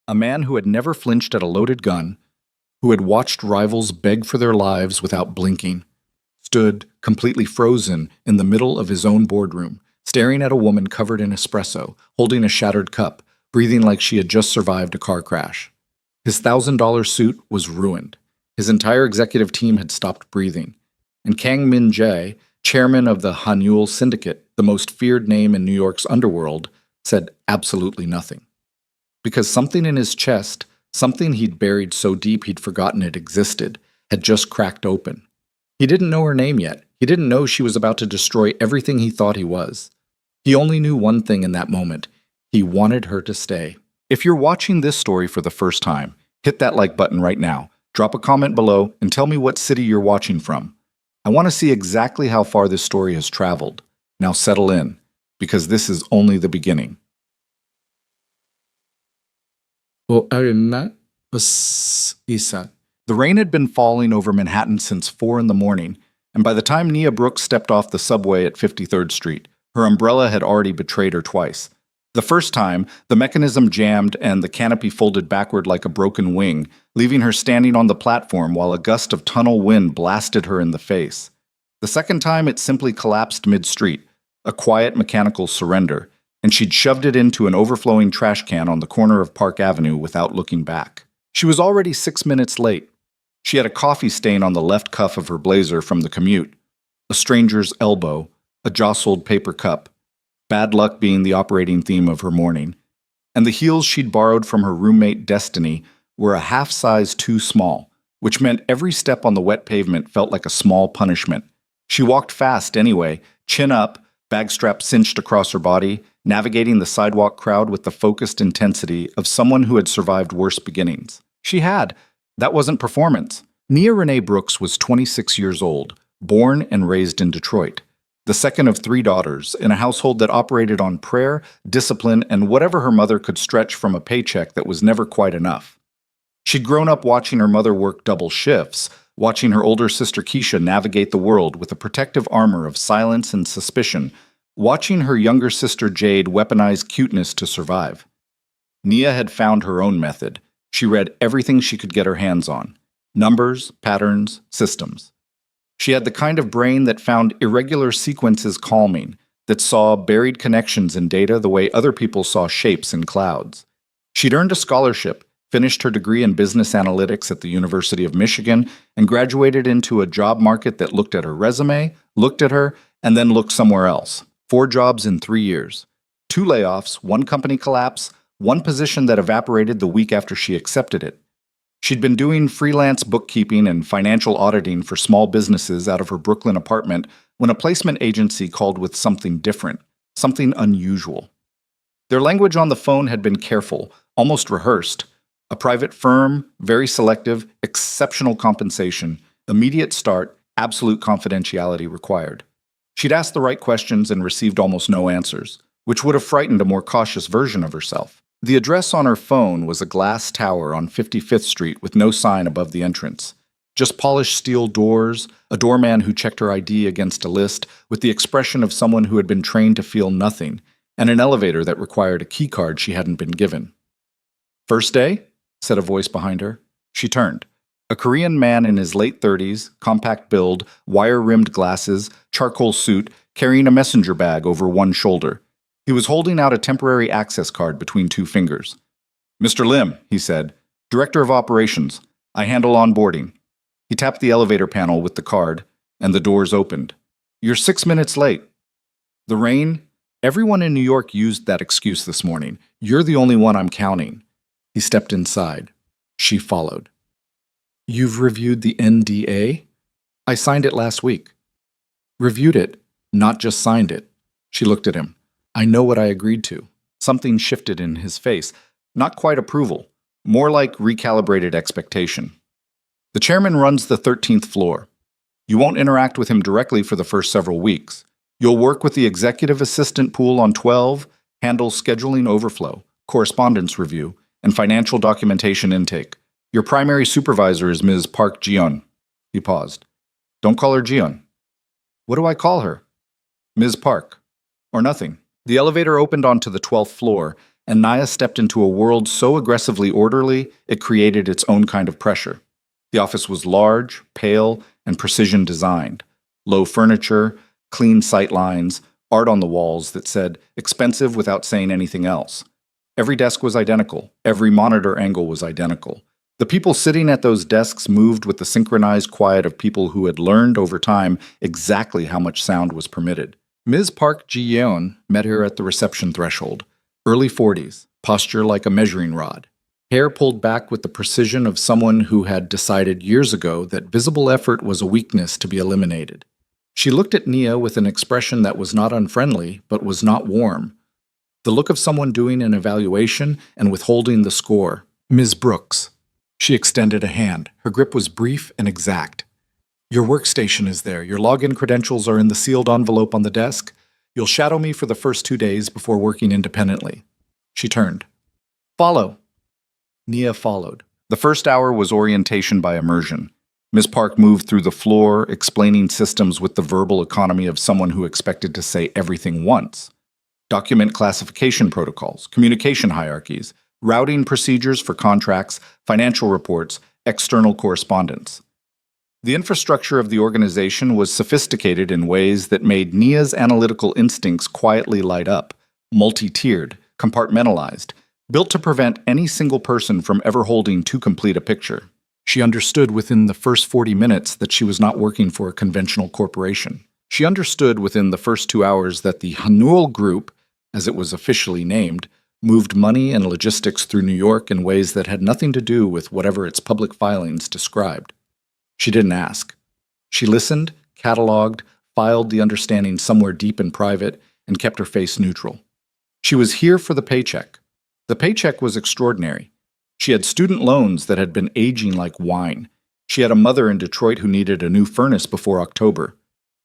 A man who had never flinched at a loaded gun, who had watched rivals beg for their lives without blinking, stood completely frozen in the middle of his own boardroom, staring at a woman covered in espresso, holding a shattered cup, breathing like she had just survived a car crash. His $1,000 suit was ruined. His entire executive team had stopped breathing. And Kang Min-jae, chairman of the Hanyul Syndicate, the most feared name in New York's underworld, said absolutely nothing. Because something in his chest, something he'd buried so deep he'd forgotten it existed, had just cracked open. He didn't know her name yet. He didn't know she was about to destroy everything he thought he was. He only knew one thing in that moment. He wanted her to stay. If you're watching this story for the first time, hit that like button right now, drop a comment below, and tell me what city you're watching from. I want to see exactly how far this story has traveled. Now settle in, because this is only the beginning. The rain had been falling over Manhattan since 4 in the morning, and by the time Nia Brooks stepped off the subway at 53rd Street, her umbrella had already betrayed her twice. The first time, the mechanism jammed and the canopy folded backward like a broken wing, leaving her standing on the platform while a gust of tunnel wind blasted her in the face. The second time, it simply collapsed mid-street, a quiet mechanical surrender, and she'd shoved it into an overflowing trash can on the corner of Park Avenue without looking back. She was already 6 minutes late. She had a coffee stain on the left cuff of her blazer from the commute, a stranger's elbow, a jostled paper cup, bad luck being the operating theme of her morning, and the heels she'd borrowed from her roommate Destiny were a half size too small, which meant every step on the wet pavement felt like a small punishment. She walked fast anyway, chin up, bag strap cinched across her body, navigating the sidewalk crowd with the focused intensity of someone who had survived worse beginnings. She had. That wasn't performance. Nia Renee Brooks was 26 years old, born and raised in Detroit, the second of 3 daughters in a household that operated on prayer, discipline, and whatever her mother could stretch from a paycheck that was never quite enough. She'd grown up watching her mother work double shifts, watching her older sister Keisha navigate the world with a protective armor of silence and suspicion, watching her younger sister Jade weaponize cuteness to survive. Nia had found her own method. She read everything she could get her hands on: numbers, patterns, systems. She had the kind of brain that found irregular sequences calming, that saw buried connections in data the way other people saw shapes in clouds. She'd earned a scholarship, finished her degree in business analytics at the University of Michigan, and graduated into a job market that looked at her resume, looked at her, and then looked somewhere else. 4 jobs in 3 years. 2 layoffs, 1 company collapse, 1 position that evaporated the week after she accepted it. She'd been doing freelance bookkeeping and financial auditing for small businesses out of her Brooklyn apartment when a placement agency called with something different, something unusual. Their language on the phone had been careful, almost rehearsed. A private firm, very selective, exceptional compensation, immediate start, absolute confidentiality required. She'd asked the right questions and received almost no answers, which would have frightened a more cautious version of herself. The address on her phone was a glass tower on 55th Street with no sign above the entrance. Just polished steel doors, a doorman who checked her ID against a list with the expression of someone who had been trained to feel nothing, and an elevator that required a keycard she hadn't been given. "First day?" said a voice behind her. She turned. A Korean man in his late 30s, compact build, wire-rimmed glasses, charcoal suit, carrying a messenger bag over one shoulder. He was holding out a temporary access card between 2 fingers. "Mr. Lim," he said, "Director of Operations. I handle onboarding." He tapped the elevator panel with the card, and the doors opened. "You're 6 minutes late." "The rain? Everyone in New York used that excuse this morning. You're the only one I'm counting." He stepped inside. She followed. "You've reviewed the NDA?" "I signed it last week." "Reviewed it, not just signed it." She looked at him. "I know what I agreed to." Something shifted in his face. Not quite approval. More like recalibrated expectation. "The chairman runs the 13th floor. You won't interact with him directly for the first several weeks. You'll work with the executive assistant pool on 12, handle scheduling overflow, correspondence review, and financial documentation intake. Your primary supervisor is Ms. Park Jeon." He paused. "Don't call her Jeon." "What do I call her?" "Ms. Park. Or nothing." The elevator opened onto the 12th floor, and Naya stepped into a world so aggressively orderly it created its own kind of pressure. The office was large, pale, and precision designed. Low furniture, clean sight lines, art on the walls that said, expensive without saying anything else. Every desk was identical. Every monitor angle was identical. The people sitting at those desks moved with the synchronized quiet of people who had learned over time exactly how much sound was permitted. Ms. Park Ji-yeon met her at the reception threshold. Early 40s, posture like a measuring rod. Hair pulled back with the precision of someone who had decided years ago that visible effort was a weakness to be eliminated. She looked at Nia with an expression that was not unfriendly, but was not warm. The look of someone doing an evaluation and withholding the score. Ms. Brooks. She extended a hand. Her grip was brief and exact. Your workstation is there. Your login credentials are in the sealed envelope on the desk. You'll shadow me for the first 2 days before working independently. She turned. Follow. Nia followed. The first hour was orientation by immersion. Ms. Park moved through the floor, explaining systems with the verbal economy of someone who expected to say everything once. Document classification protocols, communication hierarchies, routing procedures for contracts, financial reports, external correspondence. The infrastructure of the organization was sophisticated in ways that made Nia's analytical instincts quietly light up, multi-tiered, compartmentalized, built to prevent any single person from ever holding too complete a picture. She understood within the first 40 minutes that she was not working for a conventional corporation. She understood within the first 2 hours that the Hanul Group, as it was officially named, moved money and logistics through New York in ways that had nothing to do with whatever its public filings described. She didn't ask. She listened, cataloged, filed the understanding somewhere deep and private, and kept her face neutral. She was here for the paycheck. The paycheck was extraordinary. She had student loans that had been aging like wine. She had a mother in Detroit who needed a new furnace before October.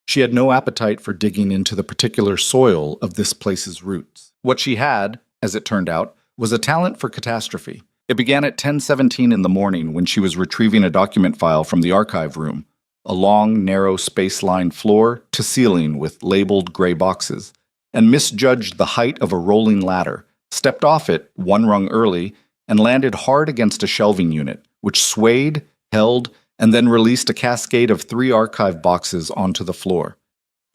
She had no appetite for digging into the particular soil of this place's roots. What she had, as it turned out, was a talent for catastrophe. It began at 10:17 in the morning when she was retrieving a document file from the archive room, a long, narrow, space-lined floor to ceiling with labeled gray boxes, and misjudged the height of a rolling ladder, stepped off it 1 rung early, and landed hard against a shelving unit, which swayed, held, and then released a cascade of 3 archive boxes onto the floor.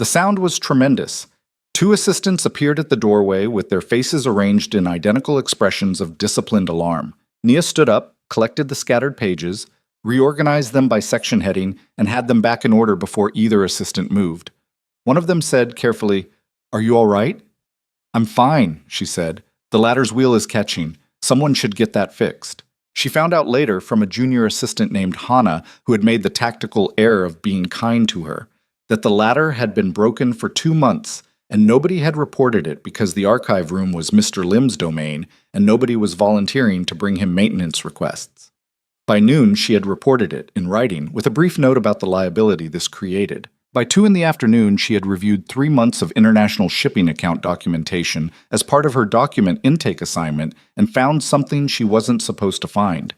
The sound was tremendous. 2 assistants appeared at the doorway with their faces arranged in identical expressions of disciplined alarm. Nia stood up, collected the scattered pages, reorganized them by section heading, and had them back in order before either assistant moved. One of them said carefully, "Are you all right?" "I'm fine," she said. "The ladder's wheel is catching. Someone should get that fixed." She found out later from a junior assistant named Hana, who had made the tactical error of being kind to her, that the ladder had been broken for 2 months, and nobody had reported it because the archive room was Mr. Lim's domain, and nobody was volunteering to bring him maintenance requests. By noon, she had reported it, in writing, with a brief note about the liability this created. By 2 in the afternoon, she had reviewed 3 months of international shipping account documentation as part of her document intake assignment and found something she wasn't supposed to find.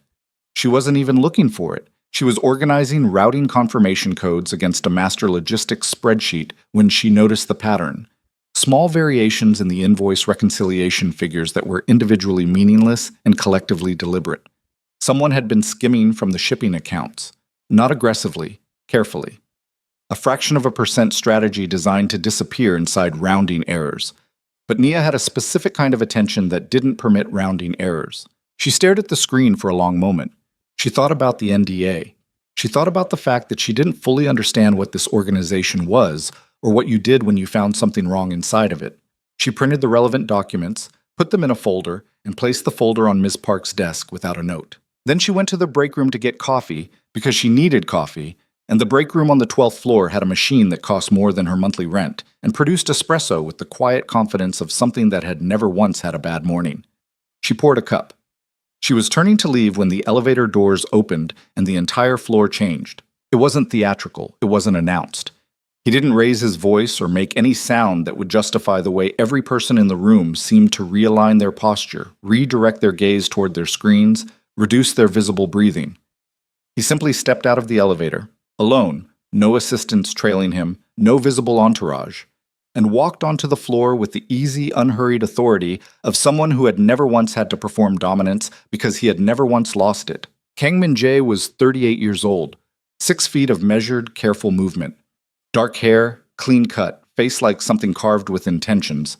She wasn't even looking for it. She was organizing routing confirmation codes against a master logistics spreadsheet when she noticed the pattern. Small variations in the invoice reconciliation figures that were individually meaningless and collectively deliberate. Someone had been skimming from the shipping accounts, not aggressively, carefully. A fraction of a percent strategy designed to disappear inside rounding errors. But Nia had a specific kind of attention that didn't permit rounding errors. She stared at the screen for a long moment. She thought about the NDA. She thought about the fact that she didn't fully understand what this organization was, or what you did when you found something wrong inside of it. She printed the relevant documents, put them in a folder, and placed the folder on Ms. Park's desk without a note. Then she went to the break room to get coffee, because she needed coffee, and the break room on the 12th floor had a machine that cost more than her monthly rent, and produced espresso with the quiet confidence of something that had never once had a bad morning. She poured a cup. She was turning to leave when the elevator doors opened and the entire floor changed. It wasn't theatrical, it wasn't announced. He didn't raise his voice or make any sound that would justify the way every person in the room seemed to realign their posture, redirect their gaze toward their screens, reduce their visible breathing. He simply stepped out of the elevator, alone, no assistants trailing him, no visible entourage. and walked onto the floor with the easy, unhurried authority of someone who had never once had to perform dominance because he had never once lost it. Kang Min-jae was 38 years old, 6 feet of measured, careful movement. Dark hair, clean cut, face like something carved with intentions.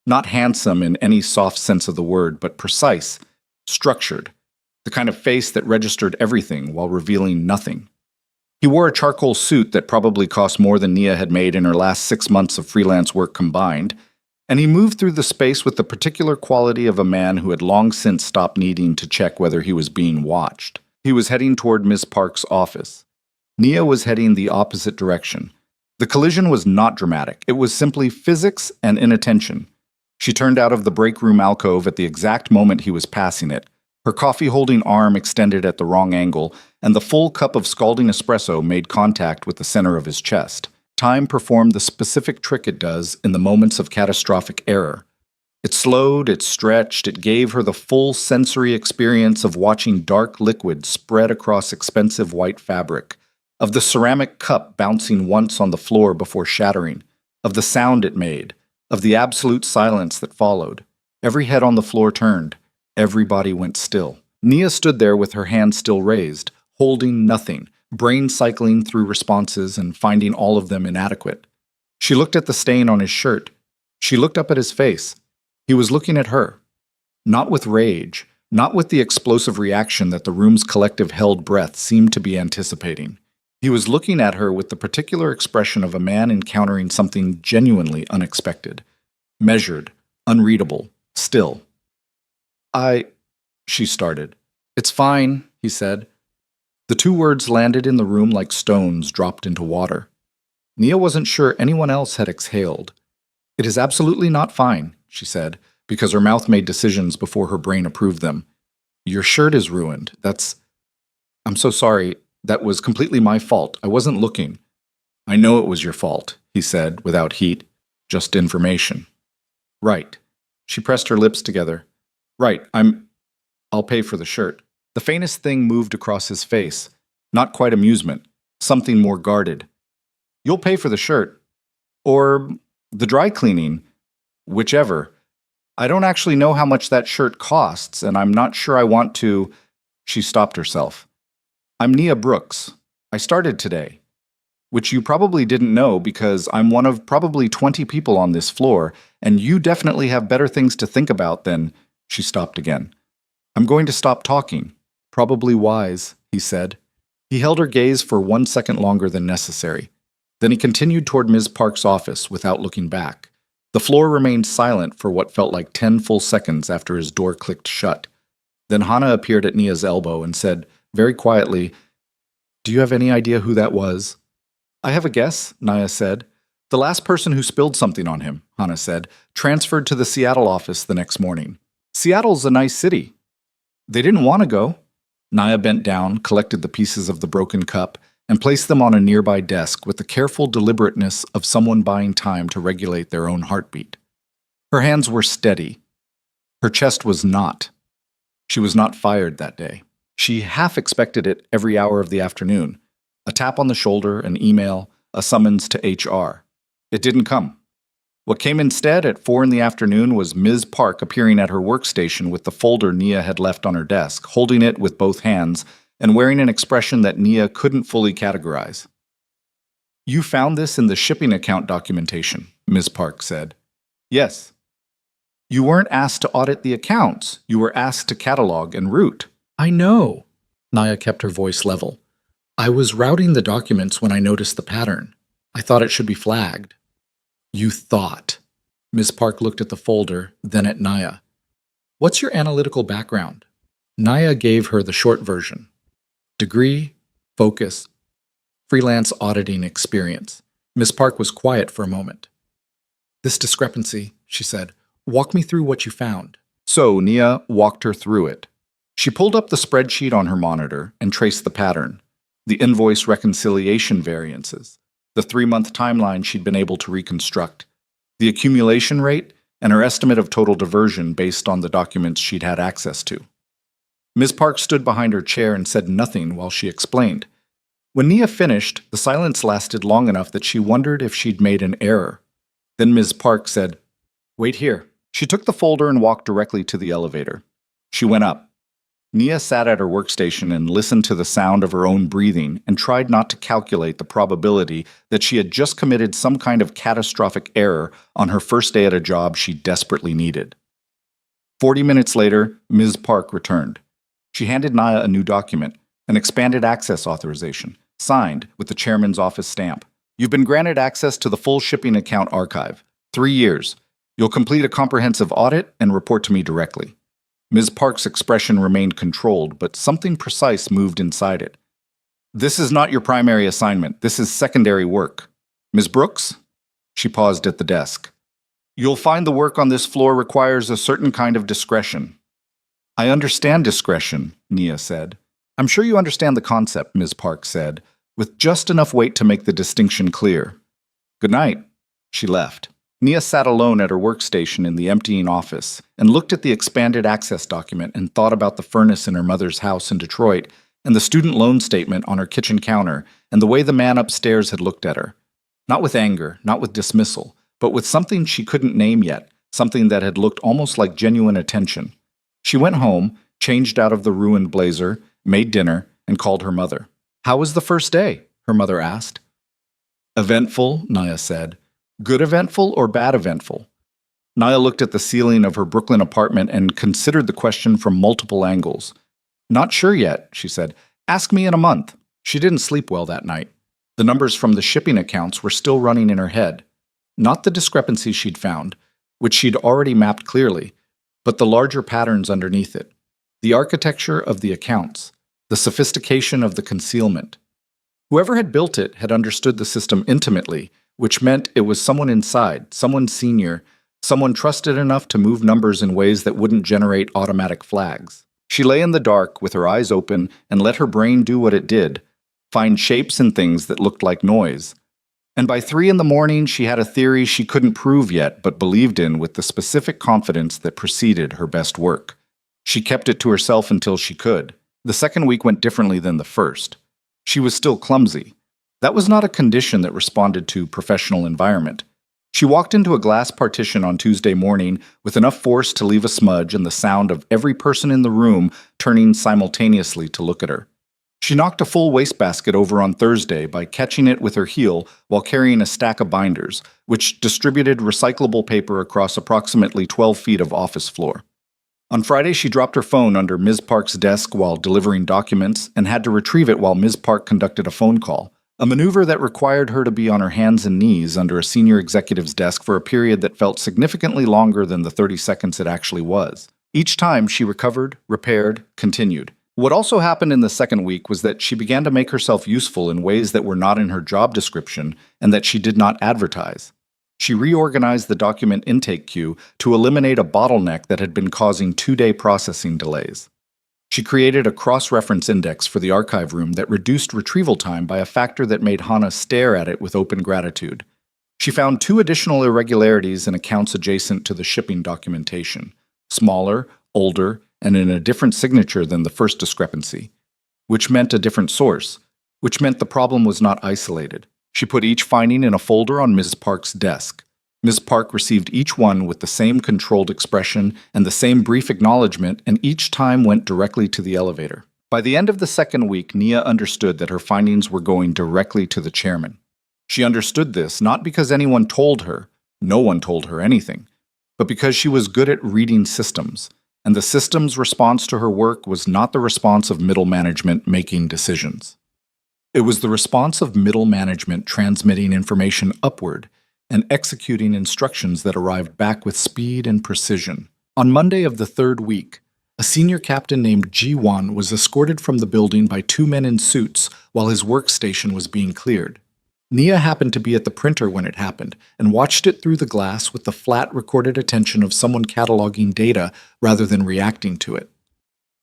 Not handsome in any soft sense of the word, but precise, structured. The kind of face that registered everything while revealing nothing. He wore a charcoal suit that probably cost more than Nia had made in her last 6 months of freelance work combined, and he moved through the space with the particular quality of a man who had long since stopped needing to check whether he was being watched. He was heading toward Miss Park's office. Nia was heading the opposite direction. The collision was not dramatic. It was simply physics and inattention. She turned out of the break room alcove at the exact moment he was passing it. Her coffee-holding arm extended at the wrong angle, and the full cup of scalding espresso made contact with the center of his chest. Time performed the specific trick it does in the moments of catastrophic error. It slowed, it stretched, it gave her the full sensory experience of watching dark liquid spread across expensive white fabric, of the ceramic cup bouncing once on the floor before shattering, of the sound it made, of the absolute silence that followed. Every head on the floor turned. Everybody went still. Nia stood there with her hand still raised, holding nothing, brain cycling through responses and finding all of them inadequate. She looked at the stain on his shirt. She looked up at his face. He was looking at her. Not with rage, not with the explosive reaction that the room's collective held breath seemed to be anticipating. He was looking at her with the particular expression of a man encountering something genuinely unexpected. Measured, unreadable, still. She started. It's fine, he said. The 2 words landed in the room like stones dropped into water. Nia wasn't sure anyone else had exhaled. It is absolutely not fine, she said, because her mouth made decisions before her brain approved them. Your shirt is ruined. I'm so sorry. That was completely my fault. I wasn't looking. I know it was your fault, he said, without heat. Just information. Right. She pressed her lips together. Right, I'll pay for the shirt. The faintest thing moved across his face. Not quite amusement. Something more guarded. You'll pay for the shirt. Or the dry cleaning. Whichever. I don't actually know how much that shirt costs, and I'm not sure I want to... She stopped herself. I'm Nia Brooks. I started today. Which you probably didn't know because I'm one of probably 20 people on this floor, and you definitely have better things to think about than... She stopped again. I'm going to stop talking. Probably wise, he said. He held her gaze for 1 second longer than necessary. Then he continued toward Ms. Park's office without looking back. The floor remained silent for what felt like 10 full seconds after his door clicked shut. Then Hana appeared at Nia's elbow and said, very quietly, Do you have any idea who that was? I have a guess, Nia said. The last person who spilled something on him, Hana said, transferred to the Seattle office the next morning. Seattle's a nice city. They didn't want to go. Nia bent down, collected the pieces of the broken cup, and placed them on a nearby desk with the careful deliberateness of someone buying time to regulate their own heartbeat. Her hands were steady. Her chest was not. She was not fired that day. She half expected it every hour of the afternoon. A tap on the shoulder, an email, a summons to HR. It didn't come. What came instead at 4 in the afternoon was Ms. Park appearing at her workstation with the folder Nia had left on her desk, holding it with both hands, and wearing an expression that Nia couldn't fully categorize. You found this in the shipping account documentation, Ms. Park said. Yes. You weren't asked to audit the accounts. You were asked to catalog and route. I know. Nia kept her voice level. I was routing the documents when I noticed the pattern. I thought it should be flagged. You thought. Ms. Park looked at the folder, then at Nia. What's your analytical background? Nia gave her the short version. Degree, focus, freelance auditing experience. Ms. Park was quiet for a moment. This discrepancy, she said. Walk me through what you found. So Nia walked her through it. She pulled up the spreadsheet on her monitor and traced the pattern, the invoice reconciliation variances, the 3-month timeline she'd been able to reconstruct, the accumulation rate, and her estimate of total diversion based on the documents she'd had access to. Ms. Park stood behind her chair and said nothing while she explained. When Nia finished, the silence lasted long enough that she wondered if she'd made an error. Then Ms. Park said, "Wait here." She took the folder and walked directly to the elevator. She went up. Nia sat at her workstation and listened to the sound of her own breathing and tried not to calculate the probability that she had just committed some kind of catastrophic error on her first day at a job she desperately needed. 40 minutes later, Ms. Park returned. She handed Nia a new document, an expanded access authorization, signed with the chairman's office stamp. "You've been granted access to the full shipping account archive. 3 years. You'll complete a comprehensive audit and report to me directly." Ms. Park's expression remained controlled, but something precise moved inside it. "This is not your primary assignment. This is secondary work. Ms. Brooks?" She paused at the desk. "You'll find the work on this floor requires a certain kind of discretion." "I understand discretion," Nia said. "I'm sure you understand the concept," Ms. Park said, with just enough weight to make the distinction clear. "Good night." She left. Nia sat alone at her workstation in the emptying office and looked at the expanded access document and thought about the furnace in her mother's house in Detroit and the student loan statement on her kitchen counter and the way the man upstairs had looked at her. Not with anger, not with dismissal, but with something she couldn't name yet, something that had looked almost like genuine attention. She went home, changed out of the ruined blazer, made dinner, and called her mother. "How was the first day?" her mother asked. "Eventful," Nia said. "Good eventful or bad eventful?" Nia looked at the ceiling of her Brooklyn apartment and considered the question from multiple angles. "Not sure yet," she said. "Ask me in a month." She didn't sleep well that night. The numbers from the shipping accounts were still running in her head. Not the discrepancies she'd found, which she'd already mapped clearly, but the larger patterns underneath it. The architecture of the accounts, the sophistication of the concealment. Whoever had built it had understood the system intimately, which meant it was someone inside, someone senior, someone trusted enough to move numbers in ways that wouldn't generate automatic flags. She lay in the dark with her eyes open and let her brain do what it did, find shapes and things that looked like noise. And by 3 in the morning, she had a theory she couldn't prove yet but believed in with the specific confidence that preceded her best work. She kept it to herself until she could. The second week went differently than the first. She was still clumsy. That was not a condition that responded to professional environment. She walked into a glass partition on Tuesday morning with enough force to leave a smudge and the sound of every person in the room turning simultaneously to look at her. She knocked a full wastebasket over on Thursday by catching it with her heel while carrying a stack of binders, which distributed recyclable paper across approximately 12 feet of office floor. On Friday, she dropped her phone under Ms. Park's desk while delivering documents and had to retrieve it while Ms. Park conducted a phone call. A maneuver that required her to be on her hands and knees under a senior executive's desk for a period that felt significantly longer than the 30 seconds it actually was. Each time she recovered, repaired, continued. What also happened in the second week was that she began to make herself useful in ways that were not in her job description and that she did not advertise. She reorganized the document intake queue to eliminate a bottleneck that had been causing 2-day processing delays. She created a cross-reference index for the archive room that reduced retrieval time by a factor that made Hannah stare at it with open gratitude. She found 2 additional irregularities in accounts adjacent to the shipping documentation, smaller, older, and in a different signature than the first discrepancy, which meant a different source, which meant the problem was not isolated. She put each finding in a folder on Ms. Park's desk. Ms. Park received each one with the same controlled expression and the same brief acknowledgement, and each time went directly to the elevator. By the end of the second week, Nia understood that her findings were going directly to the chairman. She understood this not because anyone told her, no one told her anything, but because she was good at reading systems, and the system's response to her work was not the response of middle management making decisions. It was the response of middle management transmitting information upward and executing instructions that arrived back with speed and precision. On Monday of the third week, a senior captain named G1 was escorted from the building by 2 men in suits while his workstation was being cleared. Nia happened to be at the printer when it happened and watched it through the glass with the flat recorded attention of someone cataloging data rather than reacting to it.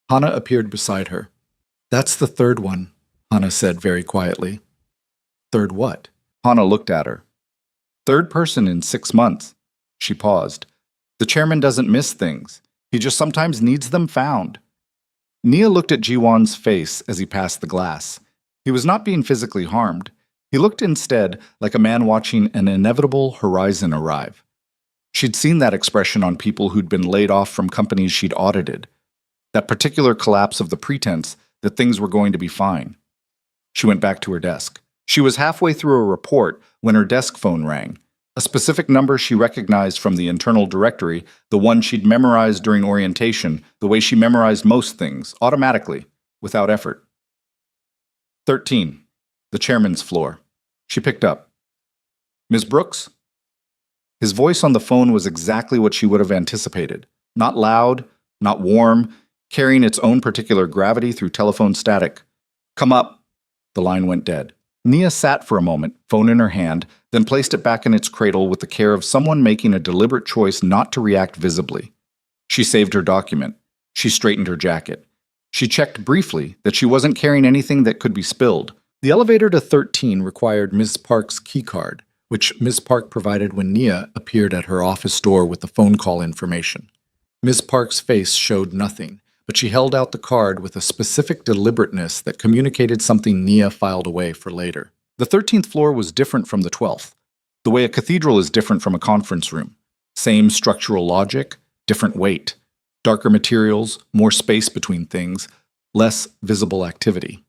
Hannah appeared beside her. "That's the third one," Hannah said very quietly. "Third what?" Hannah looked at her. "Third person in 6 months." She paused. "The chairman doesn't miss things. He just sometimes needs them found." Nia looked at Jiwon's face as he passed the glass. He was not being physically harmed. He looked instead like a man watching an inevitable horizon arrive. She'd seen that expression on people who'd been laid off from companies she'd audited. That particular collapse of the pretense that things were going to be fine. She went back to her desk. She was halfway through a report when her desk phone rang. A specific number she recognized from the internal directory, the one she'd memorized during orientation, the way she memorized most things, automatically, without effort. 13. The chairman's floor. She picked up. Ms. Brooks? His voice on the phone was exactly what she would have anticipated. Not loud, not warm, carrying its own particular gravity through telephone static. Come up. The line went dead. Nia sat for a moment, phone in her hand, then placed it back in its cradle with the care of someone making a deliberate choice not to react visibly. She saved her document. She straightened her jacket. She checked briefly that she wasn't carrying anything that could be spilled. The elevator to 13 required Ms. Park's keycard, which Ms. Park provided when Nia appeared at her office door with the phone call information. Ms. Park's face showed nothing, but she held out the card with a specific deliberateness that communicated something Nia filed away for later. The 13th floor was different from the 12th, the way a cathedral is different from a conference room. Same structural logic, different weight, darker materials, more space between things, less visible activity.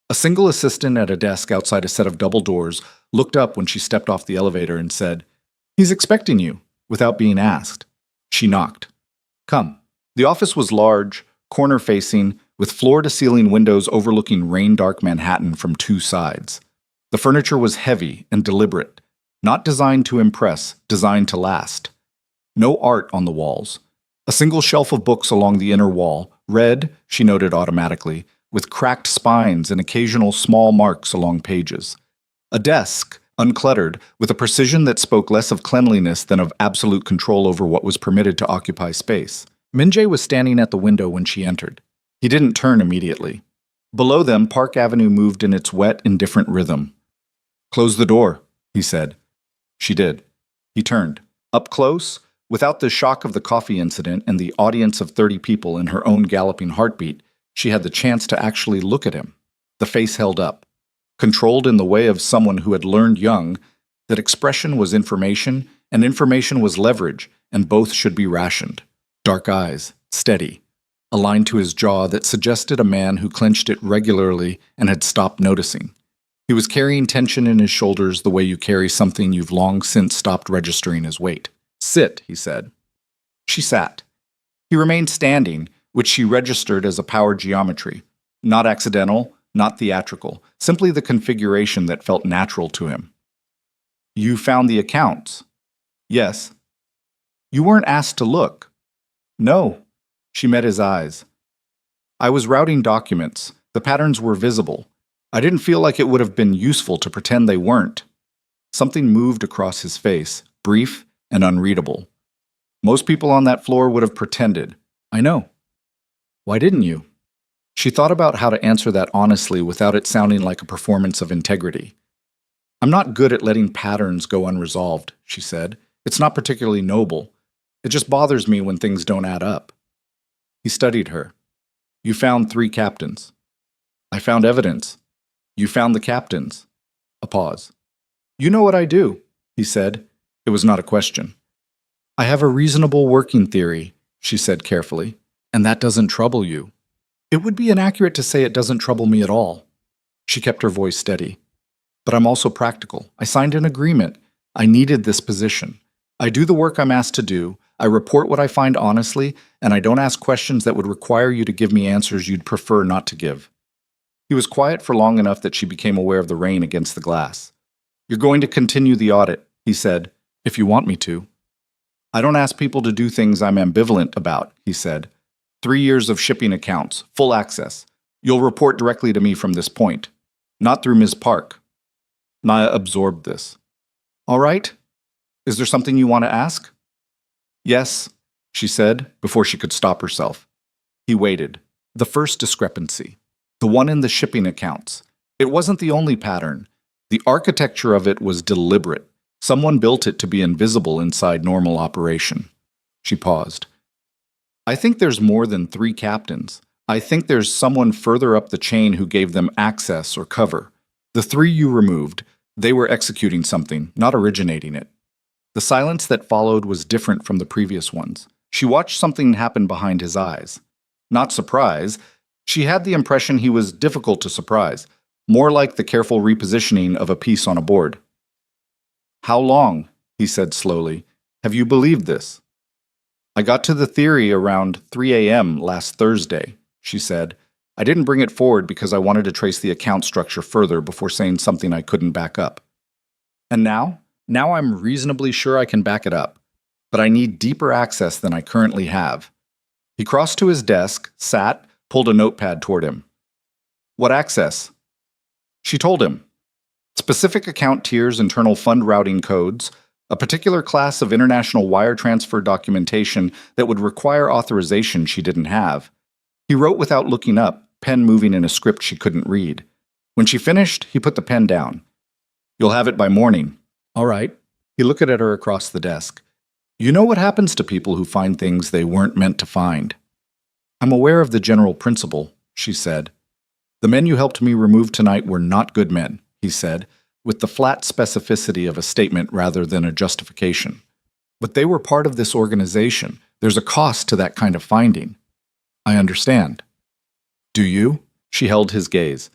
A single assistant at a desk outside a set of double doors looked up when she stepped off the elevator and said, "He's expecting you," without being asked. She knocked. "Come." The office was large, corner-facing, with floor-to-ceiling windows overlooking rain-dark Manhattan from two sides. The furniture was heavy and deliberate, not designed to impress, designed to last. No art on the walls. A single shelf of books along the inner wall, red, she noted automatically, with cracked spines and occasional small marks along pages. A desk, uncluttered, with a precision that spoke less of cleanliness than of absolute control over what was permitted to occupy space. Minjae was standing at the window when she entered. He didn't turn immediately. Below them, Park Avenue moved in its wet, indifferent rhythm. "Close the door," he said. She did. He turned. Up close, without the shock of the coffee incident and the audience of 30 people and her own galloping heartbeat, she had the chance to actually look at him. The face held up, controlled in the way of someone who had learned young that expression was information and information was leverage, and both should be rationed. Dark eyes, steady, a line to his jaw that suggested a man who clenched it regularly and had stopped noticing. He was carrying tension in his shoulders the way you carry something you've long since stopped registering as weight. "Sit," he said. She sat. He remained standing, which she registered as a power geometry. Not accidental, not theatrical, simply the configuration that felt natural to him. "You found the accounts?" "Yes." "You weren't asked to look." "No." She met his eyes. "I was routing documents. The patterns were visible. I didn't feel like it would have been useful to pretend they weren't." Something moved across his face, brief and unreadable. "Most people on that floor would have pretended." "I know." "Why didn't you?" She thought about how to answer that honestly without it sounding like a performance of integrity. "I'm not good at letting patterns go unresolved," she said. "It's not particularly noble. It just bothers me when things don't add up." He studied her. "You found 3 captains." "I found evidence." "You found the captains." A pause. "You know what I do," he said. It was not a question. "I have a reasonable working theory," she said carefully, "and that doesn't trouble you." "It would be inaccurate to say it doesn't trouble me at all." She kept her voice steady. "But I'm also practical. I signed an agreement. I needed this position. I do the work I'm asked to do. I report what I find honestly, and I don't ask questions that would require you to give me answers you'd prefer not to give." He was quiet for long enough that she became aware of the rain against the glass. "You're going to continue the audit," he said, "if you want me to." "I don't ask people to do things I'm ambivalent about," he said. 3 years of shipping accounts, full access. You'll report directly to me from this point. Not through Ms. Park." Nia absorbed this. "All right. Is there something you want to ask?" "Yes," she said, before she could stop herself. He waited. The first discrepancy. The one in the shipping accounts. It wasn't the only pattern. The architecture of it was deliberate. Someone built it to be invisible inside normal operation. She paused. "I think there's more than 3 captains. I think there's someone further up the chain who gave them access or cover. The three you removed, they were executing something, not originating it. The silence that followed was different from the previous ones. She watched something happen behind his eyes. Not surprise. She had the impression he was difficult to surprise, more like the careful repositioning of a piece on a board. "How long," he said slowly, "have you believed this?" "I got to the theory around 3 a.m. last Thursday," she said. "I didn't bring it forward because I wanted to trace the account structure further before saying something I couldn't back up. And now? Now I'm reasonably sure I can back it up, but I need deeper access than I currently have." He crossed to his desk, sat, pulled a notepad toward him. "What access?" She told him. Specific account tiers, internal fund routing codes, a particular class of international wire transfer documentation that would require authorization she didn't have. He wrote without looking up, pen moving in a script she couldn't read. When she finished, he put the pen down. "You'll have it by morning." "All right." He looked at her across the desk. "You know what happens to people who find things they weren't meant to find." "I'm aware of the general principle," she said. "The men you helped me remove tonight were not good men," he said, with the flat specificity of a statement rather than a justification. "But they were part of this organization. There's a cost to that kind of finding." "I understand." "Do you?" She held his gaze.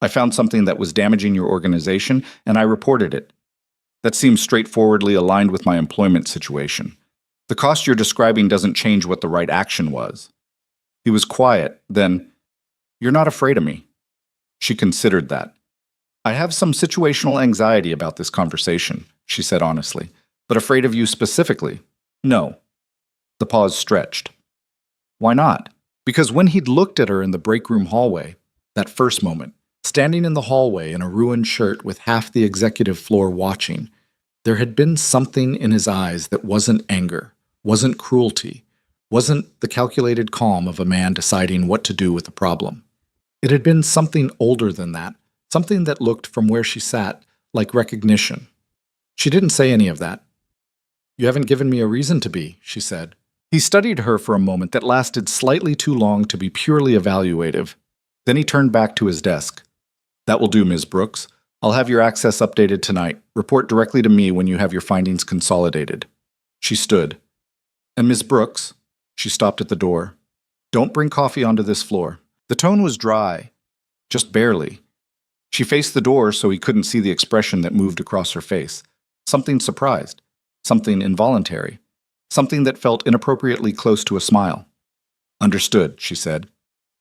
"I found something that was damaging your organization, and I reported it. That seems straightforwardly aligned with my employment situation. The cost you're describing doesn't change what the right action was." He was quiet, then, "You're not afraid of me." She considered that. "I have some situational anxiety about this conversation," she said honestly, "but afraid of you specifically? No." The pause stretched. "Why not?" Because when he'd looked at her in the break room hallway, that first moment, standing in the hallway in a ruined shirt with half the executive floor watching, there had been something in his eyes that wasn't anger, wasn't cruelty, wasn't the calculated calm of a man deciding what to do with a problem. It had been something older than that, something that looked from where she sat like recognition. She didn't say any of that. "You haven't given me a reason to be," she said. He studied her for a moment that lasted slightly too long to be purely evaluative. Then he turned back to his desk. "That will do, Ms. Brooks. I'll have your access updated tonight. Report directly to me when you have your findings consolidated." She stood. "And Ms. Brooks," she stopped at the door, "don't bring coffee onto this floor." The tone was dry, just barely. She faced the door so he couldn't see the expression that moved across her face. Something surprised, something involuntary, something that felt inappropriately close to a smile. "Understood," she said,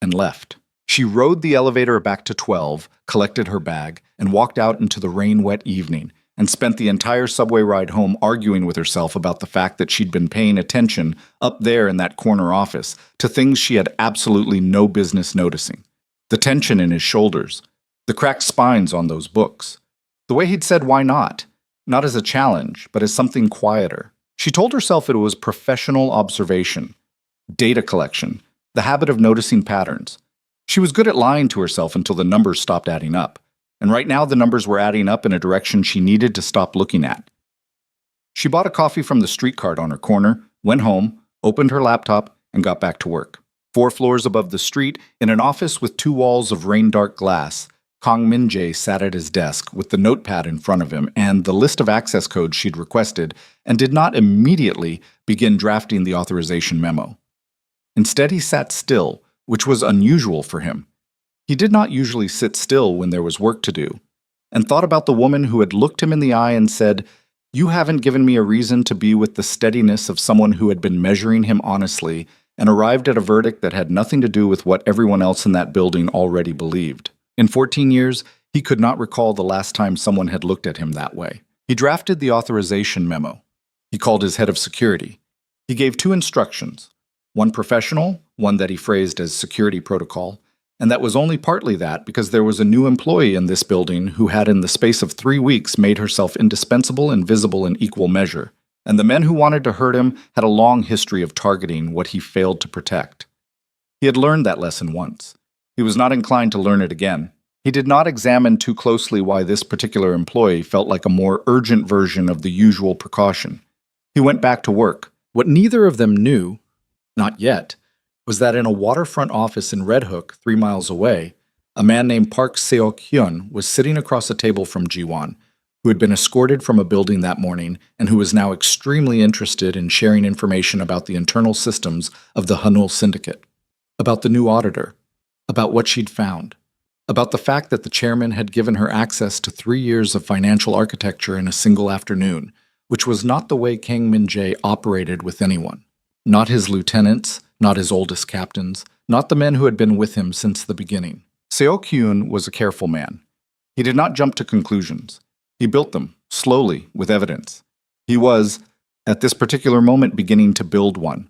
and left. She rode the elevator back to 12, collected her bag, and walked out into the rain-wet evening, and spent the entire subway ride home arguing with herself about the fact that she'd been paying attention up there in that corner office to things she had absolutely no business noticing. The tension in his shoulders, the cracked spines on those books. The way he'd said why not as a challenge, but as something quieter. She told herself it was professional observation, data collection, the habit of noticing patterns. She was good at lying to herself until the numbers stopped adding up. And right now the numbers were adding up in a direction she needed to stop looking at. She bought a coffee from the street cart on her corner, went home, opened her laptop, and got back to work. 4 floors above the street, in an office with 2 walls of rain-dark glass, Kong Min-jae sat at his desk with the notepad in front of him and the list of access codes she'd requested, and did not immediately begin drafting the authorization memo. Instead, he sat still, which was unusual for him. He did not usually sit still when there was work to do, and thought about the woman who had looked him in the eye and said, "You haven't given me a reason to be with the steadiness of someone who had been measuring him honestly and arrived at a verdict that had nothing to do with what everyone else in that building already believed." In 14 years, he could not recall the last time someone had looked at him that way. He drafted the authorization memo. He called his head of security. He gave 2 instructions, one professional, one that he phrased as security protocol, and that was only partly that because there was a new employee in this building who had in the space of 3 weeks made herself indispensable and visible in equal measure, and the men who wanted to hurt him had a long history of targeting what he failed to protect. He had learned that lesson once. He was not inclined to learn it again. He did not examine too closely why this particular employee felt like a more urgent version of the usual precaution. He went back to work. What neither of them knew, not yet, was that in a waterfront office in Red Hook, 3 miles away, A man named Park Seo-hyun was sitting across a table from Ji-won, who had been escorted from a building that morning and who was now extremely interested in sharing information about the internal systems of the Hanul Syndicate, about the new auditor, about what she'd found, about the fact that the chairman had given her access to 3 years of financial architecture in a single afternoon, which was not the way Kang Min-jae operated with anyone. Not his lieutenants, not his oldest captains, not the men who had been with him since the beginning. Seo-hyun was a careful man. He did not jump to conclusions. He built them, slowly, with evidence. He was, at this particular moment, beginning to build one,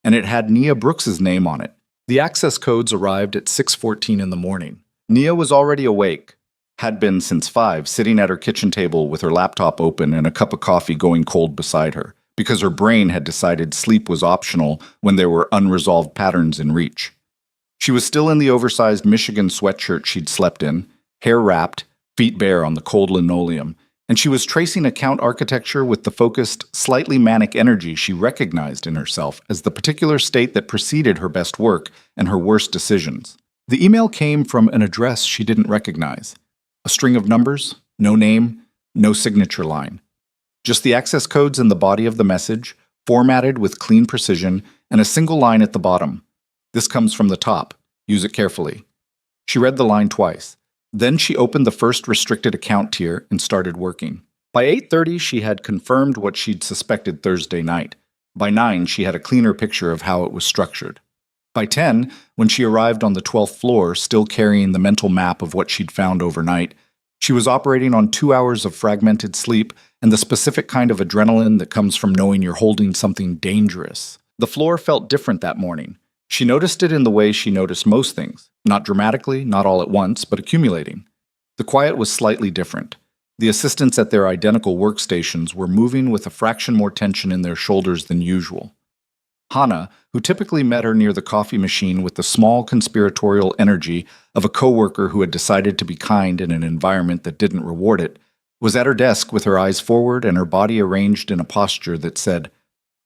and it had Nia Brooks's name on it. The access codes arrived at 6:14 in the morning. Nia was already awake, had been since 5, sitting at her kitchen table with her laptop open and a cup of coffee going cold beside her, because her brain had decided sleep was optional when there were unresolved patterns in reach. She was still in the oversized Michigan sweatshirt she'd slept in, hair wrapped, feet bare on the cold linoleum, and she was tracing account architecture with the focused, slightly manic energy she recognized in herself as the particular state that preceded her best work and her worst decisions. The email came from an address she didn't recognize. A string of numbers, no name, no signature line. Just the access codes in the body of the message, formatted with clean precision, and a single line at the bottom. This comes from the top. Use it carefully. She read the line twice. Then she opened the first restricted account tier and started working. By 8:30, she had confirmed what she'd suspected Thursday night. By 9, she had a cleaner picture of how it was structured. By 10, when she arrived on the 12th floor, still carrying the mental map of what she'd found overnight, she was operating on 2 hours of fragmented sleep and the specific kind of adrenaline that comes from knowing you're holding something dangerous. The floor felt different that morning. She noticed it in the way she noticed most things, not dramatically, not all at once, but accumulating. The quiet was slightly different. The assistants at their identical workstations were moving with a fraction more tension in their shoulders than usual. Hana, who typically met her near the coffee machine with the small conspiratorial energy of a coworker who had decided to be kind in an environment that didn't reward it, was at her desk with her eyes forward and her body arranged in a posture that said,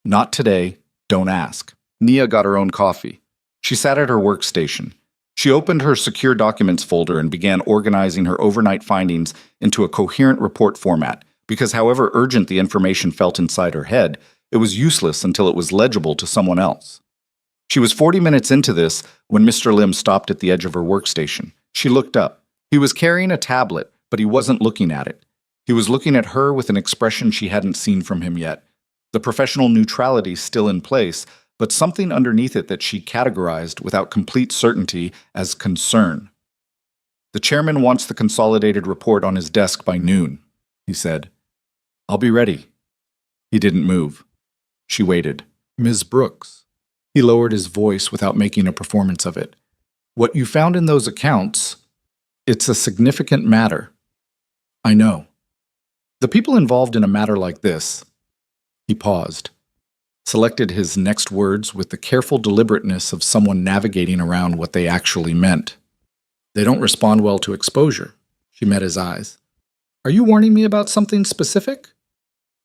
"Not today, don't ask." Nia got her own coffee. She sat at her workstation. She opened her secure documents folder and began organizing her overnight findings into a coherent report format, because however urgent the information felt inside her head, it was useless until it was legible to someone else. She was 40 minutes into this when Mr. Lim stopped at the edge of her workstation. She looked up. He was carrying a tablet, but he wasn't looking at it. He was looking at her with an expression she hadn't seen from him yet. The professional neutrality still in place, but something underneath it that she categorized without complete certainty as concern. "The chairman wants the consolidated report on his desk by noon," he said. "I'll be ready." He didn't move. She waited. "Ms. Brooks." He lowered his voice without making a performance of it. "What you found in those accounts, it's a significant matter. I know. The people involved in a matter like this..." He paused, selected his next words with the careful deliberateness of someone navigating around what they actually meant. "They don't respond well to exposure." She met his eyes. "Are you warning me about something specific?"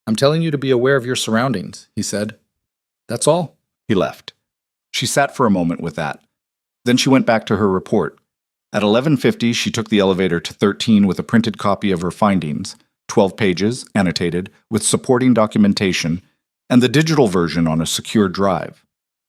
"I'm telling you to be aware of your surroundings," he said. "That's all." He left. She sat for a moment with that. Then she went back to her report. At 11:50, she took the elevator to 13 with a printed copy of her findings, 12 pages, annotated, with supporting documentation, and the digital version on a secure drive.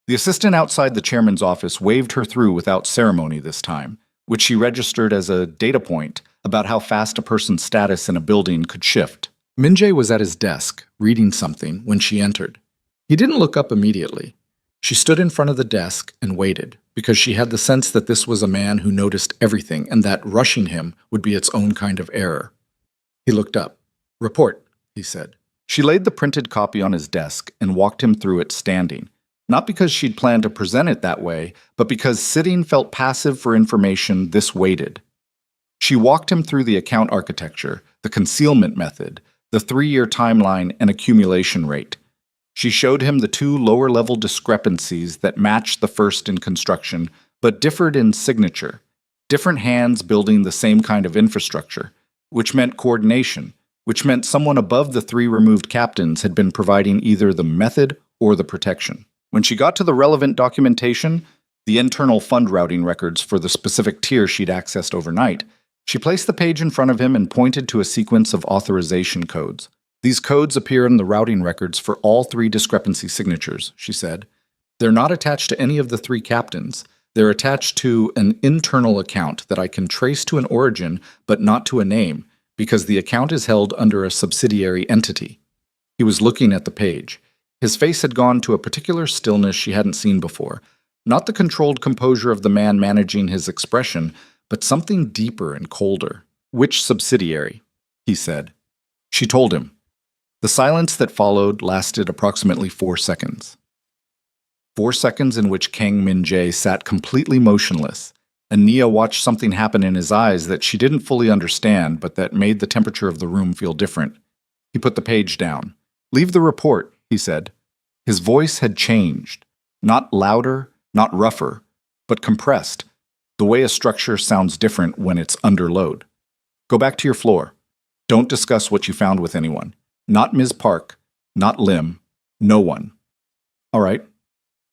The assistant outside the chairman's office waved her through without ceremony this time, which she registered as a data point about how fast a person's status in a building could shift. Min-jae was at his desk, reading something, when she entered. He didn't look up immediately. She stood in front of the desk and waited, because she had the sense that this was a man who noticed everything and that rushing him would be its own kind of error. He looked up. "Report," he said. She laid the printed copy on his desk and walked him through it standing, not because she'd planned to present it that way, but because sitting felt passive for information this weighted. She walked him through the account architecture, the concealment method, the 3-year timeline and accumulation rate. She showed him the 2 lower-level discrepancies that matched the first in construction, but differed in signature. Different hands building the same kind of infrastructure, which meant coordination, which meant someone above the 3 removed captains had been providing either the method or the protection. When she got to the relevant documentation, the internal fund routing records for the specific tier she'd accessed overnight. She placed the page in front of him and pointed to a sequence of authorization codes. These codes appear in the routing records for all 3 discrepancy signatures, she said. They're not attached to any of the 3 captains. They're attached to an internal account that I can trace to an origin, but not to a name, because the account is held under a subsidiary entity. He was looking at the page. His face had gone to a particular stillness she hadn't seen before. Not the controlled composure of the man managing his expression, but something deeper and colder. Which subsidiary? He said. She told him. The silence that followed lasted approximately 4 seconds. 4 seconds in which Kang Min-jae sat completely motionless, and Nia watched something happen in his eyes that she didn't fully understand, but that made the temperature of the room feel different. He put the page down. "Leave the report," he said. His voice had changed. Not louder, not rougher, but compressed, the way a structure sounds different when it's under load. "Go back to your floor. Don't discuss what you found with anyone. Not Ms. Park, not Lim, no one." "All right.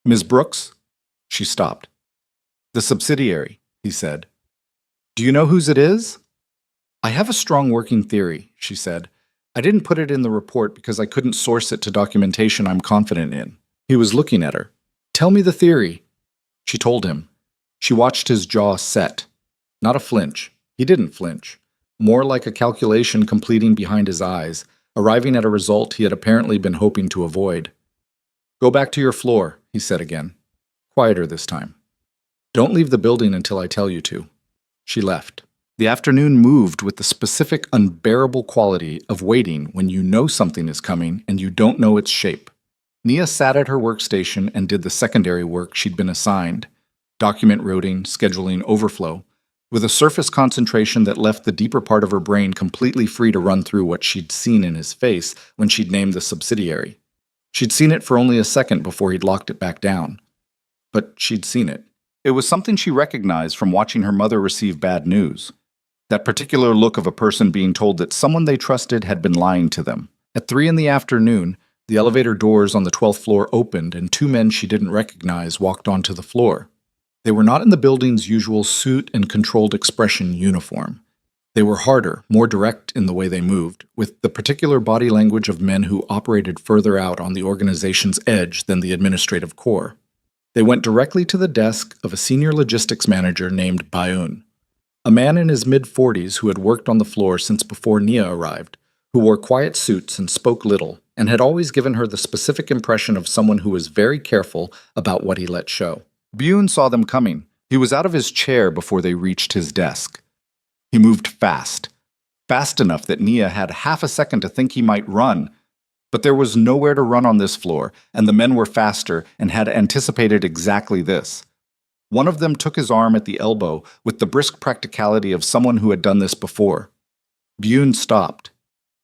Ms. Brooks?" She stopped. "The subsidiary," he said. "Do you know whose it is?" "I have a strong working theory," she said. "I didn't put it in the report because I couldn't source it to documentation I'm confident in." He was looking at her. "Tell me the theory." She told him. She watched his jaw set. Not a flinch. He didn't flinch. More like a calculation completing behind his eyes, arriving at a result he had apparently been hoping to avoid. "Go back to your floor," he said again. Quieter this time. "Don't leave the building until I tell you to." She left. The afternoon moved with the specific unbearable quality of waiting when you know something is coming and you don't know its shape. Nia sat at her workstation and did the secondary work she'd been assigned, document routing, scheduling overflow, with a surface concentration that left the deeper part of her brain completely free to run through what she'd seen in his face when she'd named the subsidiary. She'd seen it for only a second before he'd locked it back down. But she'd seen it. It was something she recognized from watching her mother receive bad news. That particular look of a person being told that someone they trusted had been lying to them. At 3 in the afternoon, the elevator doors on the 12th floor opened and 2 men she didn't recognize walked onto the floor. They were not in the building's usual suit and controlled expression uniform. They were harder, more direct in the way they moved, with the particular body language of men who operated further out on the organization's edge than the administrative core. They went directly to the desk of a senior logistics manager named Bayoun, a man in his mid-40s who had worked on the floor since before Nia arrived, who wore quiet suits and spoke little, and had always given her the specific impression of someone who was very careful about what he let show. Bayoun saw them coming. He was out of his chair before they reached his desk. He moved fast enough that Nia had half a second to think he might run. But there was nowhere to run on this floor, and the men were faster and had anticipated exactly this. One of them took his arm at the elbow with the brisk practicality of someone who had done this before. Bayoun stopped.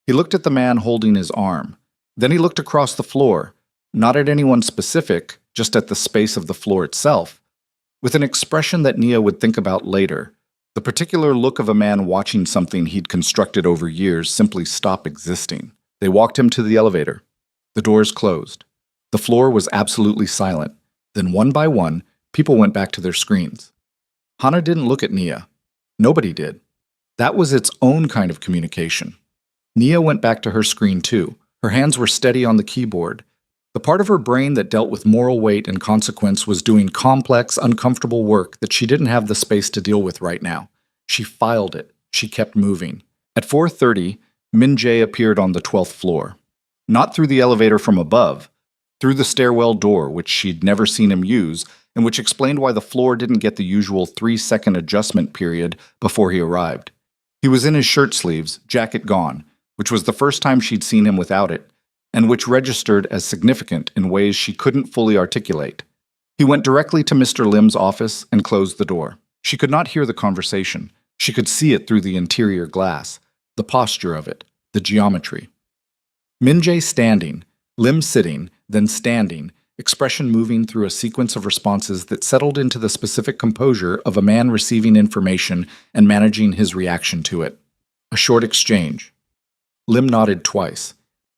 He looked at the man holding his arm. Then he looked across the floor, not at anyone specific, just at the space of the floor itself, with an expression that Nia would think about later. The particular look of a man watching something he'd constructed over years simply stop existing. They walked him to the elevator. The doors closed. The floor was absolutely silent. Then one by one, people went back to their screens. Hana didn't look at Nia. Nobody did. That was its own kind of communication. Nia went back to her screen too. Her hands were steady on the keyboard. The part of her brain that dealt with moral weight and consequence was doing complex, uncomfortable work that she didn't have the space to deal with right now. She filed it. She kept moving. At 4:30, Min-jae appeared on the 12th floor. Not through the elevator from above, through the stairwell door, which she'd never seen him use, and which explained why the floor didn't get the usual 3-second adjustment period before he arrived. He was in his shirt sleeves, jacket gone, which was the first time she'd seen him without it, and which registered as significant in ways she couldn't fully articulate. He went directly to Mr. Lim's office and closed the door. She could not hear the conversation. She could see it through the interior glass, the posture of it, the geometry. Min-jae standing, Lim sitting, then standing, expression moving through a sequence of responses that settled into the specific composure of a man receiving information and managing his reaction to it. A short exchange. Lim nodded twice.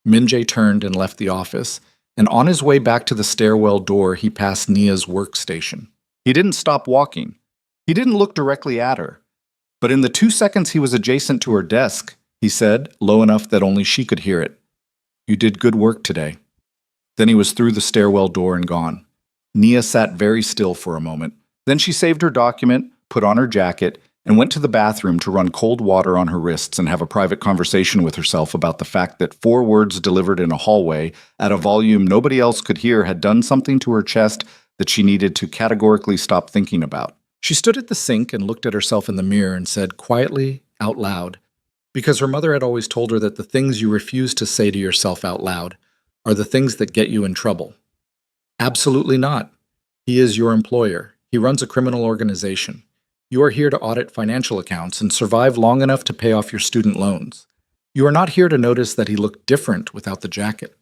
Min-jae turned and left the office, and on his way back to the stairwell door he passed Nia's workstation. He didn't stop walking. He didn't look directly at her. But in the 2 seconds he was adjacent to her desk, he said, low enough that only she could hear it, "You did good work today." Then he was through the stairwell door and gone. Nia sat very still for a moment. Then she saved her document, put on her jacket, and went to the bathroom to run cold water on her wrists and have a private conversation with herself about the fact that 4 words delivered in a hallway at a volume nobody else could hear had done something to her chest that she needed to categorically stop thinking about. She stood at the sink and looked at herself in the mirror and said quietly, out loud, because her mother had always told her that the things you refuse to say to yourself out loud are the things that get you in trouble. Absolutely not. He is your employer. He runs a criminal organization. You are here to audit financial accounts and survive long enough to pay off your student loans. You are not here to notice that he looked different without the jacket.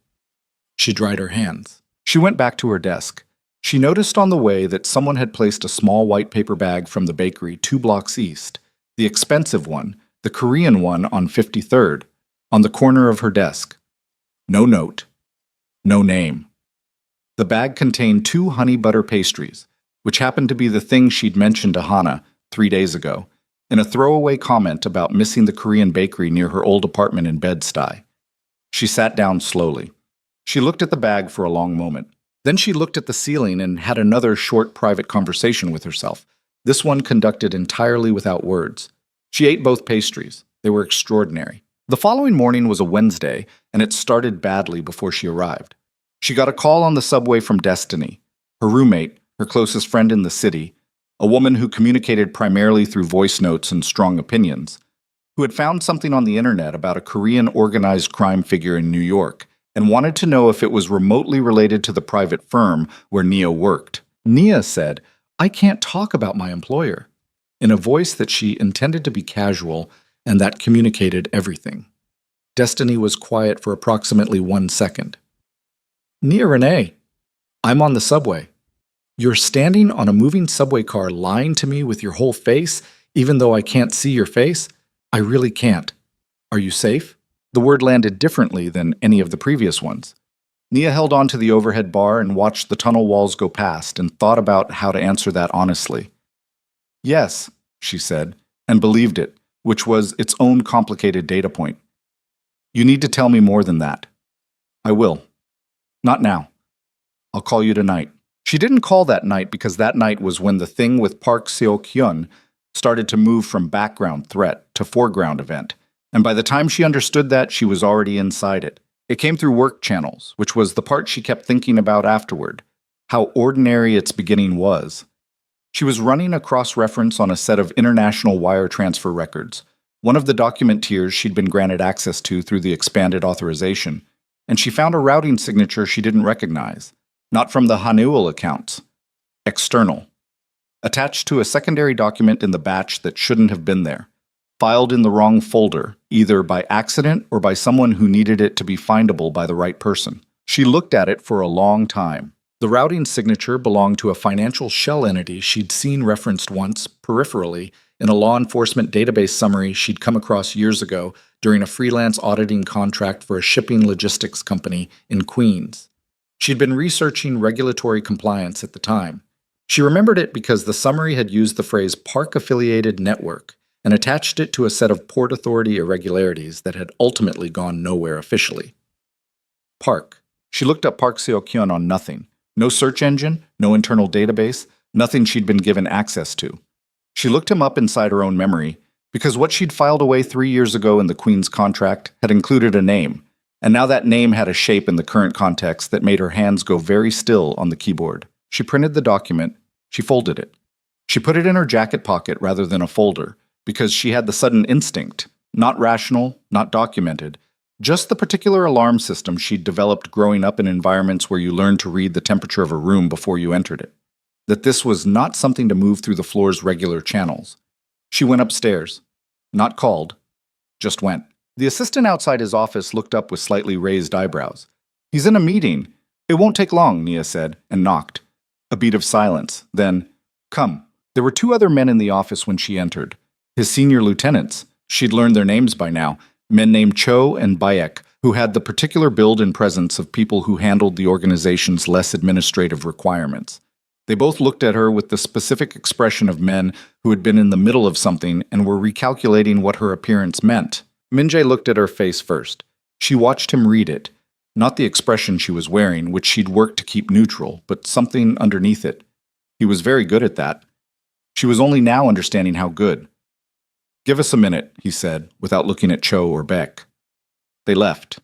She dried her hands. She went back to her desk. She noticed on the way that someone had placed a small white paper bag from the bakery 2 blocks east, the expensive one, the Korean one on 53rd, on the corner of her desk. No note. No name. The bag contained 2 honey butter pastries, which happened to be the thing she'd mentioned to Hana 3 days ago, in a throwaway comment about missing the Korean bakery near her old apartment in Bed-Stuy. She sat down slowly. She looked at the bag for a long moment. Then she looked at the ceiling and had another short private conversation with herself, this one conducted entirely without words. She ate both pastries. They were extraordinary. The following morning was a Wednesday, and it started badly before she arrived. She got a call on the subway from Destiny, her roommate, her closest friend in the city, a woman who communicated primarily through voice notes and strong opinions, who had found something on the internet about a Korean organized crime figure in New York and wanted to know if it was remotely related to the private firm where Nia worked. Nia said, "I can't talk about my employer," in a voice that she intended to be casual and that communicated everything. Destiny was quiet for approximately 1 second. "Nia Renee, I'm on the subway. You're standing on a moving subway car lying to me with your whole face, even though I can't see your face? I really can't. Are you safe?" The word landed differently than any of the previous ones. Nia held on to the overhead bar and watched the tunnel walls go past and thought about how to answer that honestly. "Yes," she said, and believed it, which was its own complicated data point. "You need to tell me more than that." "I will. Not now. I'll call you tonight." She didn't call that night because that night was when the thing with Park Seo-kyun started to move from background threat to foreground event, and by the time she understood that, she was already inside it. It came through work channels, which was the part she kept thinking about afterward, how ordinary its beginning was. She was running a cross-reference on a set of international wire transfer records, one of the document tiers she'd been granted access to through the expanded authorization, and she found a routing signature she didn't recognize. Not from the Hanuel accounts. External. Attached to a secondary document in the batch that shouldn't have been there. Filed in the wrong folder, either by accident or by someone who needed it to be findable by the right person. She looked at it for a long time. The routing signature belonged to a financial shell entity she'd seen referenced once, peripherally, in a law enforcement database summary she'd come across years ago during a freelance auditing contract for a shipping logistics company in Queens. She'd been researching regulatory compliance at the time. She remembered it because the summary had used the phrase Park-affiliated network and attached it to a set of Port Authority irregularities that had ultimately gone nowhere officially. Park. She looked up Park Seo-kyun on nothing. No search engine, no internal database, nothing she'd been given access to. She looked him up inside her own memory because what she'd filed away 3 years ago in the Queen's contract had included a name, and now that name had a shape in the current context that made her hands go very still on the keyboard. She printed the document. She folded it. She put it in her jacket pocket rather than a folder, because she had the sudden instinct, not rational, not documented, just the particular alarm system she'd developed growing up in environments where you learned to read the temperature of a room before you entered it, that this was not something to move through the floor's regular channels. She went upstairs. Not called. Just went. The assistant outside his office looked up with slightly raised eyebrows. "He's in a meeting. It won't take long," Nia said, and knocked. A beat of silence. Then, "Come." There were 2 other men in the office when she entered. His senior lieutenants. She'd learned their names by now. Men named Cho and Bayek, who had the particular build and presence of people who handled the organization's less administrative requirements. They both looked at her with the specific expression of men who had been in the middle of something and were recalculating what her appearance meant. Min-jae looked at her face first. She watched him read it. Not the expression she was wearing, which she'd worked to keep neutral, but something underneath it. He was very good at that. She was only now understanding how good. "Give us a minute," he said, without looking at Cho or Beck. They left.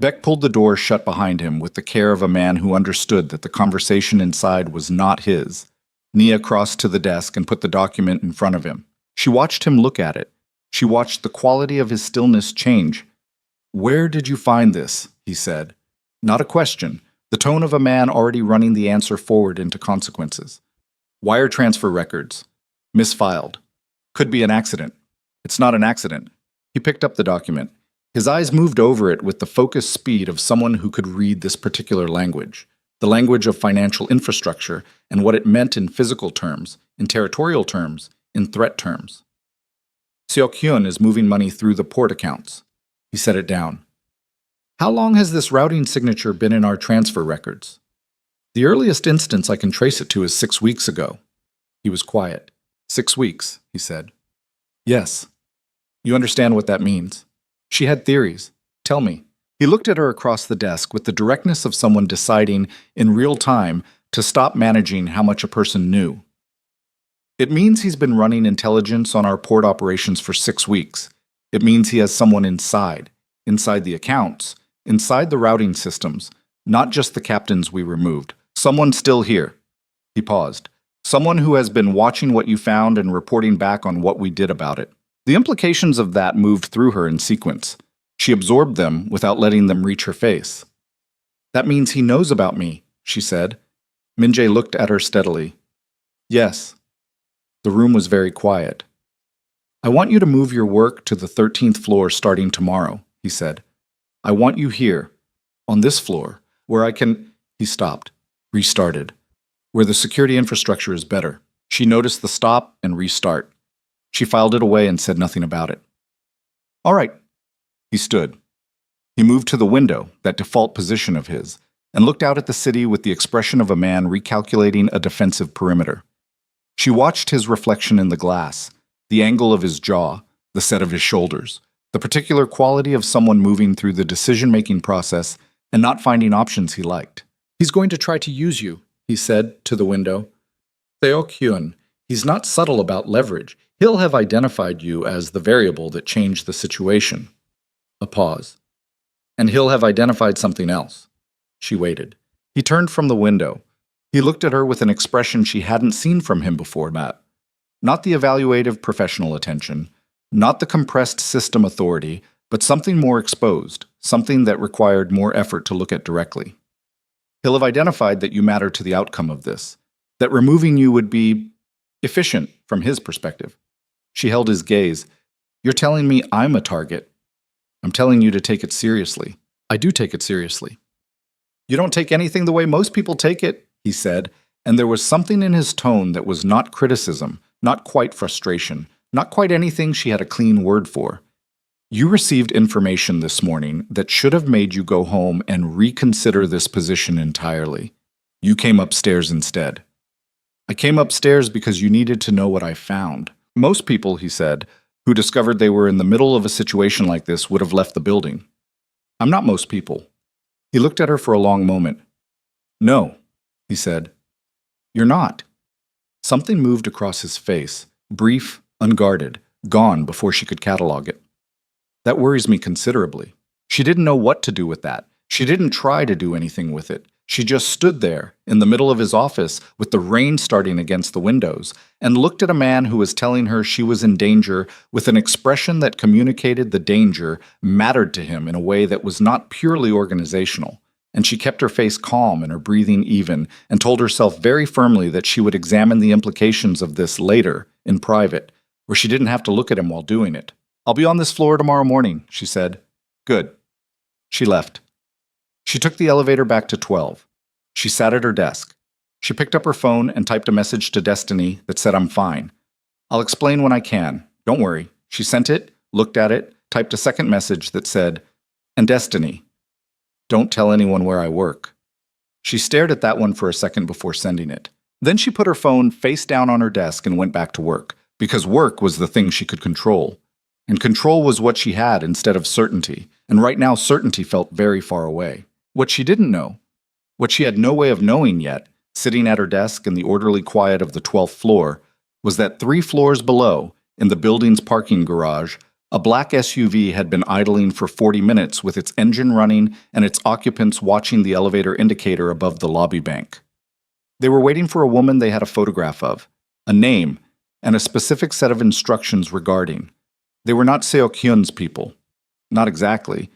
Beck pulled the door shut behind him with the care of a man who understood that the conversation inside was not his. Nia crossed to the desk and put the document in front of him. She watched him look at it. She watched the quality of his stillness change. "Where did you find this?" he said. Not a question, the tone of a man already running the answer forward into consequences. "Wire transfer records. Misfiled. Could be an accident." "It's not an accident." He picked up the document. His eyes moved over it with the focused speed of someone who could read this particular language, the language of financial infrastructure and what it meant in physical terms, in territorial terms, in threat terms. "Seok-hyun is moving money through the port accounts." He set it down. "How long has this routing signature been in our transfer records?" "The earliest instance I can trace it to is 6 weeks ago." He was quiet. 6 weeks, he said. "Yes." "You understand what that means?" She had theories. "Tell me." He looked at her across the desk with the directness of someone deciding, in real time, to stop managing how much a person knew. "It means he's been running intelligence on our port operations for 6 weeks. It means he has someone inside the accounts, inside the routing systems, not just the captains we removed. Someone still here." He paused. "Someone who has been watching what you found and reporting back on what we did about it." The implications of that moved through her in sequence. She absorbed them without letting them reach her face. "That means he knows about me," she said. Min-jae looked at her steadily. "Yes." The room was very quiet. "I want you to move your work to the 13th floor starting tomorrow," he said. "I want you here, on this floor, where I can—" He stopped, restarted. "Where the security infrastructure is better." She noticed the stop and restart. She filed it away and said nothing about it. "All right." He stood. He moved to the window, that default position of his, and looked out at the city with the expression of a man recalculating a defensive perimeter. She watched his reflection in the glass, the angle of his jaw, the set of his shoulders, the particular quality of someone moving through the decision-making process and not finding options he liked. "He's going to try to use you," he said to the window. "Seok-hyun, he's not subtle about leverage. He'll have identified you as the variable that changed the situation." A pause. "And he'll have identified something else." She waited. He turned from the window. He looked at her with an expression she hadn't seen from him before that. Not the evaluative professional attention, not the compressed system authority, but something more exposed, something that required more effort to look at directly. "He'll have identified that you matter to the outcome of this, that removing you would be efficient from his perspective." She held his gaze. "You're telling me I'm a target. I'm telling you to take it seriously." "I do take it seriously." "You don't take anything the way most people take it," he said, and there was something in his tone that was not criticism, not quite frustration, not quite anything she had a clean word for. "You received information this morning that should have made you go home and reconsider this position entirely. You came upstairs instead." "I came upstairs because you needed to know what I found." "Most people," he said, "who discovered they were in the middle of a situation like this would have left the building. I'm not most people." He looked at her for a long moment. "No," he said. "You're not." Something moved across his face, brief, unguarded, gone before she could catalog it. "That worries me considerably." She didn't know what to do with that. She didn't try to do anything with it. She just stood there, in the middle of his office, with the rain starting against the windows, and looked at a man who was telling her she was in danger with an expression that communicated the danger mattered to him in a way that was not purely organizational. And she kept her face calm and her breathing even, and told herself very firmly that she would examine the implications of this later, in private, where she didn't have to look at him while doing it. "I'll be on this floor tomorrow morning," she said. "Good." She left. She took the elevator back to 12. She sat at her desk. She picked up her phone and typed a message to Destiny that said, "I'm fine. I'll explain when I can. Don't worry." She sent it, looked at it, typed a second message that said, "And Destiny, don't tell anyone where I work." She stared at that one for a second before sending it. Then she put her phone face down on her desk and went back to work, because work was the thing she could control. And control was what she had instead of certainty, and right now certainty felt very far away. What she didn't know, what she had no way of knowing yet, sitting at her desk in the orderly quiet of the 12th floor, was that 3 floors below, in the building's parking garage, a black SUV had been idling for 40 minutes with its engine running and its occupants watching the elevator indicator above the lobby bank. They were waiting for a woman they had a photograph of, a name, and a specific set of instructions regarding. They were not Seo-kyun's people. Not exactly.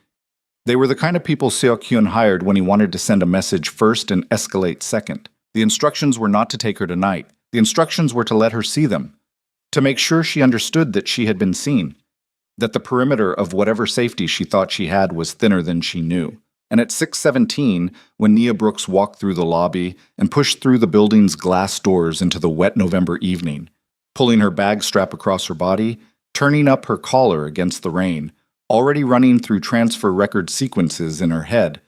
They were the kind of people Seo-kyun hired when he wanted to send a message first and escalate second. The instructions were not to take her tonight. The instructions were to let her see them, to make sure she understood that she had been seen, that the perimeter of whatever safety she thought she had was thinner than she knew. And at 6:17, when Nia Brooks walked through the lobby and pushed through the building's glass doors into the wet November evening, pulling her bag strap across her body, turning up her collar against the rain, already running through transfer record sequences in her head,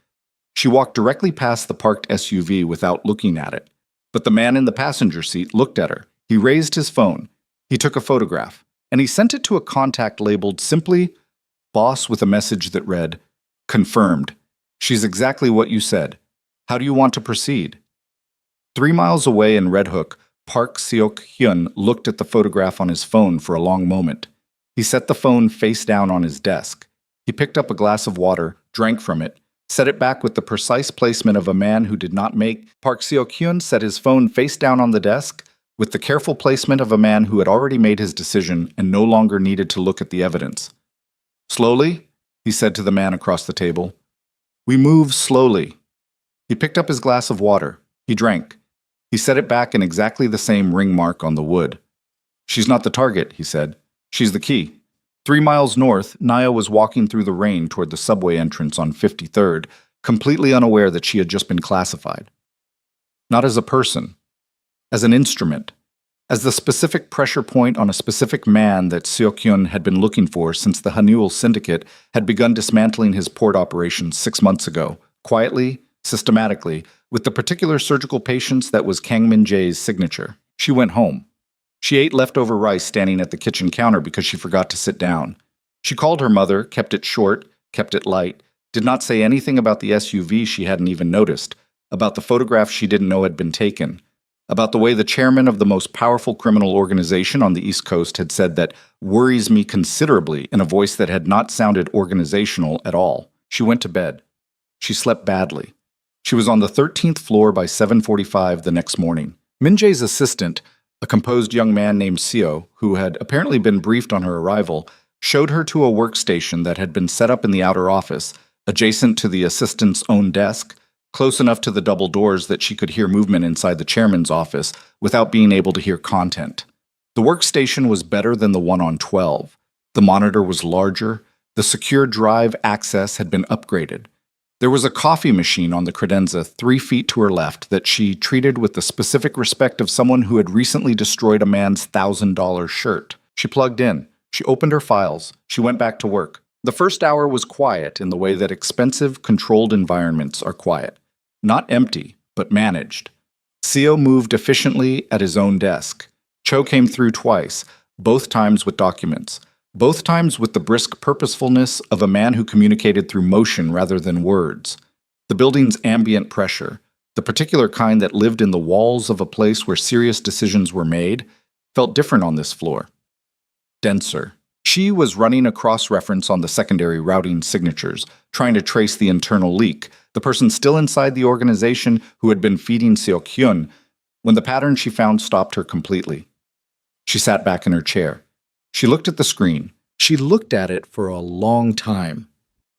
she walked directly past the parked SUV without looking at it. But the man in the passenger seat looked at her. He raised his phone. He took a photograph, and he sent it to a contact labeled simply "Boss" with a message that read, "Confirmed. She's exactly what you said. How do you want to proceed?" 3 miles away in Red Hook, Park Seok-hyun looked at the photograph on his phone for a long moment. He set the phone face down on his desk. He picked up a glass of water, drank from it, set it back with the precise placement of a man who did not make. Park Seok-hyun set his phone face down on the desk with the careful placement of a man who had already made his decision and no longer needed to look at the evidence. "Slowly," he said to the man across the table. "We move slowly." He picked up his glass of water. He drank. He set it back in exactly the same ring mark on the wood. "She's not the target," he said. "She's the key." 3 miles north, Naya was walking through the rain toward the subway entrance on 53rd, completely unaware that she had just been classified. Not as a person, as an instrument, as the specific pressure point on a specific man that Seok-hyun had been looking for since the Hanul Syndicate had begun dismantling his port operations 6 months ago, quietly, systematically, with the particular surgical patience that was Kang Min-jae's signature. She went home. She ate leftover rice standing at the kitchen counter because she forgot to sit down. She called her mother, kept it short, kept it light, did not say anything about the SUV she hadn't even noticed, about the photograph she didn't know had been taken, about the way the chairman of the most powerful criminal organization on the East Coast had said that "worries me considerably" in a voice that had not sounded organizational at all. She went to bed. She slept badly. She was on the 13th floor by 7:45 the next morning. Min-jae's assistant, a composed young man named Seo, who had apparently been briefed on her arrival, showed her to a workstation that had been set up in the outer office, adjacent to the assistant's own desk, close enough to the double doors that she could hear movement inside the chairman's office without being able to hear content. The workstation was better than the one on 12. The monitor was larger. The secure drive access had been upgraded. There was a coffee machine on the credenza 3 feet to her left that she treated with the specific respect of someone who had recently destroyed a man's $1,000 shirt. She plugged in. She opened her files. She went back to work. The first hour was quiet in the way that expensive, controlled environments are quiet. Not empty, but managed. Seo moved efficiently at his own desk. Cho came through twice, both times with documents. Both times with the brisk purposefulness of a man who communicated through motion rather than words. The building's ambient pressure, the particular kind that lived in the walls of a place where serious decisions were made, felt different on this floor. Denser. She was running a cross-reference on the secondary routing signatures, trying to trace the internal leak, the person still inside the organization who had been feeding Seok-hyun, when the pattern she found stopped her completely. She sat back in her chair. She looked at the screen. She looked at it for a long time.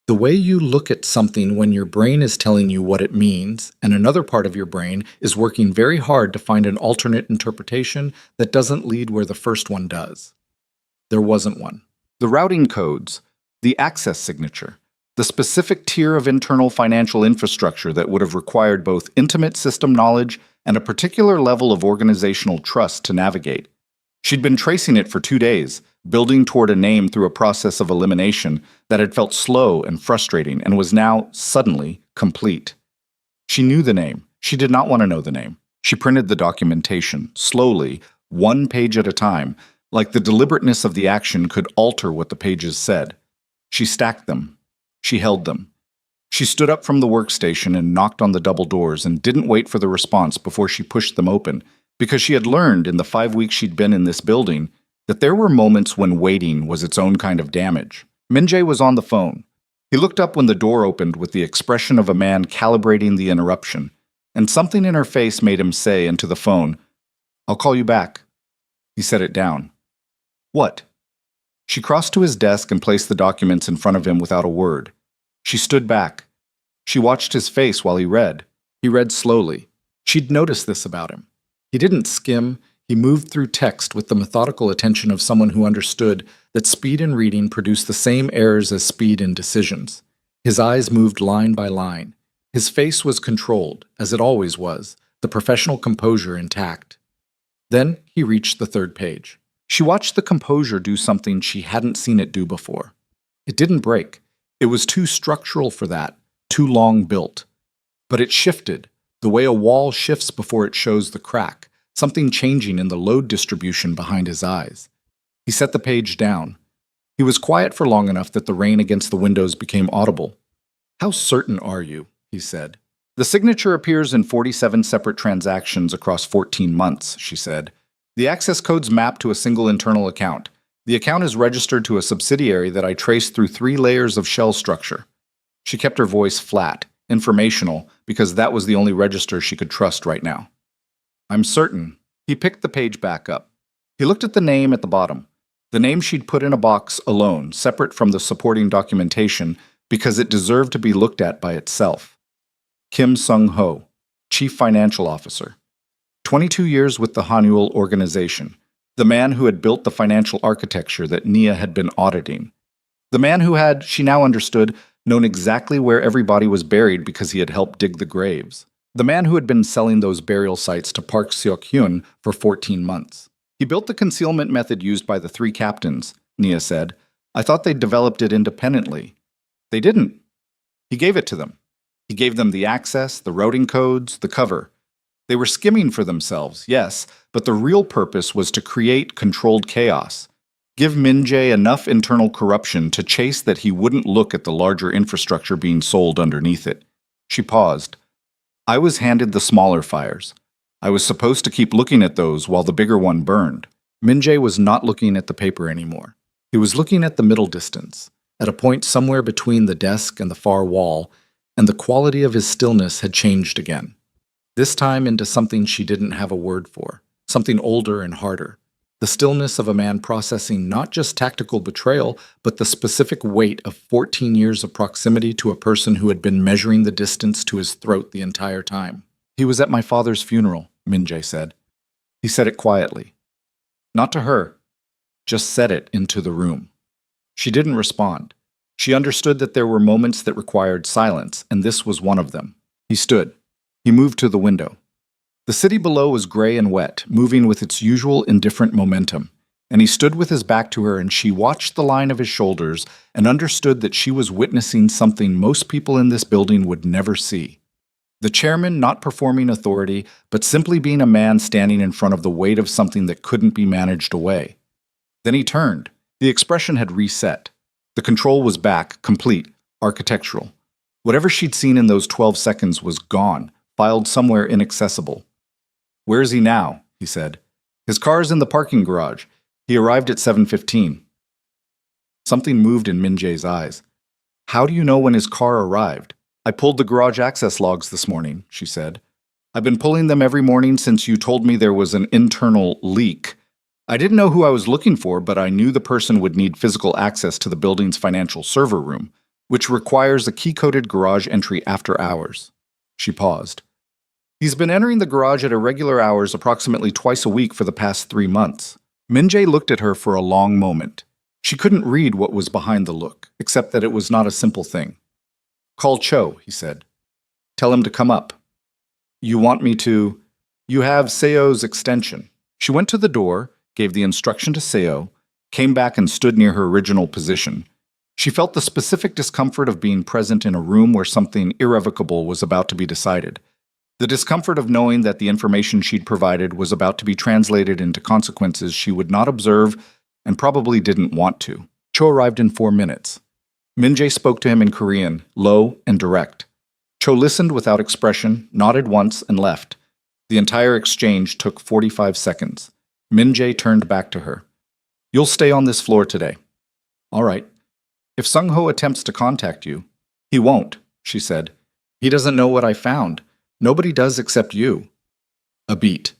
The way you look at something when your brain is telling you what it means, and another part of your brain is working very hard to find an alternate interpretation that doesn't lead where the first one does. There wasn't one. The routing codes, the access signature, the specific tier of internal financial infrastructure that would have required both intimate system knowledge and a particular level of organizational trust to navigate. She'd been tracing it for 2 days, building toward a name through a process of elimination that had felt slow and frustrating and was now, suddenly, complete. She knew the name. She did not want to know the name. She printed the documentation, slowly, one page at a time, like the deliberateness of the action could alter what the pages said. She stacked them. She held them. She stood up from the workstation and knocked on the double doors and didn't wait for the response before she pushed them open, because she had learned in the 5 weeks she'd been in this building that there were moments when waiting was its own kind of damage. Min-jae was on the phone. He looked up when the door opened with the expression of a man calibrating the interruption, and something in her face made him say into the phone, "I'll call you back." He set it down. "What?" She crossed to his desk and placed the documents in front of him without a word. She stood back. She watched his face while he read. He read slowly. She'd noticed this about him. He didn't skim. He moved through text with the methodical attention of someone who understood that speed in reading produced the same errors as speed in decisions. His eyes moved line by line. His face was controlled, as it always was, the professional composure intact. Then he reached the third page. She watched the composure do something she hadn't seen it do before. It didn't break. It was too structural for that, too long built. But it shifted, the way a wall shifts before it shows the crack, something changing in the load distribution behind his eyes. He set the page down. He was quiet for long enough that the rain against the windows became audible. "How certain are you?" he said. "The signature appears in 47 separate transactions across 14 months, she said. "The access codes map to a single internal account. The account is registered to a subsidiary that I traced through 3 layers of shell structure." She kept her voice flat, informational, because that was the only register she could trust right now. "I'm certain." He picked the page back up. He looked at the name at the bottom, the name she'd put in a box alone, separate from the supporting documentation, because it deserved to be looked at by itself. Kim Sung-ho, Chief Financial Officer. 22 years with the Hanuel organization. The man who had built the financial architecture that Nia had been auditing. The man who had, she now understood, known exactly where everybody was buried because he had helped dig the graves. The man who had been selling those burial sites to Park Seok-hyun for 14 months. "He built the concealment method used by the 3 captains," Nia said. "I thought they developed it independently." "They didn't. He gave it to them. He gave them the access, the routing codes, the cover. They were skimming for themselves, yes, but the real purpose was to create controlled chaos. Give Min-jae enough internal corruption to chase that he wouldn't look at the larger infrastructure being sold underneath it." She paused. "I was handed the smaller fires. I was supposed to keep looking at those while the bigger one burned." Min-jae was not looking at the paper anymore. He was looking at the middle distance, at a point somewhere between the desk and the far wall, and the quality of his stillness had changed again. This time into something she didn't have a word for, something older and harder. The stillness of a man processing not just tactical betrayal, but the specific weight of 14 years of proximity to a person who had been measuring the distance to his throat the entire time. "He was at my father's funeral," Min-jae said. He said it quietly. Not to her, just said it into the room. She didn't respond. She understood that there were moments that required silence, and this was one of them. He stood. He moved to the window. The city below was gray and wet, moving with its usual indifferent momentum, and he stood with his back to her, and she watched the line of his shoulders and understood that she was witnessing something most people in this building would never see. The chairman not performing authority, but simply being a man standing in front of the weight of something that couldn't be managed away. Then he turned. The expression had reset. The control was back, complete, architectural. Whatever she'd seen in those 12 seconds was gone, filed somewhere inaccessible. "Where is he now?" he said. "His car is in the parking garage. He arrived at 7:15. Something moved in Min-jae's eyes. "How do you know when his car arrived?" "I pulled the garage access logs this morning," she said. "I've been pulling them every morning since you told me there was an internal leak. I didn't know who I was looking for, but I knew the person would need physical access to the building's financial server room, which requires a key-coded garage entry after hours." She paused. "He's been entering the garage at irregular hours approximately twice a week for the past 3 months. Min-jae looked at her for a long moment. She couldn't read what was behind the look, except that it was not a simple thing. "Call Cho," he said. "Tell him to come up." "You want me to?" "You have Seo's extension." She went to the door, gave the instruction to Seo, came back and stood near her original position. She felt the specific discomfort of being present in a room where something irrevocable was about to be decided. The discomfort of knowing that the information she'd provided was about to be translated into consequences she would not observe and probably didn't want to. Cho arrived in 4 minutes. Min-jae spoke to him in Korean, low and direct. Cho listened without expression, nodded once, and left. The entire exchange took 45 seconds. Min-jae turned back to her. "You'll stay on this floor today." "All right." "If Sung-ho attempts to contact you—" "He won't," she said. "He doesn't know what I found. Nobody does except you." A beat.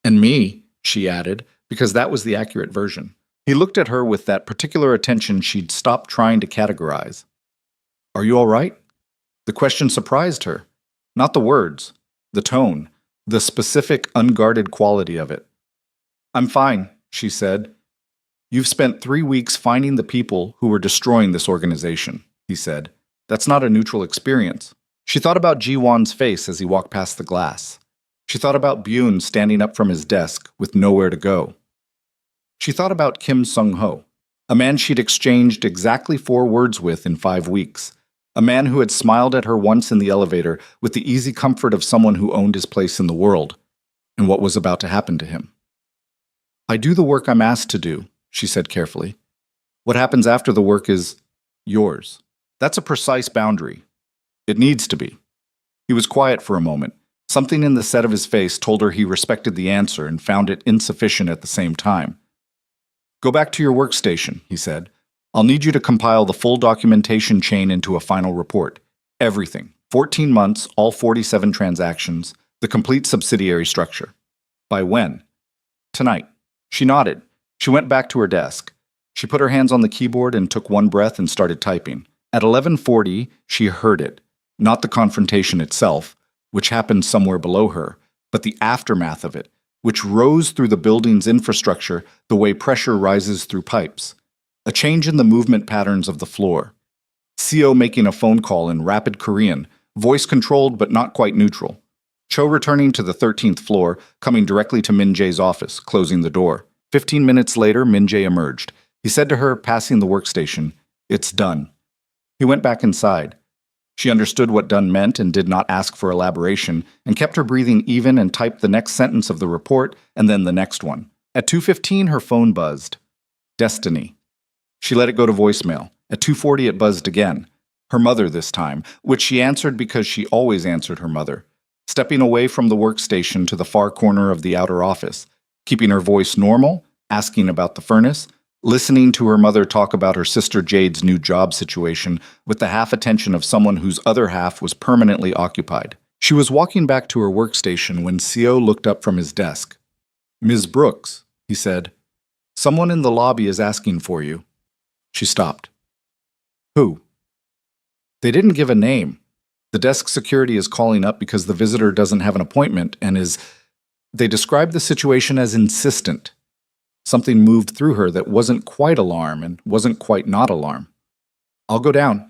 "And me," she added, because that was the accurate version. He looked at her with that particular attention she'd stopped trying to categorize. "Are you all right?" The question surprised her. Not the words, the tone, the specific, unguarded quality of it. "I'm fine," she said. "You've spent 3 weeks finding the people who were destroying this organization," he said. "That's not a neutral experience." She thought about Ji-won's face as he walked past the glass. She thought about Byun standing up from his desk with nowhere to go. She thought about Kim Sung-ho, a man she'd exchanged exactly 4 words with in 5 weeks, a man who had smiled at her once in the elevator with the easy comfort of someone who owned his place in the world, and what was about to happen to him. "I do the work I'm asked to do," she said carefully. "What happens after the work is yours." That's a precise boundary. It needs to be. He was quiet for a moment. Something in the set of his face told her he respected the answer and found it insufficient at the same time. "Go back to your workstation," he said. "I'll need you to compile the full documentation chain into a final report. Everything. 14 months, all 47 transactions, the complete subsidiary structure." "By when?" "Tonight." She nodded. She went back to her desk. She put her hands on the keyboard and took one breath and started typing. At 11:40, she heard it. Not the confrontation itself, which happened somewhere below her, but the aftermath of it, which rose through the building's infrastructure the way pressure rises through pipes. A change in the movement patterns of the floor. CO making a phone call in rapid Korean, voice-controlled but not quite neutral. Cho returning to the 13th floor, coming directly to Min-jae's office, closing the door. 15 minutes later, Min-jae emerged. He said to her, passing the workstation, "It's done." He went back inside. She understood what done meant and did not ask for elaboration, and kept her breathing even and typed the next sentence of the report and then the next one. At 2:15, her phone buzzed. Destiny. She let it go to voicemail. At 2:40, it buzzed again. Her mother this time, which she answered because she always answered her mother. Stepping away from the workstation to the far corner of the outer office, keeping her voice normal, asking about the furnace, listening to her mother talk about her sister Jade's new job situation with the half attention of someone whose other half was permanently occupied. She was walking back to her workstation when CO looked up from his desk. "Ms. Brooks," he said, "someone in the lobby is asking for you." She stopped. "Who?" They didn't give a name. The desk security is calling up because the visitor doesn't have an appointment and is... They described the situation as insistent. Something moved through her that wasn't quite alarm and wasn't quite not alarm. "I'll go down."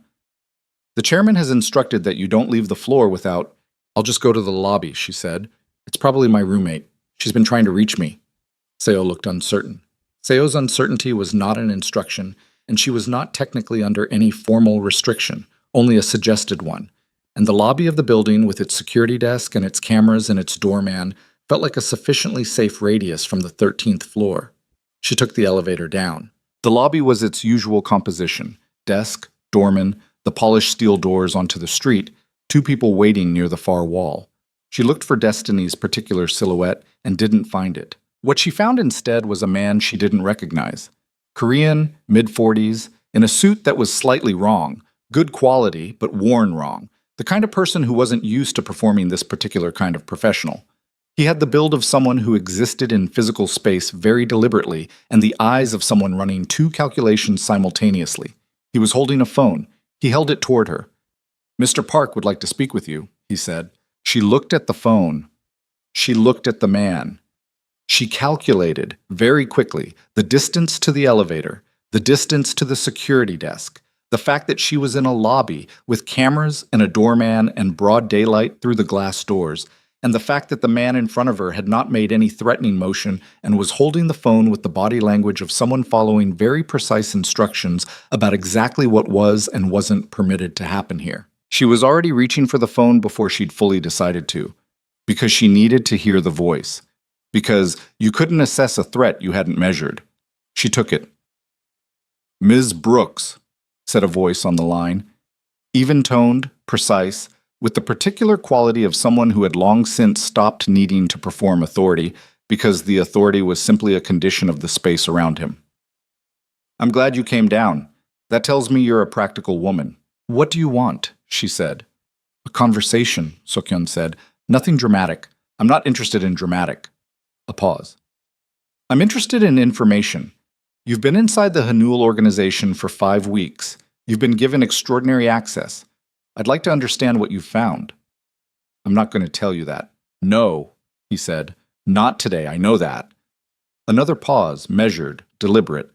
"The chairman has instructed that you don't leave the floor without..." "I'll just go to the lobby," she said. "It's probably my roommate. She's been trying to reach me." Seo looked uncertain. Seo's uncertainty was not an instruction, and she was not technically under any formal restriction, only a suggested one. And the lobby of the building, with its security desk and its cameras and its doorman, felt like a sufficiently safe radius from the 13th floor. She took the elevator down. The lobby was its usual composition: desk, doorman, the polished steel doors onto the street, 2 people waiting near the far wall. She looked for Destiny's particular silhouette and didn't find it. What she found instead was a man she didn't recognize. Korean, mid-40s, in a suit that was slightly wrong, good quality but worn wrong, the kind of person who wasn't used to performing this particular kind of professional. He had the build of someone who existed in physical space very deliberately and the eyes of someone running 2 calculations simultaneously. He was holding a phone. He held it toward her. "Mr. Park would like to speak with you," he said. She looked at the phone. She looked at the man. She calculated, very quickly, the distance to the elevator, the distance to the security desk, the fact that she was in a lobby with cameras and a doorman and broad daylight through the glass doors, and the fact that the man in front of her had not made any threatening motion and was holding the phone with the body language of someone following very precise instructions about exactly what was and wasn't permitted to happen here. She was already reaching for the phone before she'd fully decided to. Because she needed to hear the voice. Because you couldn't assess a threat you hadn't measured. She took it. "Ms. Brooks," said a voice on the line, even-toned, precise, with the particular quality of someone who had long since stopped needing to perform authority because the authority was simply a condition of the space around him. "I'm glad you came down. That tells me you're a practical woman. What do you want?" she said. "A conversation," Sokyun said. "Nothing dramatic. I'm not interested in dramatic." A pause. "I'm interested in information. You've been inside the Hanul organization for 5 weeks. You've been given extraordinary access. I'd like to understand what you've found." "I'm not going to tell you that." "No," he said. "Not today, I know that." Another pause, measured, deliberate.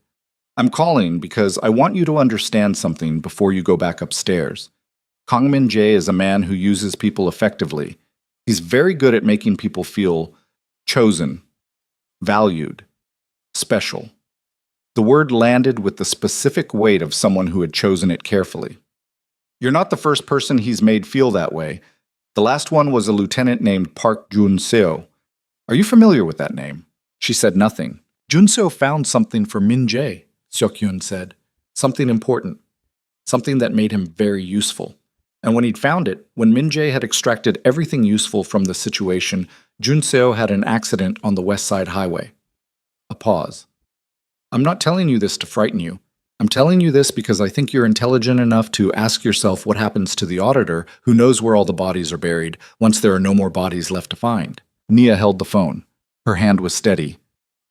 "I'm calling because I want you to understand something before you go back upstairs. Kang Min-jae is a man who uses people effectively. He's very good at making people feel chosen, valued, special." The word landed with the specific weight of someone who had chosen it carefully. "You're not the first person he's made feel that way. The last one was a lieutenant named Park Jun-seo. Are you familiar with that name?" She said nothing. "Jun-seo found something for Min-jae," Seok-hyun said. "Something important. Something that made him very useful. And when he'd found it, when Min-jae had extracted everything useful from the situation, Jun-seo had an accident on the West Side Highway." A pause. "I'm not telling you this to frighten you. I'm telling you this because I think you're intelligent enough to ask yourself what happens to the auditor who knows where all the bodies are buried once there are no more bodies left to find." Nia held the phone. Her hand was steady.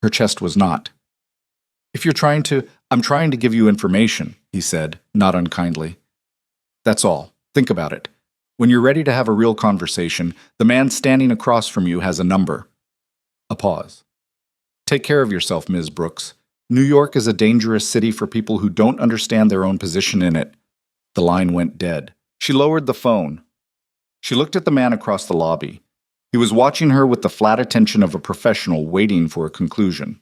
Her chest was not. I'm trying to give you information," he said, not unkindly. "That's all. Think about it. When you're ready to have a real conversation, the man standing across from you has a number." A pause. "Take care of yourself, Ms. Brooks. New York is a dangerous city for people who don't understand their own position in it." The line went dead. She lowered the phone. She looked at the man across the lobby. He was watching her with the flat attention of a professional waiting for a conclusion.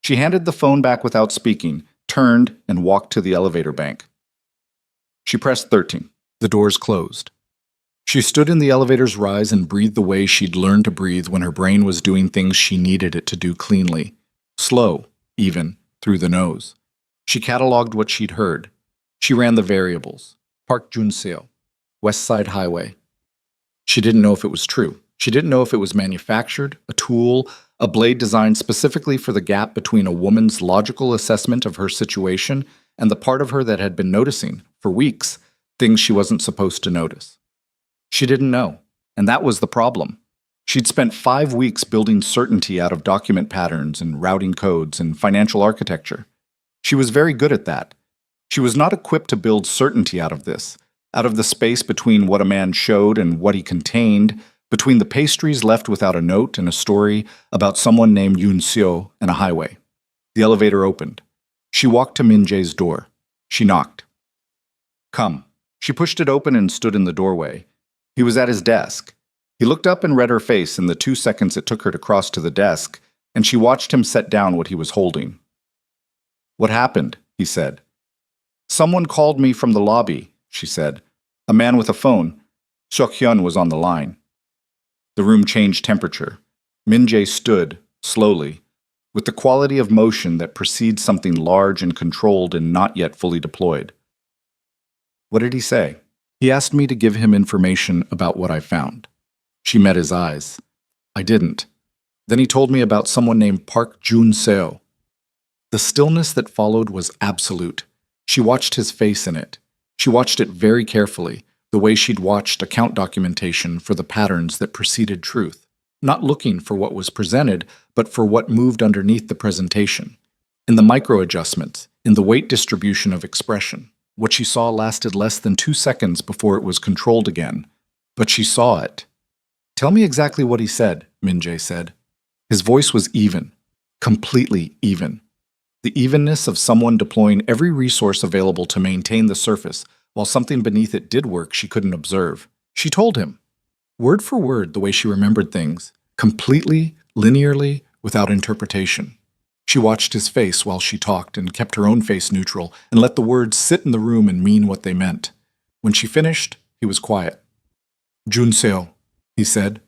She handed the phone back without speaking, turned, and walked to the elevator bank. She pressed 13. The doors closed. She stood in the elevator's rise and breathed the way she'd learned to breathe when her brain was doing things she needed it to do cleanly. Slow, even, through the nose. She cataloged what she'd heard. She ran the variables. Park Jun-seo, West Side Highway. She didn't know if it was true. She didn't know if it was manufactured, a tool, a blade designed specifically for the gap between a woman's logical assessment of her situation and the part of her that had been noticing, for weeks, things she wasn't supposed to notice. She didn't know, and that was the problem. She'd spent 5 weeks building certainty out of document patterns and routing codes and financial architecture. She was very good at that. She was not equipped to build certainty out of this, out of the space between what a man showed and what he contained, between the pastries left without a note and a story about someone named Yoon-seo and a highway. The elevator opened. She walked to Min-jae's door. She knocked. "Come." She pushed it open and stood in the doorway. He was at his desk. He looked up and read her face in the 2 seconds it took her to cross to the desk, and she watched him set down what he was holding. "What happened?" he said. "Someone called me from the lobby," she said. "A man with a phone. Seok-hyun was on the line." The room changed temperature. Min-jae stood, slowly, with the quality of motion that precedes something large and controlled and not yet fully deployed. "What did he say?" "He asked me to give him information about what I found." She met his eyes. "I didn't. Then he told me about someone named Park Jun-seo." The stillness that followed was absolute. She watched his face in it. She watched it very carefully, the way she'd watched account documentation for the patterns that preceded truth, not looking for what was presented, but for what moved underneath the presentation, in the micro-adjustments, in the weight distribution of expression. What she saw lasted less than 2 seconds before it was controlled again, but she saw it. "Tell me exactly what he said," Min-jae said. His voice was even, completely even. The evenness of someone deploying every resource available to maintain the surface, while something beneath it did work she couldn't observe. She told him, word for word the way she remembered things, completely, linearly, without interpretation. She watched his face while she talked and kept her own face neutral and let the words sit in the room and mean what they meant. When she finished, he was quiet. "Jun-seo," he said.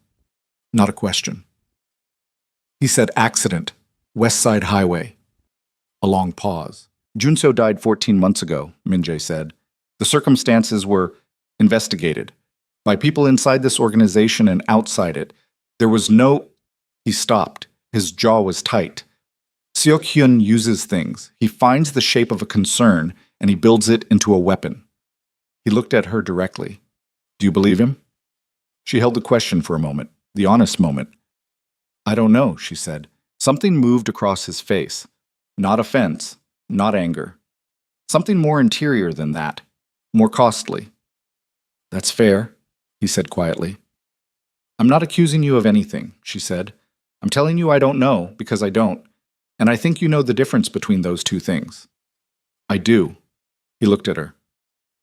not a question. He said accident, West Side Highway. A long pause. Junseo died 14 months ago, Min-jae said. The circumstances were investigated by people inside this organization and outside it. There was no... He stopped. His jaw was tight. Seok-hyun uses things. He finds the shape of a concern and he builds it into a weapon. He looked at her directly. Do you believe him? She held the question for a moment, the honest moment. I don't know, she said. Something moved across his face. Not offense, not anger. Something more interior than that, more costly. That's fair, he said quietly. I'm not accusing you of anything, she said. I'm telling you I don't know because I don't, and I think you know the difference between those two things. I do. He looked at her.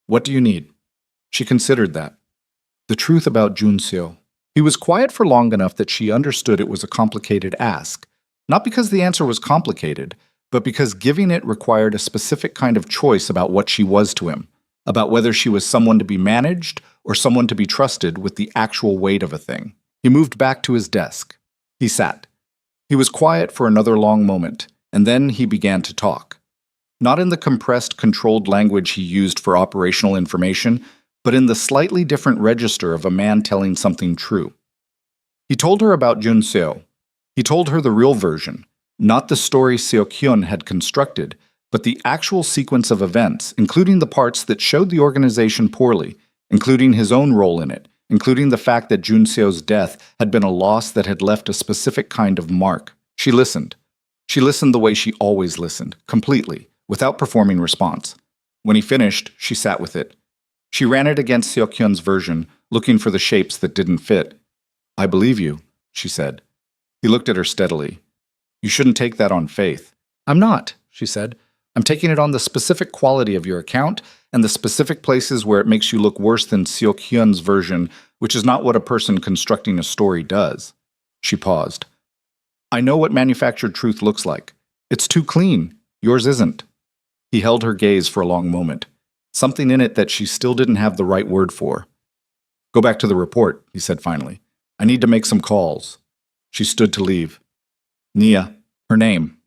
What do you need? She considered that. The truth about Junseo. He was quiet for long enough that she understood it was a complicated ask, not because the answer was complicated, but because giving it required a specific kind of choice about what she was to him, about whether she was someone to be managed or someone to be trusted with the actual weight of a thing. He moved back to his desk. He sat. He was quiet for another long moment, and then he began to talk. Not in the compressed, controlled language he used for operational information, but in the slightly different register of a man telling something true. He told her about Junseo. He told her the real version, not the story Seok-hyun had constructed, but the actual sequence of events, including the parts that showed the organization poorly, including his own role in it, including the fact that Junseo's death had been a loss that had left a specific kind of mark. She listened. She listened the way she always listened, completely, without performing response. When he finished, she sat with it. She ran it against Seok-hyun's version, looking for the shapes that didn't fit. I believe you, she said. He looked at her steadily. You shouldn't take that on faith. I'm not, she said. I'm taking it on the specific quality of your account and the specific places where it makes you look worse than Seok-hyun's version, which is not what a person constructing a story does. She paused. I know what manufactured truth looks like. It's too clean. Yours isn't. He held her gaze for a long moment. Something in it that she still didn't have the right word for. Go back to the report, he said finally. I need to make some calls. She stood to leave. Nia, her name.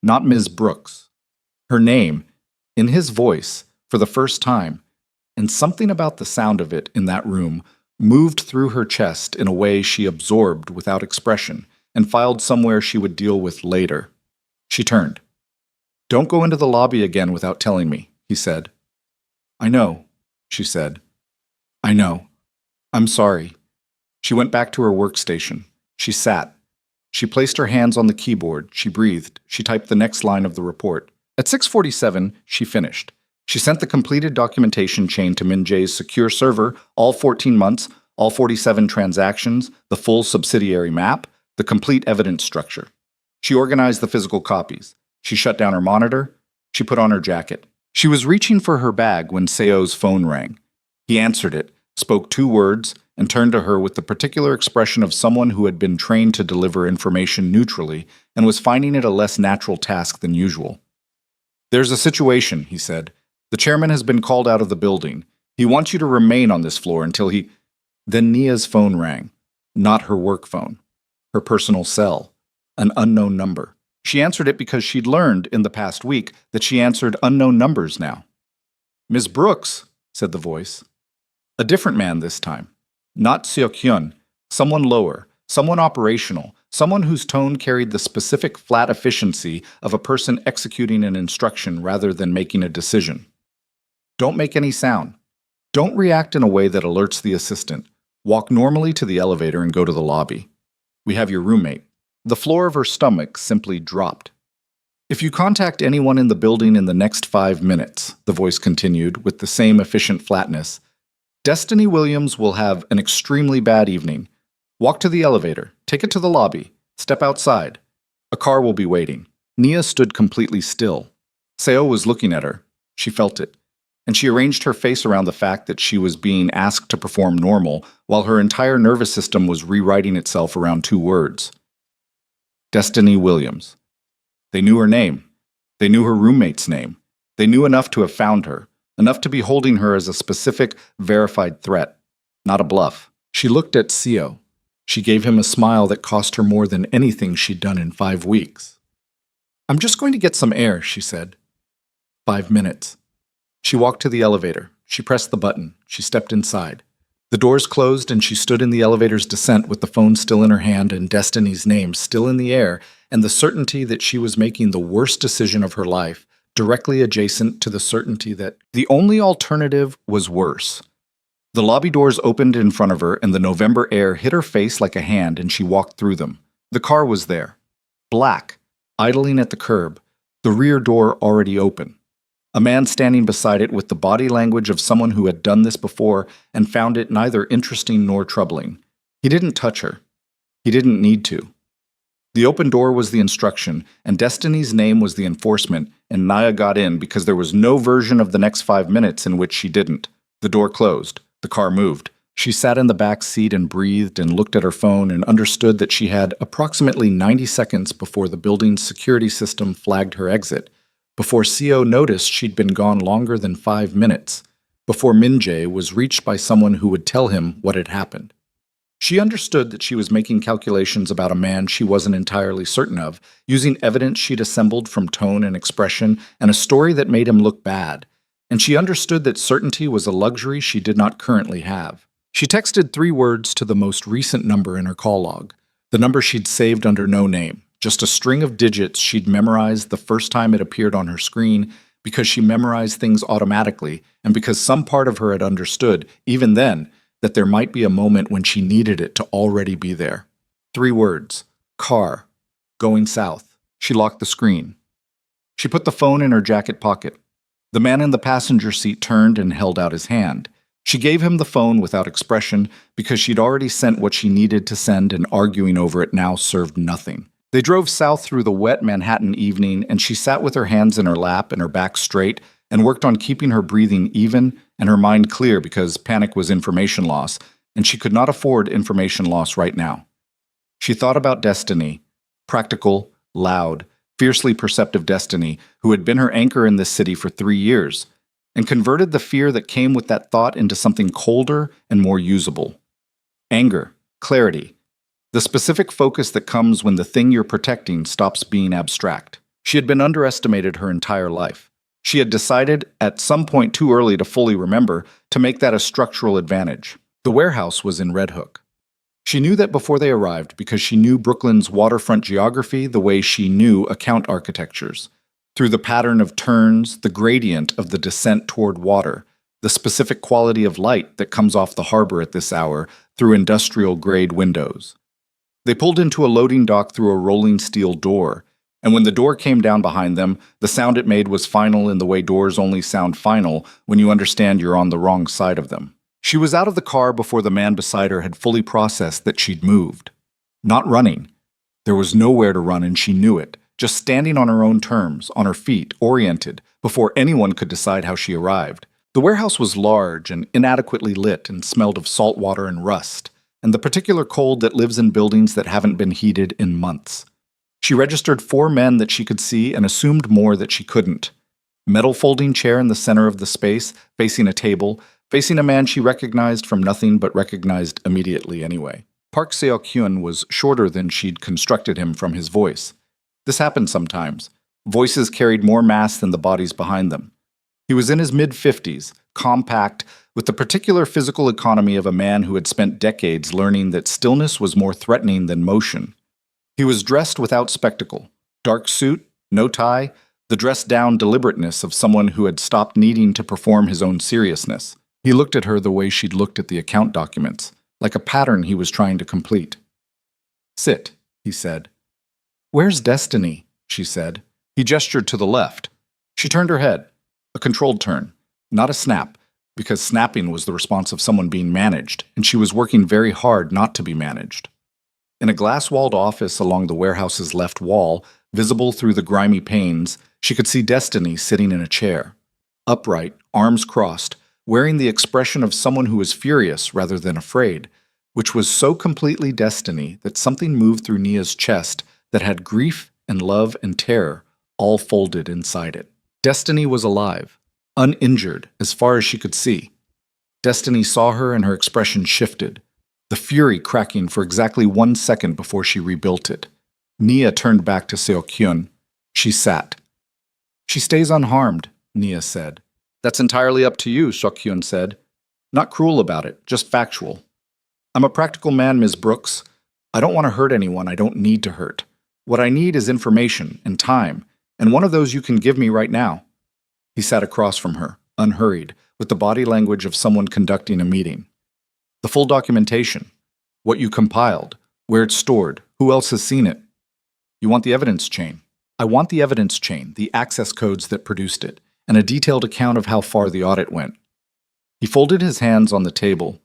Not Ms. Brooks. Her name, in his voice, for the first time, and something about the sound of it in that room moved through her chest in a way she absorbed without expression and filed somewhere she would deal with later. She turned. Don't go into the lobby again without telling me, he said. I know, she said. I know. I'm sorry. She went back to her workstation. She sat. She placed her hands on the keyboard. She breathed. She typed the next line of the report. At 6:47, she finished. She sent the completed documentation chain to Min-jae's secure server, all 14 months, all 47 transactions, the full subsidiary map, the complete evidence structure. She organized the physical copies. She shut down her monitor. She put on her jacket. She was reaching for her bag when Seo's phone rang. He answered it, spoke 2 words, and turned to her with the particular expression of someone who had been trained to deliver information neutrally and was finding it a less natural task than usual. There's a situation, he said. The chairman has been called out of the building. He wants you to remain on this floor until he... Then Nia's phone rang. Not her work phone. Her personal cell. An unknown number. She answered it because she'd learned in the past week that she answered unknown numbers now. Ms. Brooks, said the voice. A different man this time. Not Seok-hyun. Someone lower. Someone operational. Someone whose tone carried the specific flat efficiency of a person executing an instruction rather than making a decision. Don't make any sound. Don't react in a way that alerts the assistant. Walk normally to the elevator and go to the lobby. We have your roommate. The floor of her stomach simply dropped. If you contact anyone in the building in the next 5 minutes, the voice continued with the same efficient flatness, Destiny Williams will have an extremely bad evening. Walk to the elevator, take it to the lobby, step outside. A car will be waiting. Nia stood completely still. Seo was looking at her. She felt it. And she arranged her face around the fact that she was being asked to perform normal while her entire nervous system was rewriting itself around 2 words. Destiny Williams. They knew her name. They knew her roommate's name. They knew enough to have found her, enough to be holding her as a specific, verified threat, not a bluff. She looked at Seo. She gave him a smile that cost her more than anything she'd done in 5 weeks. "I'm just going to get some air," she said. 5 minutes. She walked to the elevator. She pressed the button. She stepped inside. The doors closed and she stood in the elevator's descent with the phone still in her hand and Destiny's name still in the air and the certainty that she was making the worst decision of her life, directly adjacent to the certainty that the only alternative was worse. The lobby doors opened in front of her and the November air hit her face like a hand and she walked through them. The car was there. Black, idling at the curb, the rear door already open. A man standing beside it with the body language of someone who had done this before and found it neither interesting nor troubling. He didn't touch her. He didn't need to. The open door was the instruction, and Destiny's name was the enforcement, and Naya got in because there was no version of the next 5 minutes in which she didn't. The door closed. The car moved. She sat in the back seat and breathed and looked at her phone and understood that she had approximately 90 seconds before the building's security system flagged her exit, before CO noticed she'd been gone longer than 5 minutes, before Minjae was reached by someone who would tell him what had happened. She understood that she was making calculations about a man she wasn't entirely certain of, using evidence she'd assembled from tone and expression and a story that made him look bad, and she understood that certainty was a luxury she did not currently have. She texted 3 words to the most recent number in her call log, the number she'd saved under no name. Just a string of digits she'd memorized the first time it appeared on her screen because she memorized things automatically and because some part of her had understood, even then, that there might be a moment when she needed it to already be there. 3 words. Car. Going south. She locked the screen. She put the phone in her jacket pocket. The man in the passenger seat turned and held out his hand. She gave him the phone without expression because she'd already sent what she needed to send and arguing over it now served nothing. They drove south through the wet Manhattan evening, and she sat with her hands in her lap and her back straight and worked on keeping her breathing even and her mind clear because panic was information loss, and she could not afford information loss right now. She thought about Destiny, practical, loud, fiercely perceptive Destiny, who had been her anchor in this city for 3 years, and converted the fear that came with that thought into something colder and more usable. Anger, clarity, the specific focus that comes when the thing you're protecting stops being abstract. She had been underestimated her entire life. She had decided, at some point too early to fully remember, to make that a structural advantage. The warehouse was in Red Hook. She knew that before they arrived because she knew Brooklyn's waterfront geography the way she knew account architectures. Through the pattern of turns, the gradient of the descent toward water, the specific quality of light that comes off the harbor at this hour through industrial-grade windows. They pulled into a loading dock through a rolling steel door, and when the door came down behind them, the sound it made was final in the way doors only sound final when you understand you're on the wrong side of them. She was out of the car before the man beside her had fully processed that she'd moved. Not running. There was nowhere to run and she knew it, just standing on her own terms, on her feet, oriented, before anyone could decide how she arrived. The warehouse was large and inadequately lit and smelled of salt water and rust, and the particular cold that lives in buildings that haven't been heated in months. She registered 4 men that she could see and assumed more that she couldn't. Metal folding chair in the center of the space, facing a table, facing a man she recognized from nothing but recognized immediately anyway. Park Seo-kyun was shorter than she'd constructed him from his voice. This happened sometimes. Voices carried more mass than the bodies behind them. He was in his mid-50s, compact, with the particular physical economy of a man who had spent decades learning that stillness was more threatening than motion. He was dressed without spectacle. Dark suit, no tie, the dressed-down deliberateness of someone who had stopped needing to perform his own seriousness. He looked at her the way she'd looked at the account documents, like a pattern he was trying to complete. "Sit," he said. "Where's Destiny?" she said. He gestured to the left. She turned her head. A controlled turn, not a snap, because snapping was the response of someone being managed, and she was working very hard not to be managed. In a glass-walled office along the warehouse's left wall, visible through the grimy panes, she could see Destiny sitting in a chair. Upright, arms crossed, wearing the expression of someone who was furious rather than afraid, which was so completely Destiny that something moved through Nia's chest that had grief and love and terror all folded inside it. Destiny was alive, uninjured as far as she could see. Destiny saw her and her expression shifted. the fury cracking for exactly 1 second before she rebuilt it. Nia turned back to Seo-kyun. She sat. She stays unharmed, Nia said. That's entirely up to you, Seo-kyun said. Not cruel about it, just factual. I'm a practical man, Ms. Brooks. I don't want to hurt anyone I don't need to hurt. What I need is information and time, and one of those you can give me right now. He sat across from her, unhurried, with the body language of someone conducting a meeting. The full documentation, what you compiled, where it's stored, who else has seen it. You want the evidence chain. I want the evidence chain, the access codes that produced it, and a detailed account of how far the audit went. He folded his hands on the table.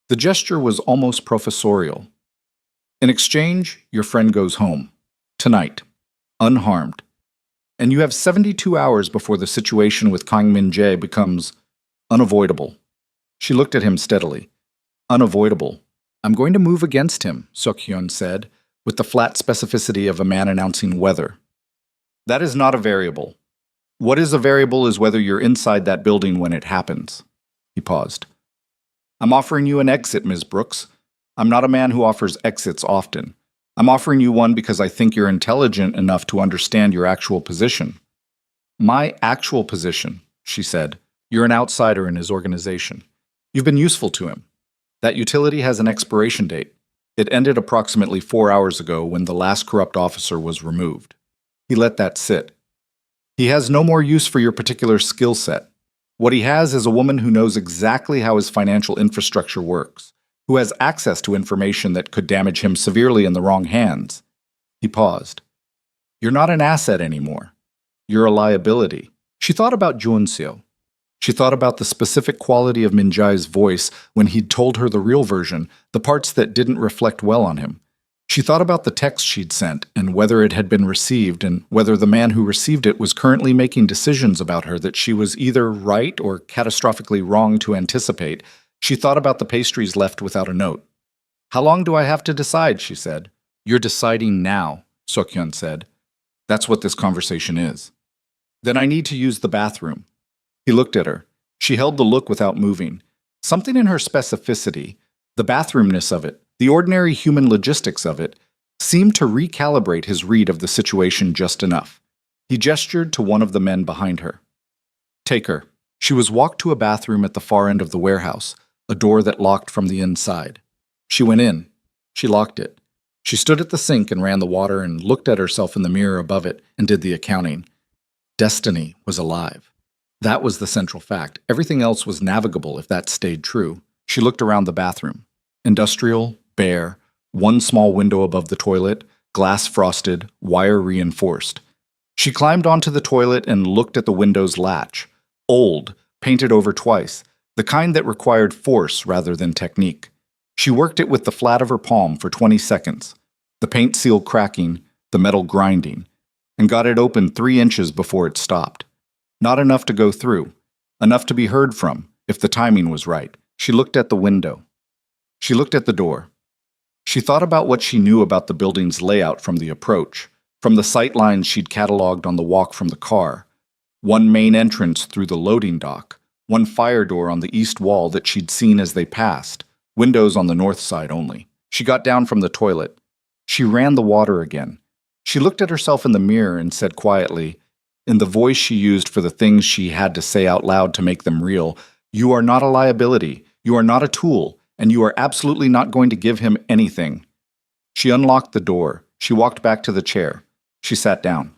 The gesture was almost professorial. In exchange, your friend goes home. Tonight. Unharmed. And you have 72 hours before the situation with Kang Min-jae becomes unavoidable. She looked at him steadily. Unavoidable. I'm going to move against him, Seo-kyun said, with the flat specificity of a man announcing weather. That is not a variable. What is a variable is whether you're inside that building when it happens. He paused. I'm offering you an exit, Ms. Brooks. I'm not a man who offers exits often. I'm offering you one because I think you're intelligent enough to understand your actual position. My actual position, she said. You're an outsider in his organization. You've been useful to him. That utility has an expiration date. It ended approximately 4 hours ago when the last corrupt officer was removed. He let that sit. He has no more use for your particular skill set. What he has is a woman who knows exactly how his financial infrastructure works, who has access to information that could damage him severely in the wrong hands. He paused. You're not an asset anymore. You're a liability. She thought about Junseo. She thought about the specific quality of Min-jae's voice when he'd told her the real version, the parts that didn't reflect well on him. She thought about the text she'd sent and whether it had been received and whether the man who received it was currently making decisions about her that she was either right or catastrophically wrong to anticipate. She thought about the pastries left without a note. How long do I have to decide, she said. You're deciding now, Seo-kyun said. That's what this conversation is. Then I need to use the bathroom. He looked at her. She held the look without moving. Something in her specificity, the bathroomness of it, the ordinary human logistics of it, seemed to recalibrate his read of the situation just enough. He gestured to one of the men behind her. Take her. She was walked to a bathroom at the far end of the warehouse, a door that locked from the inside. She went in. She locked it. She stood at the sink and ran the water and looked at herself in the mirror above it and did the accounting. Destiny was alive. That was the central fact. Everything else was navigable if that stayed true. She looked around the bathroom. Industrial, bare, one small window above the toilet, glass frosted, wire reinforced. She climbed onto the toilet and looked at the window's latch. Old, painted over twice, the kind that required force rather than technique. She worked it with the flat of her palm for 20 seconds, the paint seal cracking, the metal grinding, and got it open 3 inches before it stopped. Not enough to go through, enough to be heard from, if the timing was right. She looked at the window. She looked at the door. She thought about what she knew about the building's layout from the approach, from the sight lines she'd cataloged on the walk from the car. One main entrance through the loading dock, one fire door on the east wall that she'd seen as they passed, windows on the north side only. She got down from the toilet. She ran the water again. She looked at herself in the mirror and said quietly, in the voice she used for the things she had to say out loud to make them real, you are not a liability, you are not a tool, and you are absolutely not going to give him anything. She unlocked the door. She walked back to the chair. She sat down.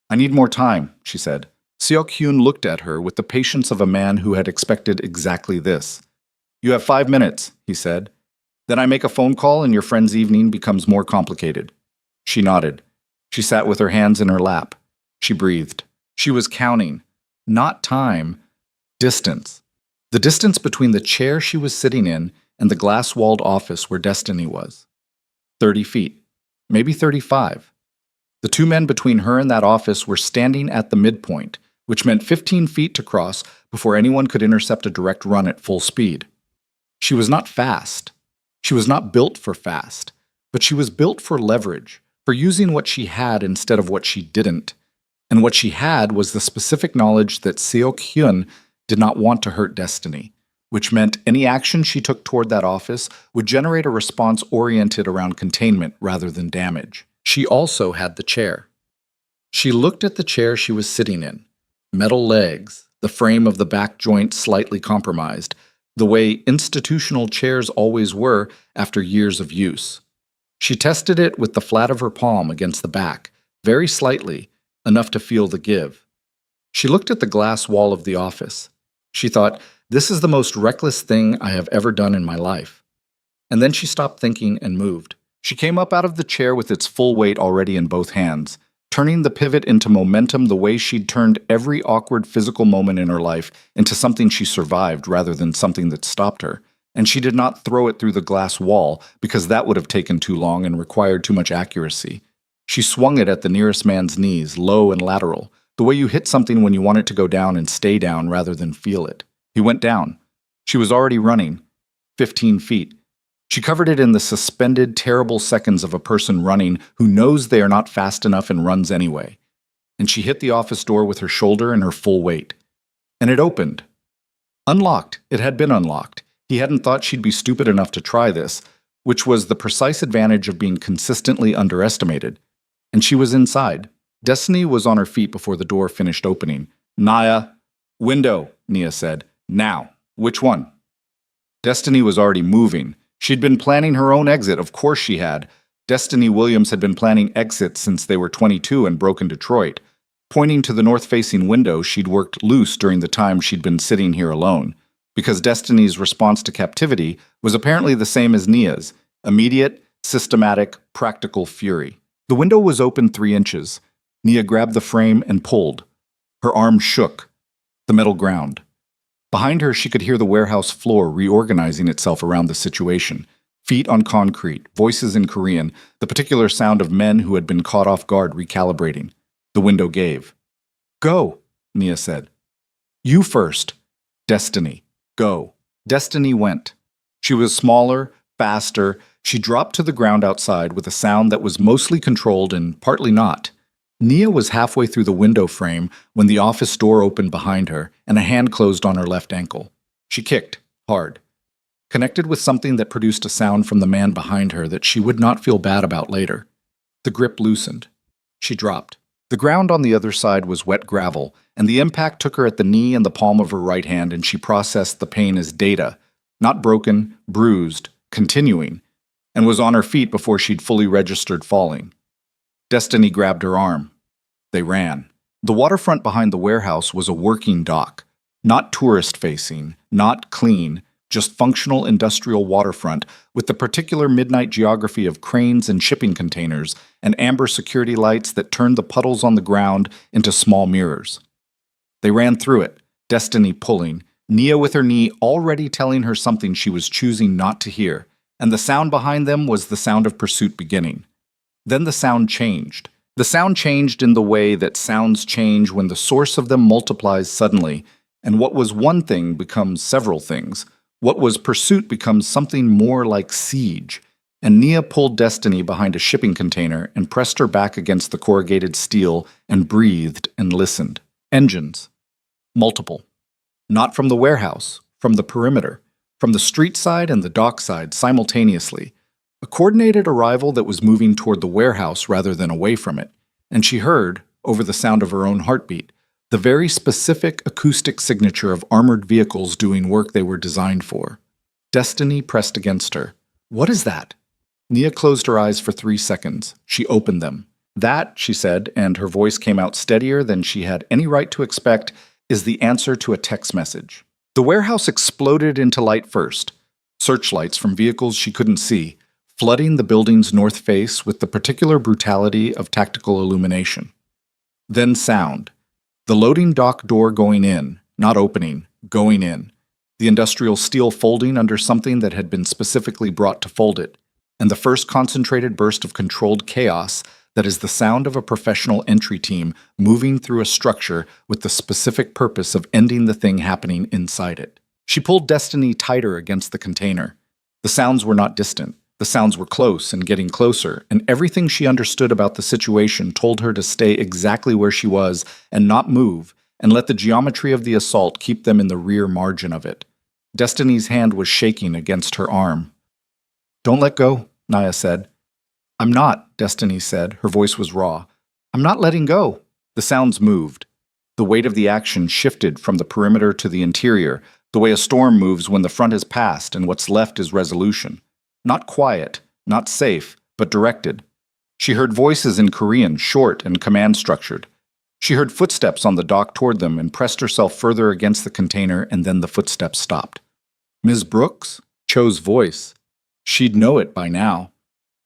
I need more time, she said. Seo-kyun looked at her with the patience of a man who had expected exactly this. You have 5 minutes, he said. Then I make a phone call and your friend's evening becomes more complicated. She nodded. She sat with her hands in her lap. She breathed. She was counting. Not time. Distance. The distance between the chair she was sitting in and the glass-walled office where Destiny was. 30 feet. Maybe 35. The 2 men between her and that office were standing at the midpoint, which meant 15 feet to cross before anyone could intercept a direct run at full speed. She was not fast. She was not built for fast, but she was built for leverage, for using what she had instead of what she didn't. And what she had was the specific knowledge that Seo-kyun did not want to hurt Destiny. which meant any action she took toward that office would generate a response oriented around containment rather than damage. She also had the chair. She looked at the chair she was sitting in. Metal legs, the frame of the back joint slightly compromised, the way institutional chairs always were after years of use. She tested it with the flat of her palm against the back, very slightly, enough to feel the give. She looked at the glass wall of the office. She thought, this is the most reckless thing I have ever done in my life. And then she stopped thinking and moved. She came up out of the chair with its full weight already in both hands, turning the pivot into momentum the way she'd turned every awkward physical moment in her life into something she survived rather than something that stopped her. And she did not throw it through the glass wall because that would have taken too long and required too much accuracy. She swung it at the nearest man's knees, low and lateral, the way you hit something when you want it to go down and stay down rather than feel it. He went down. She was already running. 15 feet. She covered it in the suspended, terrible seconds of a person running who knows they are not fast enough and runs anyway. And she hit the office door with her shoulder and her full weight. And it opened. Unlocked. It had been unlocked. He hadn't thought she'd be stupid enough to try this, which was the precise advantage of being consistently underestimated. And she was inside. Destiny was on her feet before the door finished opening. Naya. Window, Nia said. Now. Which one? Destiny was already moving. She'd been planning her own exit, of course she had. Destiny Williams had been planning exits since they were 22 and broke in Detroit. Pointing to the north-facing window, she'd worked loose during the time she'd been sitting here alone. Because Destiny's response to captivity was apparently the same as Nia's, immediate, systematic, practical fury. The window was open 3 inches. Nia grabbed the frame and pulled. Her arm shook. The metal ground. Behind her, she could hear the warehouse floor reorganizing itself around the situation. Feet on concrete, voices in Korean, the particular sound of men who had been caught off guard recalibrating. The window gave. Go, Nia said. You first. Destiny. Go. Destiny went. She was smaller, faster. She dropped to the ground outside with a sound that was mostly controlled and partly not. Nia was halfway through the window frame when the office door opened behind her and a hand closed on her left ankle. She kicked, hard. Connected with something that produced a sound from the man behind her that she would not feel bad about later. The grip loosened. She dropped. The ground on the other side was wet gravel, and the impact took her at the knee and the palm of her right hand, and she processed the pain as data, not broken, bruised, continuing, and was on her feet before she'd fully registered falling. Destiny grabbed her arm. They ran. The waterfront behind the warehouse was a working dock, not tourist-facing, not clean, just functional industrial waterfront with the particular midnight geography of cranes and shipping containers and amber security lights that turned the puddles on the ground into small mirrors. They ran through it, Destiny pulling, Nia with her knee already telling her something she was choosing not to hear, and the sound behind them was the sound of pursuit beginning. Then the sound changed. The sound changed in the way that sounds change when the source of them multiplies suddenly, and what was one thing becomes several things. What was pursuit becomes something more like siege, and Nia pulled Destiny behind a shipping container and pressed her back against the corrugated steel and breathed and listened. Engines. Multiple. Not from the warehouse, from the perimeter, from the street side and the dock side simultaneously. A coordinated arrival that was moving toward the warehouse rather than away from it, and she heard, over the sound of her own heartbeat, the very specific acoustic signature of armored vehicles doing work they were designed for. Destiny pressed against her. What is that? Nia closed her eyes for 3 seconds. She opened them. That, she said, and her voice came out steadier than she had any right to expect, is the answer to a text message. The warehouse exploded into light first. Searchlights from vehicles she couldn't see, flooding the building's north face with the particular brutality of tactical illumination. Then sound. The loading dock door going in, not opening, going in. The industrial steel folding under something that had been specifically brought to fold it. And the first concentrated burst of controlled chaos that is the sound of a professional entry team moving through a structure with the specific purpose of ending the thing happening inside it. She pulled Destiny tighter against the container. The sounds were not distant. The sounds were close and getting closer, and everything she understood about the situation told her to stay exactly where she was and not move, and let the geometry of the assault keep them in the rear margin of it. Destiny's hand was shaking against her arm. "Don't let go," Nia said. "I'm not," Destiny said. Her voice was raw. "I'm not letting go." The sounds moved. The weight of the action shifted from the perimeter to the interior, the way a storm moves when the front is passed and what's left is resolution. Not quiet, not safe, but directed. She heard voices in Korean, short and command-structured. She heard footsteps on the dock toward them and pressed herself further against the container, and then the footsteps stopped. Ms. Brooks? Cho's voice. She'd know it by now.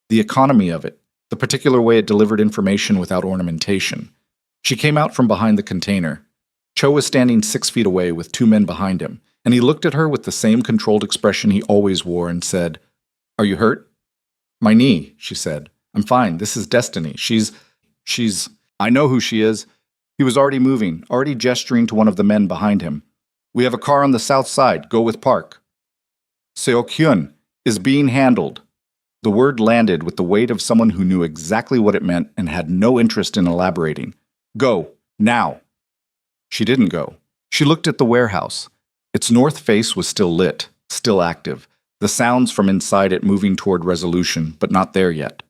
The economy of it, the particular way it delivered information without ornamentation. She came out from behind the container. Cho was standing 6 feet away with 2 men behind him, and he looked at her with the same controlled expression he always wore and said, "Are you hurt?" "My knee," she said. "I'm fine. This is Destiny. She's... I know who she is." He was already moving, already gesturing to one of the men behind him. "We have a car on the south side. Go with Park." "Seok-hyun is being handled." The word landed with the weight of someone who knew exactly what it meant and had no interest in elaborating. "Go. Now." She didn't go. She looked at the warehouse. Its north face was still lit, still active, the sounds from inside it moving toward resolution, but not there yet.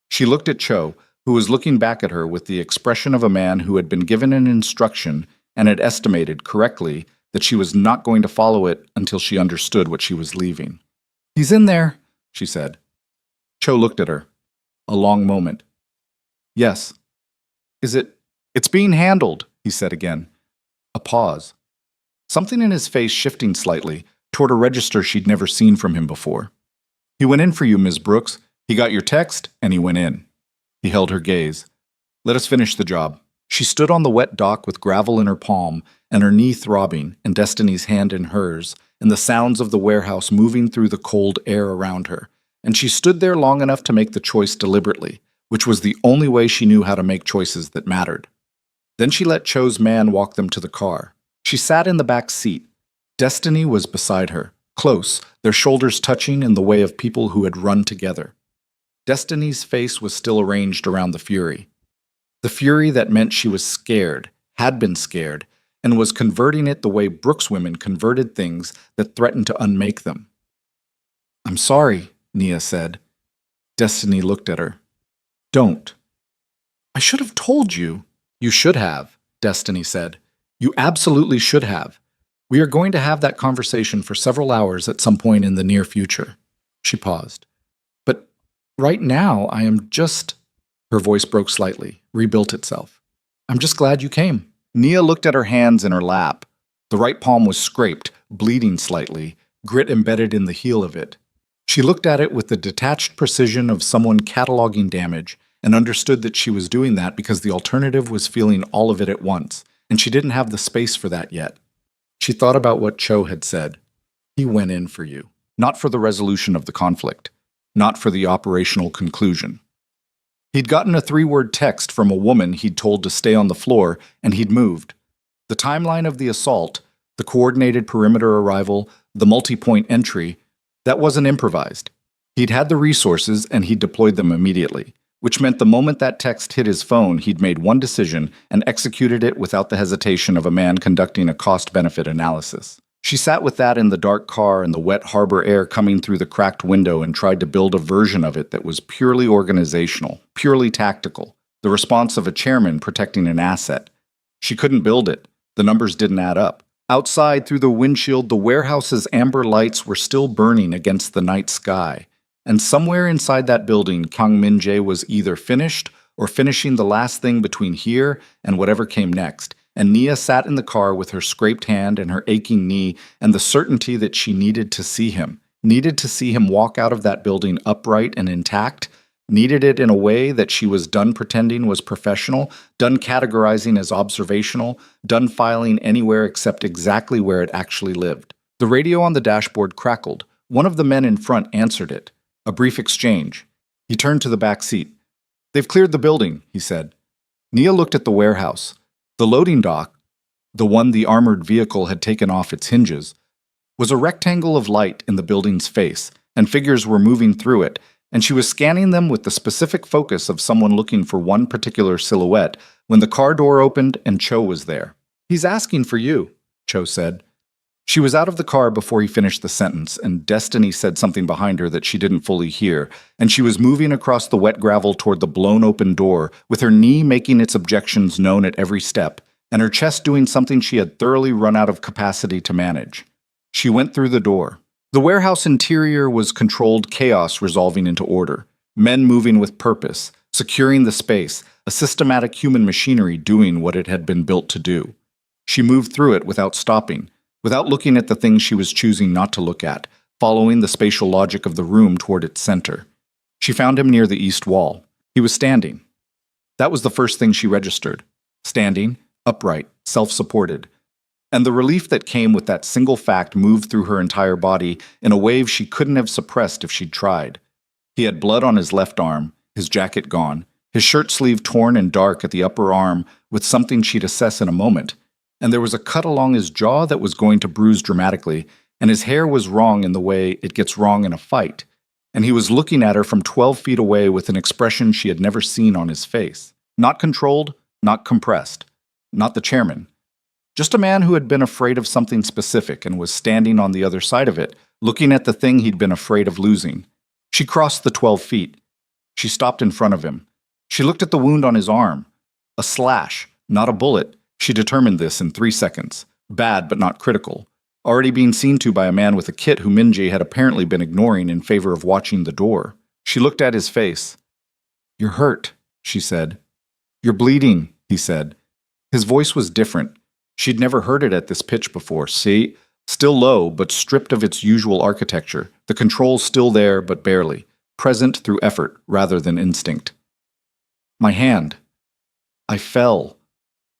She looked at Cho, who was looking back at her with the expression of a man who had been given an instruction and had estimated correctly that she was not going to follow it until she understood what she was leaving. "He's in there," she said. Cho looked at her. A long moment. "Yes." "Is it? It's being handled," he said again. A pause. Something in his face shifting slightly toward a register she'd never seen from him before. "He went in for you, Ms. Brooks. He got your text, and he went in." He held her gaze. "Let us finish the job." She stood on the wet dock with gravel in her palm and her knee throbbing and Destiny's hand in hers and the sounds of the warehouse moving through the cold air around her. And she stood there long enough to make the choice deliberately, which was the only way she knew how to make choices that mattered. Then she let Cho's man walk them to the car. She sat in the back seat. Destiny was beside her, close, their shoulders touching in the way of people who had run together. Destiny's face was still arranged around the fury. The fury that meant she was scared, had been scared, and was converting it the way Brooks women converted things that threatened to unmake them. "I'm sorry," Nia said. Destiny looked at her. "Don't." "I should have told you." "You should have," Destiny said. "You absolutely should have. We are going to have that conversation for several hours at some point in the near future." She paused. "But right now, I am just..." Her voice broke slightly, rebuilt itself. "I'm just glad you came." Nia looked at her hands in her lap. The right palm was scraped, bleeding slightly, grit embedded in the heel of it. She looked at it with the detached precision of someone cataloging damage and understood that she was doing that because the alternative was feeling all of it at once, and she didn't have the space for that yet. She thought about what Cho had said. He went in for you. Not for the resolution of the conflict. Not for the operational conclusion. He'd gotten a 3-word text from a woman he'd told to stay on the floor, and he'd moved. The timeline of the assault, the coordinated perimeter arrival, the multi-point entry, that wasn't improvised. He'd had the resources, and he'd deployed them immediately, which meant the moment that text hit his phone, he'd made one decision and executed it without the hesitation of a man conducting a cost-benefit analysis. She sat with that in the dark car and the wet harbor air coming through the cracked window and tried to build a version of it that was purely organizational, purely tactical, the response of a chairman protecting an asset. She couldn't build it. The numbers didn't add up. Outside, through the windshield, the warehouse's amber lights were still burning against the night sky. And somewhere inside that building, Kang Min-jae was either finished or finishing the last thing between here and whatever came next. And Nia sat in the car with her scraped hand and her aching knee and the certainty that she needed to see him walk out of that building upright and intact, needed it in a way that she was done pretending was professional, done categorizing as observational, done filing anywhere except exactly where it actually lived. The radio on the dashboard crackled. One of the men in front answered it. A brief exchange. He turned to the back seat. "They've cleared the building," he said. Nia looked at the warehouse. The loading dock, the one the armored vehicle had taken off its hinges, was a rectangle of light in the building's face, and figures were moving through it, and she was scanning them with the specific focus of someone looking for one particular silhouette when the car door opened and Cho was there. "He's asking for you," Cho said. She was out of the car before he finished the sentence, and Destiny said something behind her that she didn't fully hear, and she was moving across the wet gravel toward the blown-open door, with her knee making its objections known at every step, and her chest doing something she had thoroughly run out of capacity to manage. She went through the door. The warehouse interior was controlled chaos resolving into order, men moving with purpose, securing the space, a systematic human machinery doing what it had been built to do. She moved through it without stopping, without looking at the things she was choosing not to look at, following the spatial logic of the room toward its center. She found him near the east wall. He was standing. That was the first thing she registered. Standing, upright, self-supported. And the relief that came with that single fact moved through her entire body in a wave she couldn't have suppressed if she'd tried. He had blood on his left arm, his jacket gone, his shirt sleeve torn and dark at the upper arm with something she'd assess in a moment, and there was a cut along his jaw that was going to bruise dramatically, and his hair was wrong in the way it gets wrong in a fight, and he was looking at her from 12 feet away with an expression she had never seen on his face. Not controlled, not compressed, not the chairman. Just a man who had been afraid of something specific and was standing on the other side of it, looking at the thing he'd been afraid of losing. She crossed the 12 feet. She stopped in front of him. She looked at the wound on his arm. A slash, not a bullet. She determined this in 3 seconds. Bad, but not critical. Already being seen to by a man with a kit who Minjae had apparently been ignoring in favor of watching the door. She looked at his face. "You're hurt," she said. "You're bleeding," he said. His voice was different. She'd never heard it at this pitch before, see? Still low, but stripped of its usual architecture. The controls still there, but barely. Present through effort, rather than instinct. "My hand. I fell."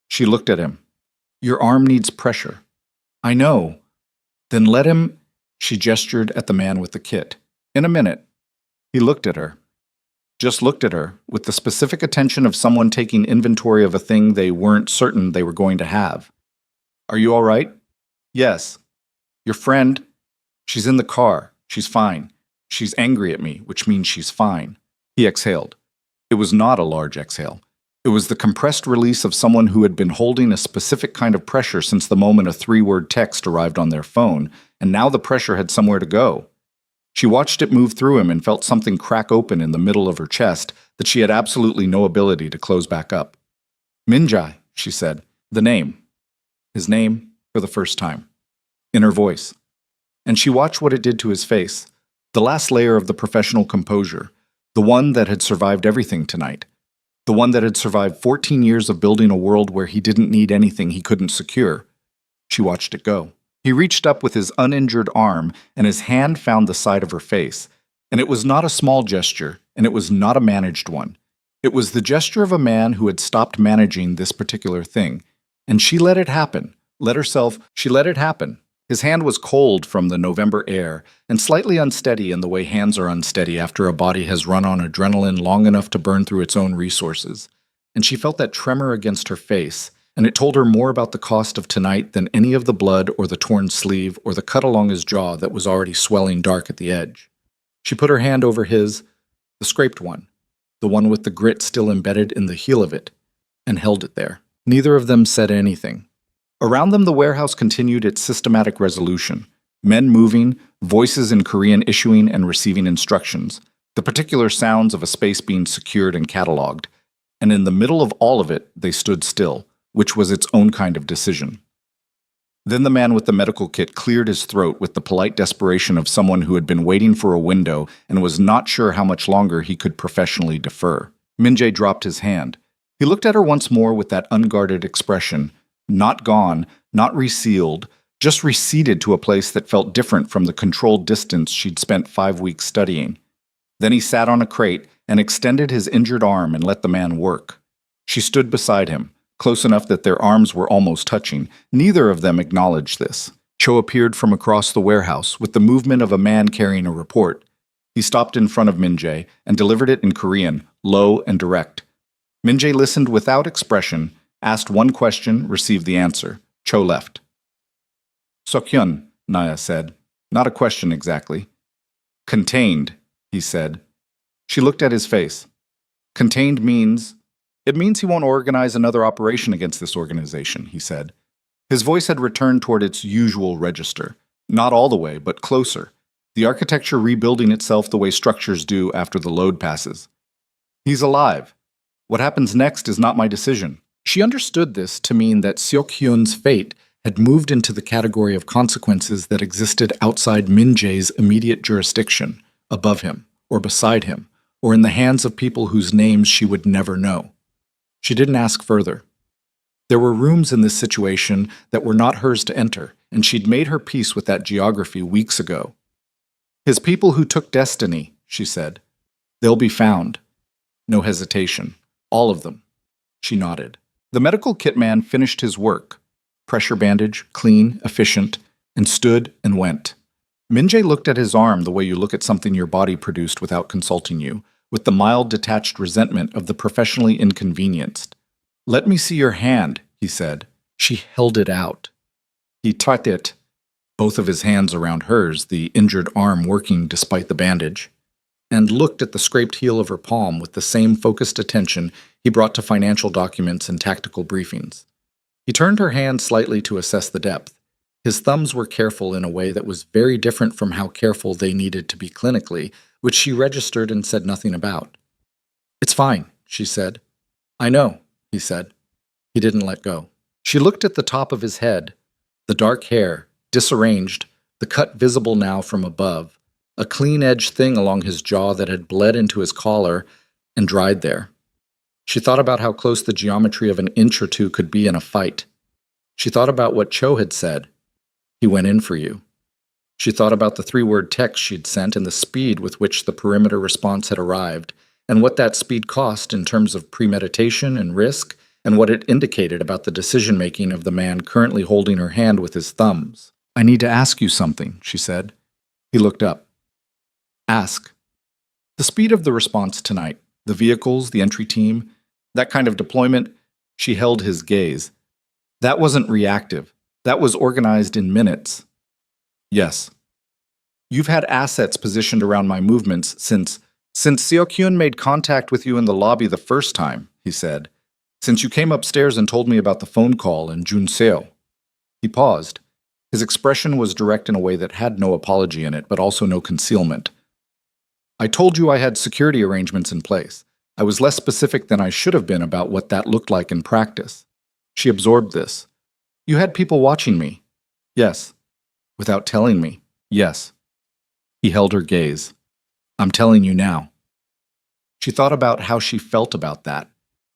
She looked at him. "Your arm needs pressure." "I know." "Then let him—" She gestured at the man with the kit. "In a minute." He looked at her. Just looked at her, with the specific attention of someone taking inventory of a thing they weren't certain they were going to have. "Are you all right?" "Yes." "Your friend?" "She's in the car. She's fine. She's angry at me, which means she's fine." He exhaled. It was not a large exhale. It was the compressed release of someone who had been holding a specific kind of pressure since the moment a 3-word text arrived on their phone, and now the pressure had somewhere to go. She watched it move through him and felt something crack open in the middle of her chest that she had absolutely no ability to close back up. "Minjae," she said. The name. His name, for the first time. In her voice. And she watched what it did to his face. The last layer of the professional composure. The one that had survived everything tonight. The one that had survived 14 years of building a world where he didn't need anything he couldn't secure. She watched it go. He reached up with his uninjured arm, and his hand found the side of her face. And it was not a small gesture, and it was not a managed one. It was the gesture of a man who had stopped managing this particular thing. And she let it happen. She let it happen. His hand was cold from the November air, and slightly unsteady in the way hands are unsteady after a body has run on adrenaline long enough to burn through its own resources. And she felt that tremor against her face, and it told her more about the cost of tonight than any of the blood or the torn sleeve or the cut along his jaw that was already swelling dark at the edge. She put her hand over his, the scraped one, the one with the grit still embedded in the heel of it, and held it there. Neither of them said anything. Around them, the warehouse continued its systematic resolution. Men moving, voices in Korean issuing and receiving instructions, the particular sounds of a space being secured and cataloged. And in the middle of all of it, they stood still, which was its own kind of decision. Then the man with the medical kit cleared his throat with the polite desperation of someone who had been waiting for a window and was not sure how much longer he could professionally defer. Minjae dropped his hand. He looked at her once more with that unguarded expression, not gone, not resealed, just receded to a place that felt different from the controlled distance she'd spent 5 weeks studying. Then he sat on a crate and extended his injured arm and let the man work. She stood beside him, close enough that their arms were almost touching. Neither of them acknowledged this. Cho appeared from across the warehouse with the movement of a man carrying a report. He stopped in front of Minjae and delivered it in Korean, low and direct. Minjae listened without expression, asked one question, received the answer. Cho left. "Sokyun," Naya said. Not a question exactly. "Contained," he said. She looked at his face. "Contained means—" "It means he won't organize another operation against this organization," he said. His voice had returned toward its usual register. Not all the way, but closer. The architecture rebuilding itself the way structures do after the load passes. He's alive. What happens next is not my decision. She understood this to mean that Seok-hyun's fate had moved into the category of consequences that existed outside Min-jae's immediate jurisdiction, above him, or beside him, or in the hands of people whose names she would never know. She didn't ask further. There were rooms in this situation that were not hers to enter, and she'd made her peace with that geography weeks ago. His people who took destiny, she said. They'll be found. No hesitation. All of them. She nodded. The medical kit man finished his work. Pressure bandage, clean, efficient, and stood and went. Min-jae looked at his arm the way you look at something your body produced without consulting you, with the mild detached resentment of the professionally inconvenienced. Let me see your hand, he said. She held it out. He tucked it, both of his hands around hers, the injured arm working despite the bandage, and looked at the scraped heel of her palm with the same focused attention he brought to financial documents and tactical briefings. He turned her hand slightly to assess the depth. His thumbs were careful in a way that was very different from how careful they needed to be clinically, which she registered and said nothing about. It's fine, she said. I know, he said. He didn't let go. She looked at the top of his head, the dark hair, disarranged, the cut visible now from above, a clean-edged thing along his jaw that had bled into his collar and dried there. She thought about how close the geometry of an inch or two could be in a fight. She thought about what Cho had said. He went in for you. She thought about the 3-word text she'd sent and the speed with which the perimeter response had arrived, and what that speed cost in terms of premeditation and risk, and what it indicated about the decision-making of the man currently holding her hand with his thumbs. I need to ask you something, she said. He looked up. Ask. The speed of the response tonight, the vehicles, the entry team, that kind of deployment, she held his gaze. That wasn't reactive. That was organized in minutes. Yes. You've had assets positioned around my movements since Seok-hyun made contact with you in the lobby the first time, he said. Since you came upstairs and told me about the phone call and Junseo. He paused. His expression was direct in a way that had no apology in it, but also no concealment. I told you I had security arrangements in place. I was less specific than I should have been about what that looked like in practice. She absorbed this. You had people watching me. Yes. Without telling me. Yes. He held her gaze. I'm telling you now. She thought about how she felt about that.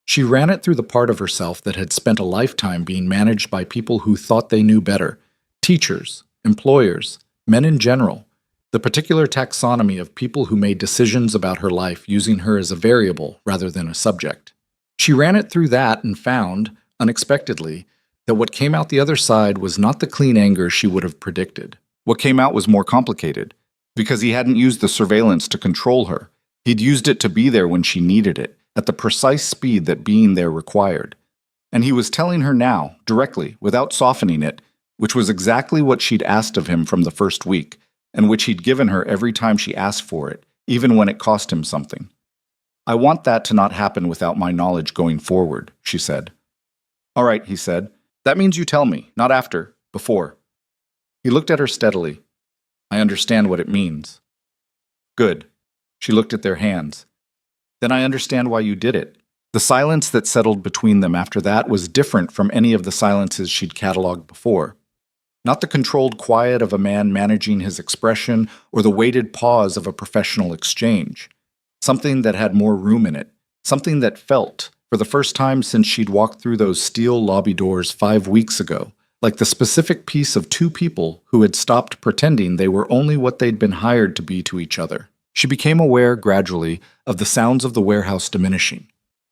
She ran it through the part of herself that had spent a lifetime being managed by people who thought they knew better. Teachers, employers, men in general. The particular taxonomy of people who made decisions about her life using her as a variable rather than a subject. She ran it through that and found, unexpectedly, that what came out the other side was not the clean anger she would have predicted. What came out was more complicated, because he hadn't used the surveillance to control her. He'd used it to be there when she needed it, at the precise speed that being there required. And he was telling her now, directly, without softening it, which was exactly what she'd asked of him from the first week, and which he'd given her every time she asked for it, even when it cost him something. I want that to not happen without my knowledge going forward, she said. All right, he said. That means you tell me, not after, before. He looked at her steadily. I understand what it means. Good. She looked at their hands. Then I understand why you did it. The silence that settled between them after that was different from any of the silences she'd catalogued before. Not the controlled quiet of a man managing his expression or the weighted pause of a professional exchange. Something that had more room in it. Something that felt, for the first time since she'd walked through those steel lobby doors 5 weeks ago, like the specific piece of two people who had stopped pretending they were only what they'd been hired to be to each other. She became aware, gradually, of the sounds of the warehouse diminishing,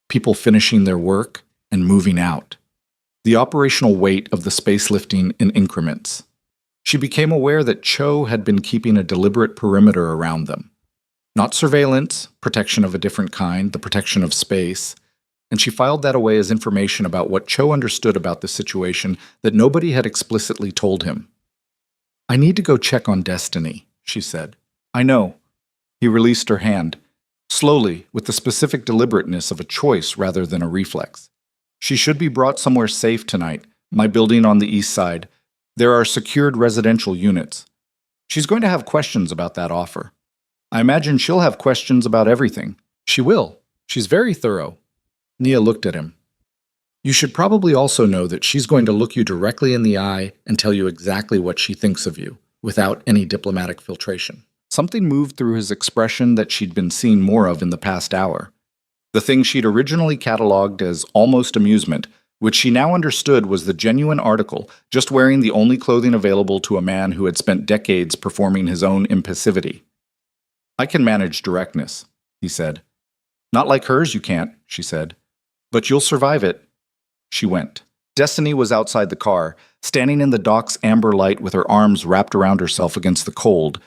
people finishing their work and moving out, the operational weight of the space lifting in increments. She became aware that Cho had been keeping a deliberate perimeter around them. Not surveillance, protection of a different kind, the protection of space, and she filed that away as information about what Cho understood about the situation that nobody had explicitly told him. I need to go check on Destiny, she said. I know. He released her hand, slowly, with the specific deliberateness of a choice rather than a reflex. She should be brought somewhere safe tonight, My building on the east side. There are secured residential units. She's going to have questions about that offer. I imagine she'll have questions about everything. She will. She's very thorough. Nia looked at him. You should probably also know that she's going to look you directly in the eye and tell you exactly what she thinks of you, without any diplomatic filtration. Something moved through his expression that she'd been seeing more of in the past hour. The thing she'd originally cataloged as almost amusement, which she now understood was the genuine article, just wearing the only clothing available to a man who had spent decades performing his own impassivity. I can manage directness, he said. Not like hers, you can't, she said. But you'll survive it. She went. Destiny was outside the car, standing in the dock's amber light with her arms wrapped around herself against the cold,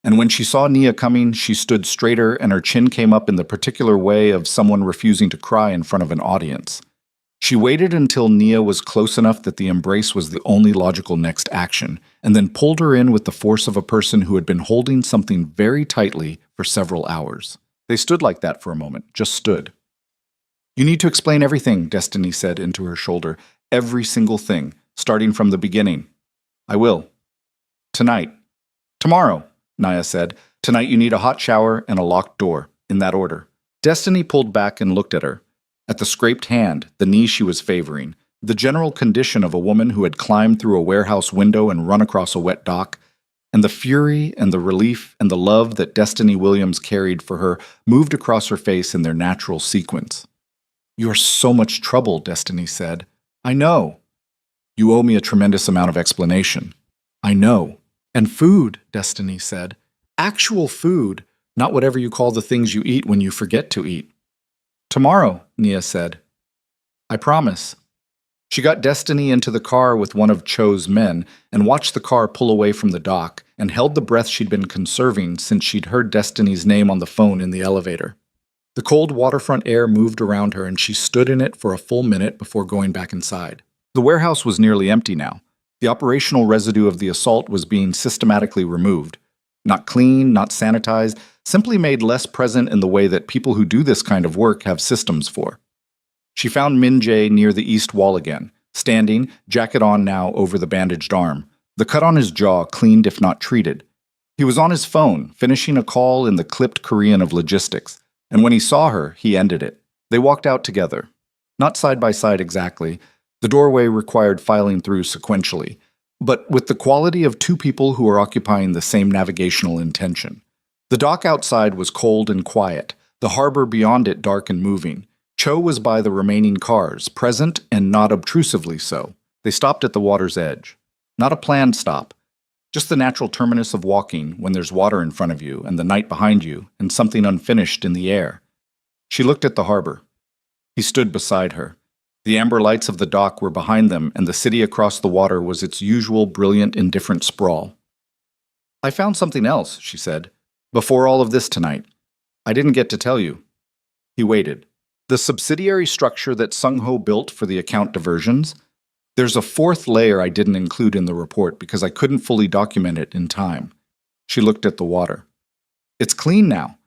and when she saw Nia coming, she stood straighter and her chin came up in the particular way of someone refusing to cry in front of an audience. She waited until Nia was close enough that the embrace was the only logical next action, and then pulled her in with the force of a person who had been holding something very tightly for several hours. They stood like that for a moment, just stood. You need to explain everything, Destiny said into her shoulder. Every single thing, starting from the beginning. I will. Tonight. Tomorrow, Nia said. Tonight you need a hot shower and a locked door, in that order. Destiny pulled back and looked at her. At the scraped hand, the knee she was favoring, the general condition of a woman who had climbed through a warehouse window and run across a wet dock, and the fury and the relief and the love that Destiny Williams carried for her moved across her face in their natural sequence. You are so much trouble, Destiny said. I know. You owe me a tremendous amount of explanation. I know. And food, Destiny said. Actual food, not whatever you call the things you eat when you forget to eat. Tomorrow, Nia said. I promise. She got Destiny into the car with one of Cho's men and watched the car pull away from the dock and held the breath she'd been conserving since she'd heard Destiny's name on the phone in the elevator. The cold waterfront air moved around her and she stood in it for a full minute before going back inside. The warehouse was nearly empty now. The operational residue of the assault was being systematically removed. Not clean, not sanitized, simply made less present in the way that people who do this kind of work have systems for. She found Min Jae near the east wall again, standing, jacket on now over the bandaged arm, the cut on his jaw cleaned if not treated. He was on his phone, finishing a call in the clipped Korean of logistics, and when he saw her, he ended it. They walked out together. Not side by side exactly. The doorway required filing through sequentially, but with the quality of two people who are occupying the same navigational intention. The dock outside was cold and quiet, the harbor beyond it dark and moving. Cho was by the remaining cars, present and not obtrusively so. They stopped at the water's edge. Not a planned stop, just the natural terminus of walking when there's water in front of you and the night behind you and something unfinished in the air. She looked at the harbor. He stood beside her. The amber lights of the dock were behind them, and the city across the water was its usual brilliant, indifferent sprawl. I found something else, she said, before all of this tonight. I didn't get to tell you. He waited. The subsidiary structure that Sung-ho built for the account diversions? There's a fourth layer I didn't include in the report because I couldn't fully document it in time. She looked at the water. It's clean now.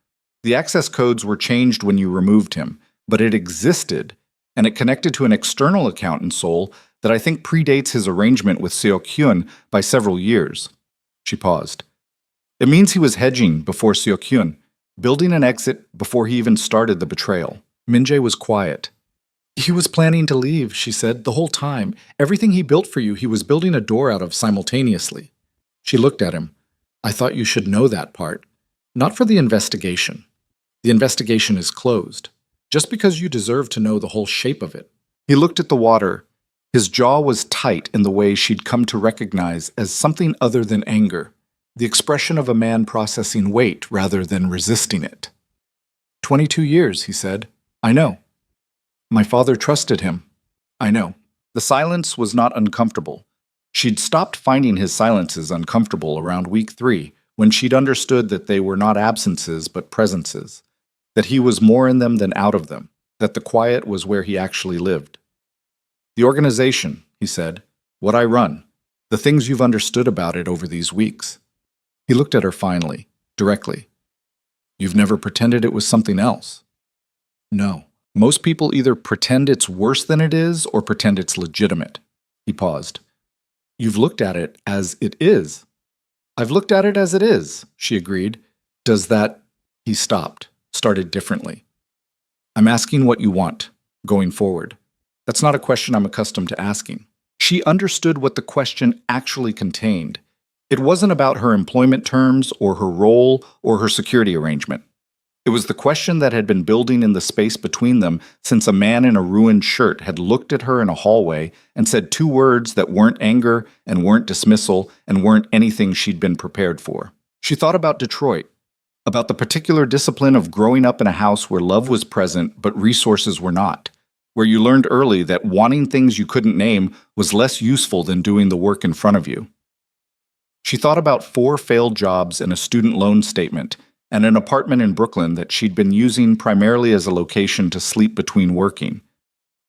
The access codes were changed when you removed him, but it existed, and it connected to an external account in Seoul that I think predates his arrangement with Seok-hyun by several years. She paused. It means he was hedging before Seok-hyun, building an exit before he even started the betrayal. Min-jae was quiet. He was planning to leave, she said, the whole time. Everything he built for you, he was building a door out of simultaneously. She looked at him. I thought you should know that part. Not for the investigation. The investigation is closed. Just because you deserve to know the whole shape of it. He looked at the water. His jaw was tight in the way she'd come to recognize as something other than anger, the expression of a man processing weight rather than resisting it. 22 years, he said. I know. My father trusted him. I know. The silence was not uncomfortable. She'd stopped finding his silences uncomfortable around week 3, when she'd understood that they were not absences but presences, that he was more in them than out of them, that the quiet was where he actually lived. The organization, he said, what I run, the things you've understood about it over these weeks. He looked at her finally, directly. You've never pretended it was something else. No. Most people either pretend it's worse than it is or pretend it's legitimate. He paused. You've looked at it as it is. I've looked at it as it is, she agreed. Does that... He stopped, started differently. I'm asking what you want, going forward. That's not a question I'm accustomed to asking. She understood what the question actually contained. It wasn't about her employment terms or her role or her security arrangement. It was the question that had been building in the space between them since a man in a ruined shirt had looked at her in a hallway and said two words that weren't anger and weren't dismissal and weren't anything she'd been prepared for. She thought about Detroit, about the particular discipline of growing up in a house where love was present but resources were not, where you learned early that wanting things you couldn't name was less useful than doing the work in front of you. She thought about 4 failed jobs and a student loan statement, and an apartment in Brooklyn that she'd been using primarily as a location to sleep between working.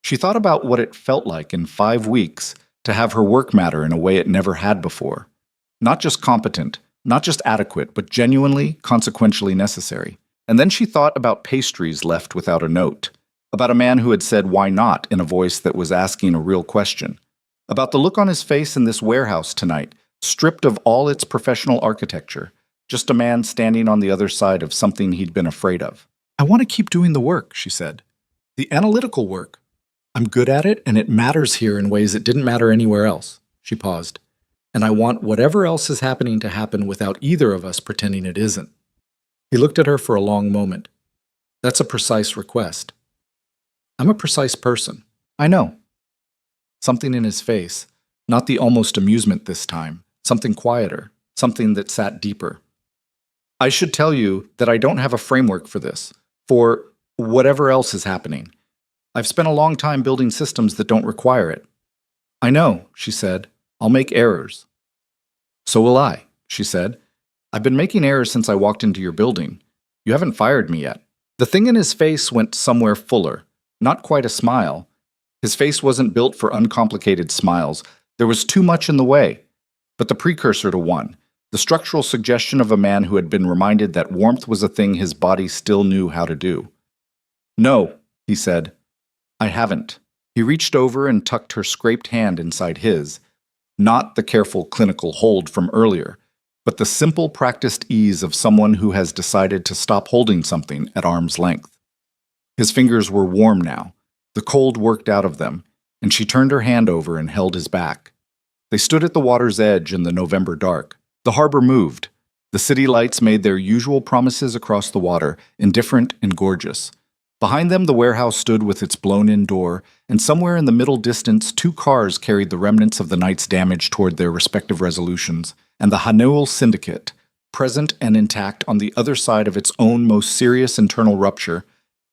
She thought about what it felt like in 5 weeks to have her work matter in a way it never had before. Not just competent, not just adequate, but genuinely, consequentially necessary. And then she thought about pastries left without a note, about a man who had said why not in a voice that was asking a real question, about the look on his face in this warehouse tonight, stripped of all its professional architecture, just a man standing on the other side of something he'd been afraid of. I want to keep doing the work, she said. The analytical work. I'm good at it, and it matters here in ways it didn't matter anywhere else. She paused. And I want whatever else is happening to happen without either of us pretending it isn't. He looked at her for a long moment. That's a precise request. I'm a precise person. I know. Something in his face, not the almost amusement this time, something quieter, something that sat deeper. I should tell you that I don't have a framework for this, for whatever else is happening. I've spent a long time building systems that don't require it. I know, she said. I'll make errors. So will I, she said. I've been making errors since I walked into your building. You haven't fired me yet. The thing in his face went somewhere fuller, not quite a smile. His face wasn't built for uncomplicated smiles. There was too much in the way. But the precursor to one, the structural suggestion of a man who had been reminded that warmth was a thing his body still knew how to do. No, he said. I haven't. He reached over and tucked her scraped hand inside his, not the careful clinical hold from earlier, but the simple practiced ease of someone who has decided to stop holding something at arm's length. His fingers were warm now, the cold worked out of them, and she turned her hand over and held his back. They stood at the water's edge in the November dark. The harbor moved. The city lights made their usual promises across the water, indifferent and gorgeous. Behind them, the warehouse stood with its blown-in door, and somewhere in the middle distance, 2 cars carried the remnants of the night's damage toward their respective resolutions, and the Hanuel Syndicate, present and intact on the other side of its own most serious internal rupture,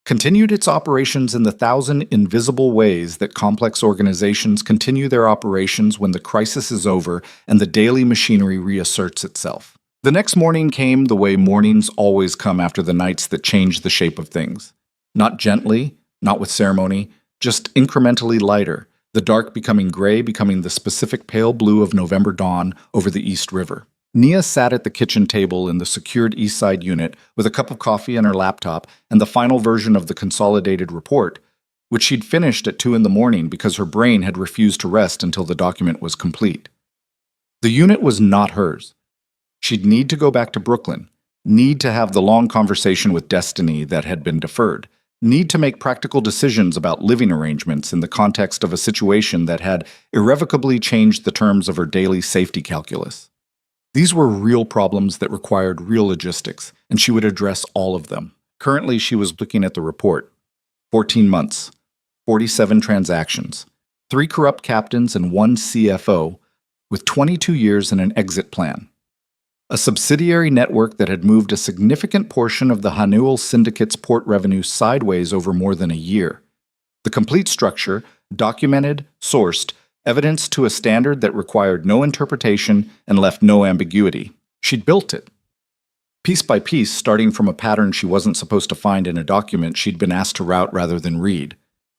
continued its operations in the 1,000 invisible ways that complex organizations continue their operations when the crisis is over and the daily machinery reasserts itself. The next morning came the way mornings always come after the nights that change the shape of things. Not gently, not with ceremony, just incrementally lighter, the dark becoming gray, becoming the specific pale blue of November dawn over the East River. Nia sat at the kitchen table in the secured East Side unit with a cup of coffee and her laptop and the final version of the consolidated report, which she'd finished at 2 a.m. because her brain had refused to rest until the document was complete. The unit was not hers. She'd need to go back to Brooklyn, need to have the long conversation with Destiny that had been deferred, need to make practical decisions about living arrangements in the context of a situation that had irrevocably changed the terms of her daily safety calculus. These were real problems that required real logistics, and she would address all of them. Currently, she was looking at the report. 14 months, 47 transactions, 3 corrupt captains and 1 CFO, with 22 years and an exit plan. A subsidiary network that had moved a significant portion of the Hanuel Syndicate's port revenue sideways over more than a year. The complete structure, documented, sourced, evidence to a standard that required no interpretation and left no ambiguity. She'd built it. Piece by piece, starting from a pattern she wasn't supposed to find in a document she'd been asked to route rather than read.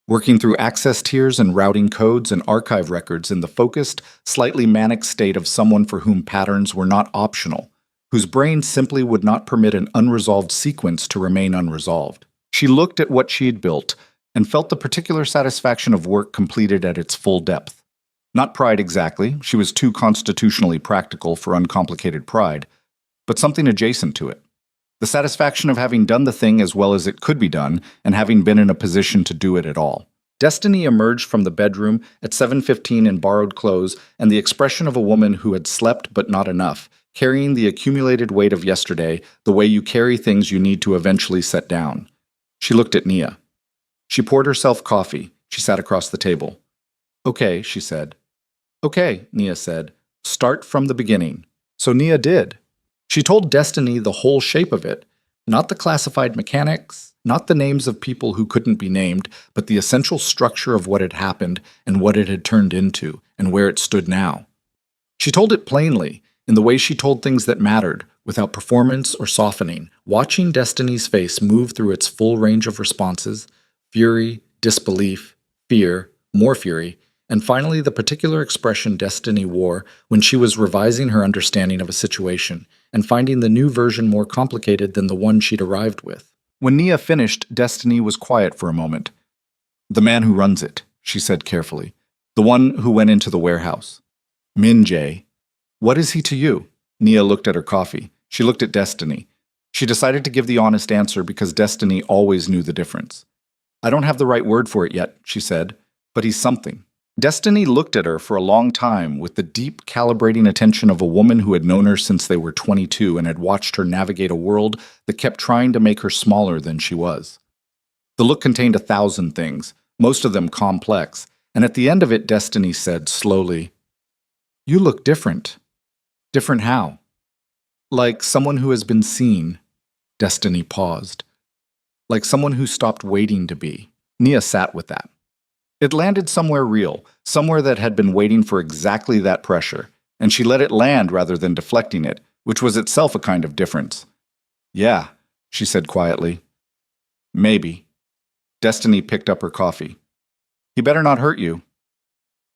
Working through access tiers and routing codes and archive records in the focused, slightly manic state of someone for whom patterns were not optional, whose brain simply would not permit an unresolved sequence to remain unresolved. She looked at what she had built and felt the particular satisfaction of work completed at its full depth. Not pride exactly, she was too constitutionally practical for uncomplicated pride, but something adjacent to it. The satisfaction of having done the thing as well as it could be done, and having been in a position to do it at all. Destiny emerged from the bedroom at 7:15 in borrowed clothes and the expression of a woman who had slept but not enough, carrying the accumulated weight of yesterday the way you carry things you need to eventually set down. She looked at Nia. She poured herself coffee. She sat across the table. "Okay," she said. "Okay," Nia said. "Start from the beginning." So Nia did. She told Destiny the whole shape of it, not the classified mechanics, not the names of people who couldn't be named, but the essential structure of what had happened and what it had turned into and where it stood now. She told it plainly, in the way she told things that mattered, without performance or softening, watching Destiny's face move through its full range of responses: fury, disbelief, fear, more fury, and finally the particular expression Destiny wore when she was revising her understanding of a situation and finding the new version more complicated than the one she'd arrived with. When Nia finished, Destiny was quiet for a moment. "The man who runs it," she said carefully. "The one who went into the warehouse. Min Jae. What is he to you?" Nia looked at her coffee. She looked at Destiny. She decided to give the honest answer because Destiny always knew the difference. "I don't have the right word for it yet," she said, "but he's something." Destiny looked at her for a long time with the deep, calibrating attention of a woman who had known her since they were 22 and had watched her navigate a world that kept trying to make her smaller than she was. The look contained 1,000 things, most of them complex, and at the end of it, Destiny said slowly, "You look different." "Different how?" "Like someone who has been seen." Destiny paused. "Like someone who stopped waiting to be." Nia sat with that. It landed somewhere real, somewhere that had been waiting for exactly that pressure, and she let it land rather than deflecting it, which was itself a kind of difference. "Yeah," she said quietly. "Maybe." Destiny picked up her coffee. "He better not hurt you."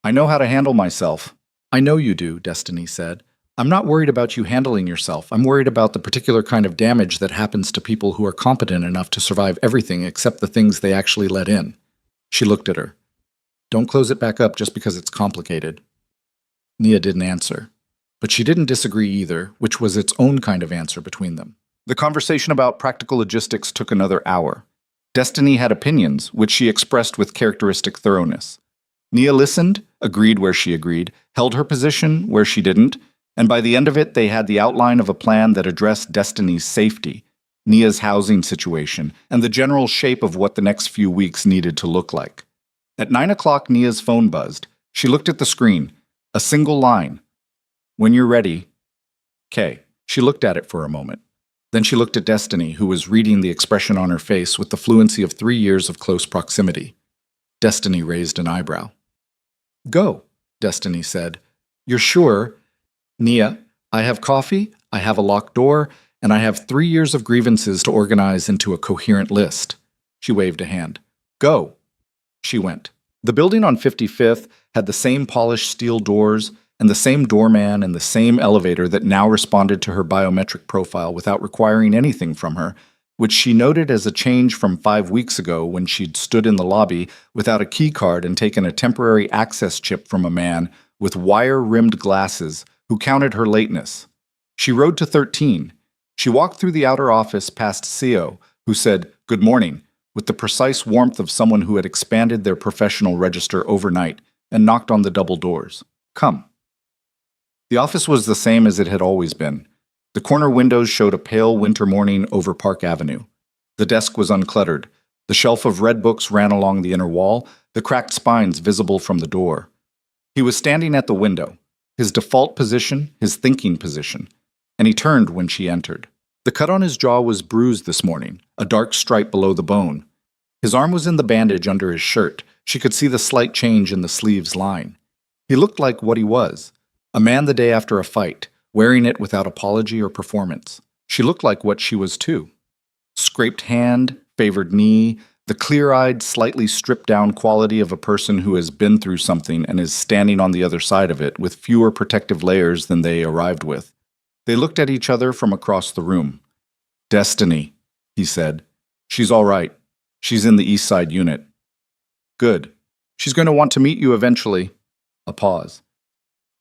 "I know how to handle myself." "I know you do," Destiny said. "I'm not worried about you handling yourself. I'm worried about the particular kind of damage that happens to people who are competent enough to survive everything except the things they actually let in." She looked at her. "Don't close it back up just because it's complicated." Nia didn't answer, but she didn't disagree either, which was its own kind of answer between them. The conversation about practical logistics took another hour. Destiny had opinions, which she expressed with characteristic thoroughness. Nia listened, agreed where she agreed, held her position where she didn't, and by the end of it they had the outline of a plan that addressed Destiny's safety, Nia's housing situation, and the general shape of what the next few weeks needed to look like. At 9 o'clock, Nia's phone buzzed. She looked at the screen. A single line. "When you're ready." "K." She looked at it for a moment. Then she looked at Destiny, who was reading the expression on her face with the fluency of 3 years of close proximity. Destiny raised an eyebrow. "Go," Destiny said. "You're sure?" "Nia, I have coffee, I have a locked door, and I have 3 years of grievances to organize into a coherent list." She waved a hand. "Go." She went. The building on 55th had the same polished steel doors and the same doorman and the same elevator that now responded to her biometric profile without requiring anything from her, which she noted as a change from 5 weeks ago when she'd stood in the lobby without a key card and taken a temporary access chip from a man with wire-rimmed glasses who counted her lateness. She rode to 13. She walked through the outer office past CO, who said, "Good morning," with the precise warmth of someone who had expanded their professional register overnight, and knocked on the double doors. "Come." The office was the same as it had always been. The corner windows showed a pale winter morning over Park Avenue. The desk was uncluttered. The shelf of red books ran along the inner wall, the cracked spines visible from the door. He was standing at the window, his default position, his thinking position, and he turned when she entered. The cut on his jaw was bruised this morning, a dark stripe below the bone. His arm was in the bandage under his shirt. She could see the slight change in the sleeve's line. He looked like what he was, a man the day after a fight, wearing it without apology or performance. She looked like what she was too. Scraped hand, favored knee, the clear-eyed, slightly stripped-down quality of a person who has been through something and is standing on the other side of it with fewer protective layers than they arrived with. They looked at each other from across the room. "Destiny," he said. "She's all right. She's in the East Side unit." "Good. She's going to want to meet you eventually." A pause.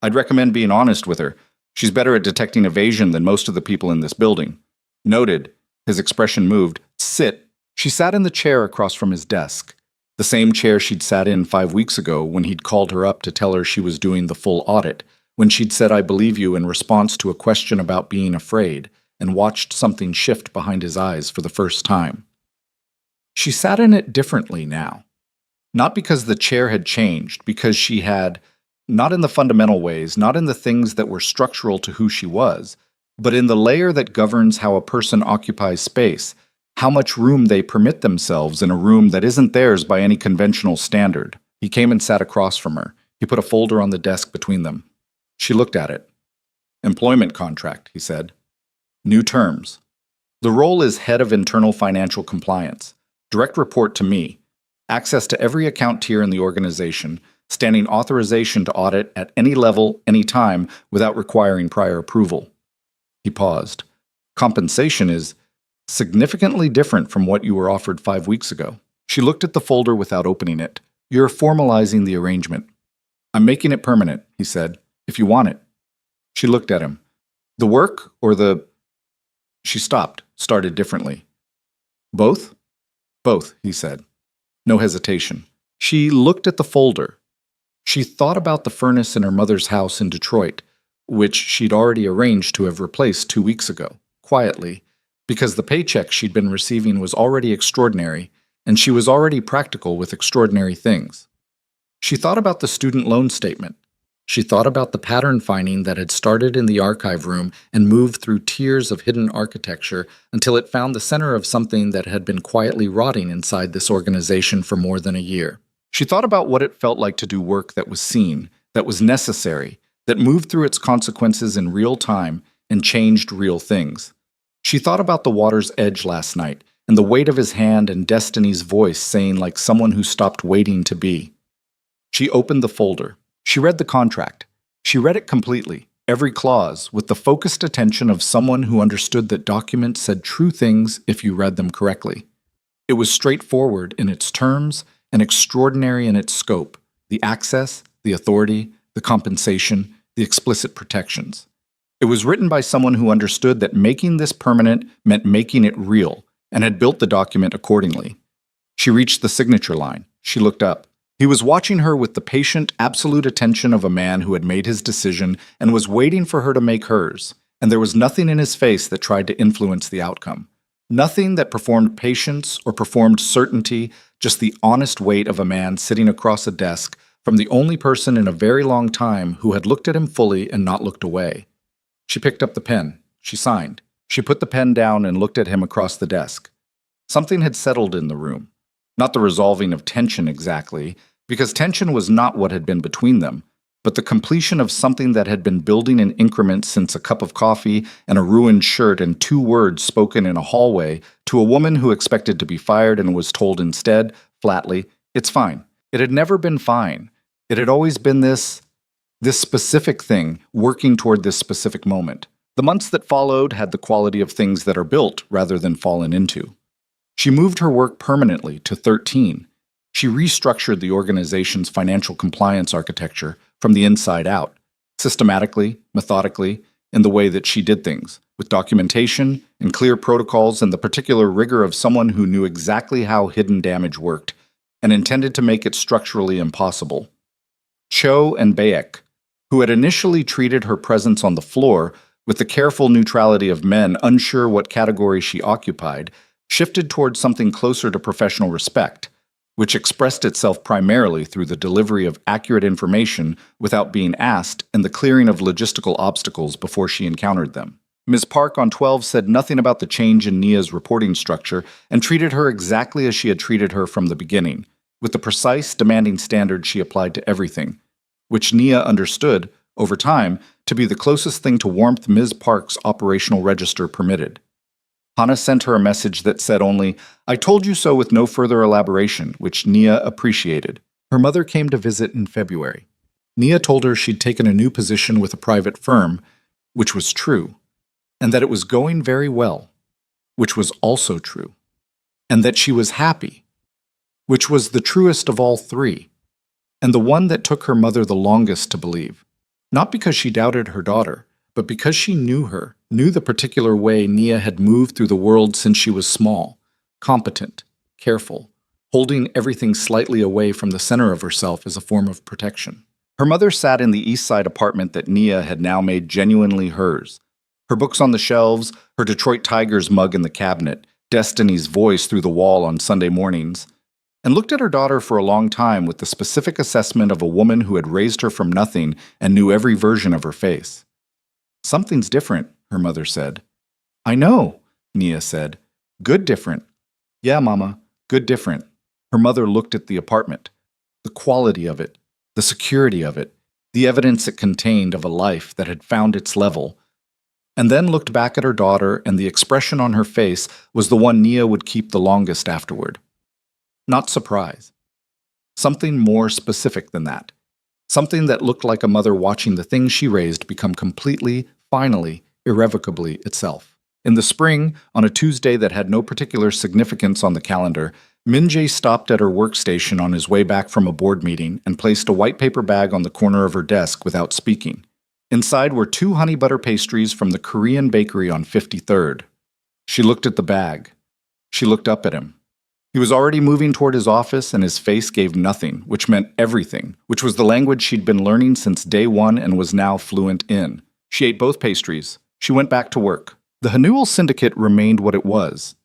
I'd recommend being honest with her. She's better at detecting evasion than most of the people in this building. Noted. His expression moved. Sit. She sat in the chair across from his desk. The same chair she'd sat in 5 weeks ago when he'd called her up to tell her she was doing the full audit, when she'd said, "I believe you," in response to a question about being afraid, and watched something shift behind his eyes for the first time. She sat in it differently now. Not because the chair had changed, because she had, not in the fundamental ways, not in the things that were structural to who she was, but in the layer that governs how a person occupies space, how much room they permit themselves in a room that isn't theirs by any conventional standard. He came and sat across from her. He put a folder on the desk between them. She looked at it. Employment contract, he said. New terms. The role is head of internal financial compliance. Direct report to me. Access to every account tier in the organization, standing authorization to audit at any level, any time, without requiring prior approval. He paused. Compensation is significantly different from what you were offered 5 weeks ago. She looked at the folder without opening it. You're formalizing the arrangement. I'm making it permanent, he said, if you want it. She looked at him. The work or the... She stopped, started differently. Both? Both, he said. No hesitation. She looked at the folder. She thought about the furnace in her mother's house in Detroit, which she'd already arranged to have replaced 2 weeks ago, quietly, because the paycheck she'd been receiving was already extraordinary, and she was already practical with extraordinary things. She thought about the student loan statement. She thought about the pattern finding that had started in the archive room and moved through tiers of hidden architecture until it found the center of something that had been quietly rotting inside this organization for more than a year. She thought about what it felt like to do work that was seen, that was necessary, that moved through its consequences in real time and changed real things. She thought about the water's edge last night and the weight of his hand and Destiny's voice saying like someone who stopped waiting to be. She opened the folder. She read the contract. She read it completely, every clause, with the focused attention of someone who understood that documents said true things if you read them correctly. It was straightforward in its terms and extraordinary in its scope, the access, the authority, the compensation, the explicit protections. It was written by someone who understood that making this permanent meant making it real, and had built the document accordingly. She reached the signature line. She looked up. He was watching her with the patient, absolute attention of a man who had made his decision and was waiting for her to make hers, and there was nothing in his face that tried to influence the outcome. Nothing that performed patience or performed certainty, just the honest weight of a man sitting across a desk from the only person in a very long time who had looked at him fully and not looked away. She picked up the pen. She signed. She put the pen down and looked at him across the desk. Something had settled in the room. Not the resolving of tension exactly, because tension was not what had been between them, but the completion of something that had been building in increments since a cup of coffee and a ruined shirt and 2 words spoken in a hallway to a woman who expected to be fired and was told instead, flatly, "It's fine." It had never been fine. It had always been this specific thing, working toward this specific moment. The months that followed had the quality of things that are built rather than fallen into. She moved her work permanently to 13. She restructured the organization's financial compliance architecture from the inside out, systematically, methodically, in the way that she did things, with documentation and clear protocols and the particular rigor of someone who knew exactly how hidden damage worked and intended to make it structurally impossible. Cho and Bayek, who had initially treated her presence on the floor with the careful neutrality of men unsure what category she occupied, shifted towards something closer to professional respect, which expressed itself primarily through the delivery of accurate information without being asked and the clearing of logistical obstacles before she encountered them. Ms. Park on 12 said nothing about the change in Nia's reporting structure and treated her exactly as she had treated her from the beginning, with the precise, demanding standards she applied to everything, which Nia understood, over time, to be the closest thing to warmth Ms. Park's operational register permitted. Hannah sent her a message that said only, "I told you so," with no further elaboration, which Nia appreciated. Her mother came to visit in February. Nia told her she'd taken a new position with a private firm, which was true, and that it was going very well, which was also true, and that she was happy, which was the truest of all 3. and the one that took her mother the longest to believe. Not because she doubted her daughter, but because she knew her, knew the particular way Nia had moved through the world since she was small, competent, careful, holding everything slightly away from the center of herself as a form of protection. Her mother sat in the East Side apartment that Nia had now made genuinely hers. Her books on the shelves, her Detroit Tigers mug in the cabinet, Destiny's voice through the wall on Sunday mornings, and looked at her daughter for a long time with the specific assessment of a woman who had raised her from nothing and knew every version of her face. "Something's different," her mother said. "I know," Nia said. "Good different." "Yeah, Mama, good different." Her mother looked at the apartment, the quality of it, the security of it, the evidence it contained of a life that had found its level, and then looked back at her daughter, and the expression on her face was the one Nia would keep the longest afterward. Not surprise. Something more specific than that. Something that looked like a mother watching the things she raised become completely, finally, irrevocably itself. In the spring, on a Tuesday that had no particular significance on the calendar, Min-jae stopped at her workstation on his way back from a board meeting and placed a white paper bag on the corner of her desk without speaking. Inside were 2 honey butter pastries from the Korean bakery on 53rd. She looked at the bag. She looked up at him. He was already moving toward his office, and his face gave nothing, which meant everything, which was the language she'd been learning since day one and was now fluent in. She ate both pastries. She went back to work. The Hanuel Syndicate remained what it was.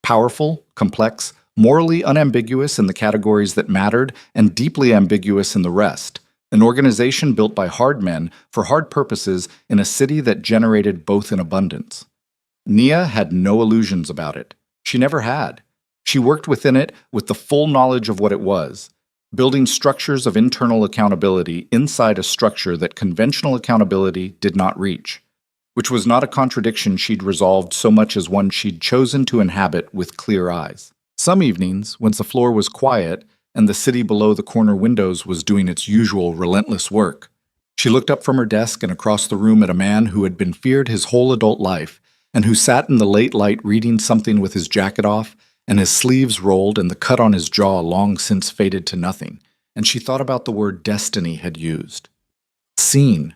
Powerful, complex, morally unambiguous in the categories that mattered, and deeply ambiguous in the rest. An organization built by hard men for hard purposes in a city that generated both in abundance. Nia had no illusions about it. She never had. She worked within it with the full knowledge of what it was, building structures of internal accountability inside a structure that conventional accountability did not reach, which was not a contradiction she'd resolved so much as one she'd chosen to inhabit with clear eyes. Some evenings, once the floor was quiet and the city below the corner windows was doing its usual relentless work, she looked up from her desk and across the room at a man who had been feared his whole adult life and who sat in the late light reading something with his jacket off and his sleeves rolled and the cut on his jaw long since faded to nothing, and she thought about the word destiny had used. Seen.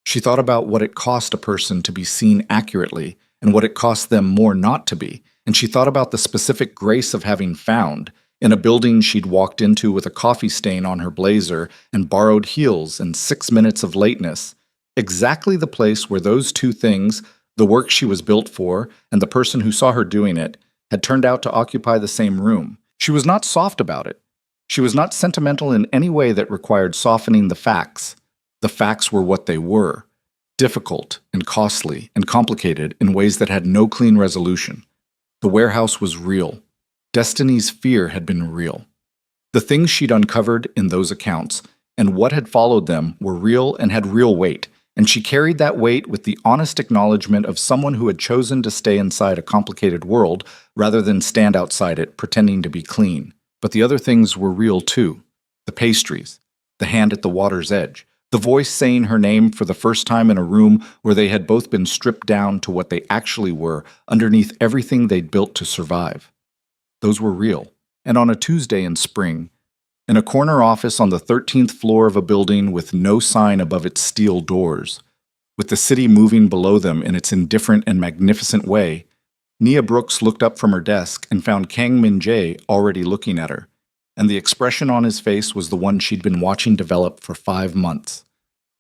She thought about what it cost a person to be seen accurately and what it cost them more not to be, and she thought about the specific grace of having found, in a building she'd walked into with a coffee stain on her blazer and borrowed heels and 6 minutes of lateness, exactly the place where those two things, the work she was built for and the person who saw her doing it, had turned out to occupy the same room. She was not soft about it. She was not sentimental in any way that required softening the facts. The facts were what they were, difficult and costly and complicated in ways that had no clean resolution. The warehouse was real. Destiny's fear had been real. The things she'd uncovered in those accounts and what had followed them were real and had real weight, and she carried that weight with the honest acknowledgement of someone who had chosen to stay inside a complicated world rather than stand outside it pretending to be clean. But the other things were real too. The pastries, the hand at the water's edge, the voice saying her name for the first time in a room where they had both been stripped down to what they actually were underneath everything they'd built to survive. Those were real. And on a Tuesday in spring, in a corner office on the 13th floor of a building with no sign above its steel doors, with the city moving below them in its indifferent and magnificent way, Nia Brooks looked up from her desk and found Kang Min-jae already looking at her, and the expression on his face was the one she'd been watching develop for 5 months,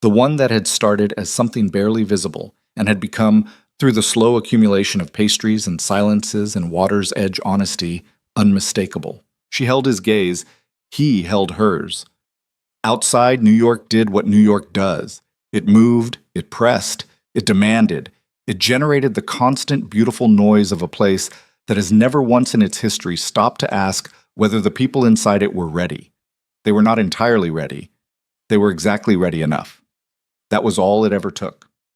the one that had started as something barely visible and had become, through the slow accumulation of pastries and silences and water's edge honesty, unmistakable. She held his gaze. He held hers. Outside, New York did what New York does. It moved, it pressed, it demanded. It generated the constant, beautiful noise of a place that has never once in its history stopped to ask whether the people inside it were ready. They were not entirely ready. They were exactly ready enough. That was all it ever took.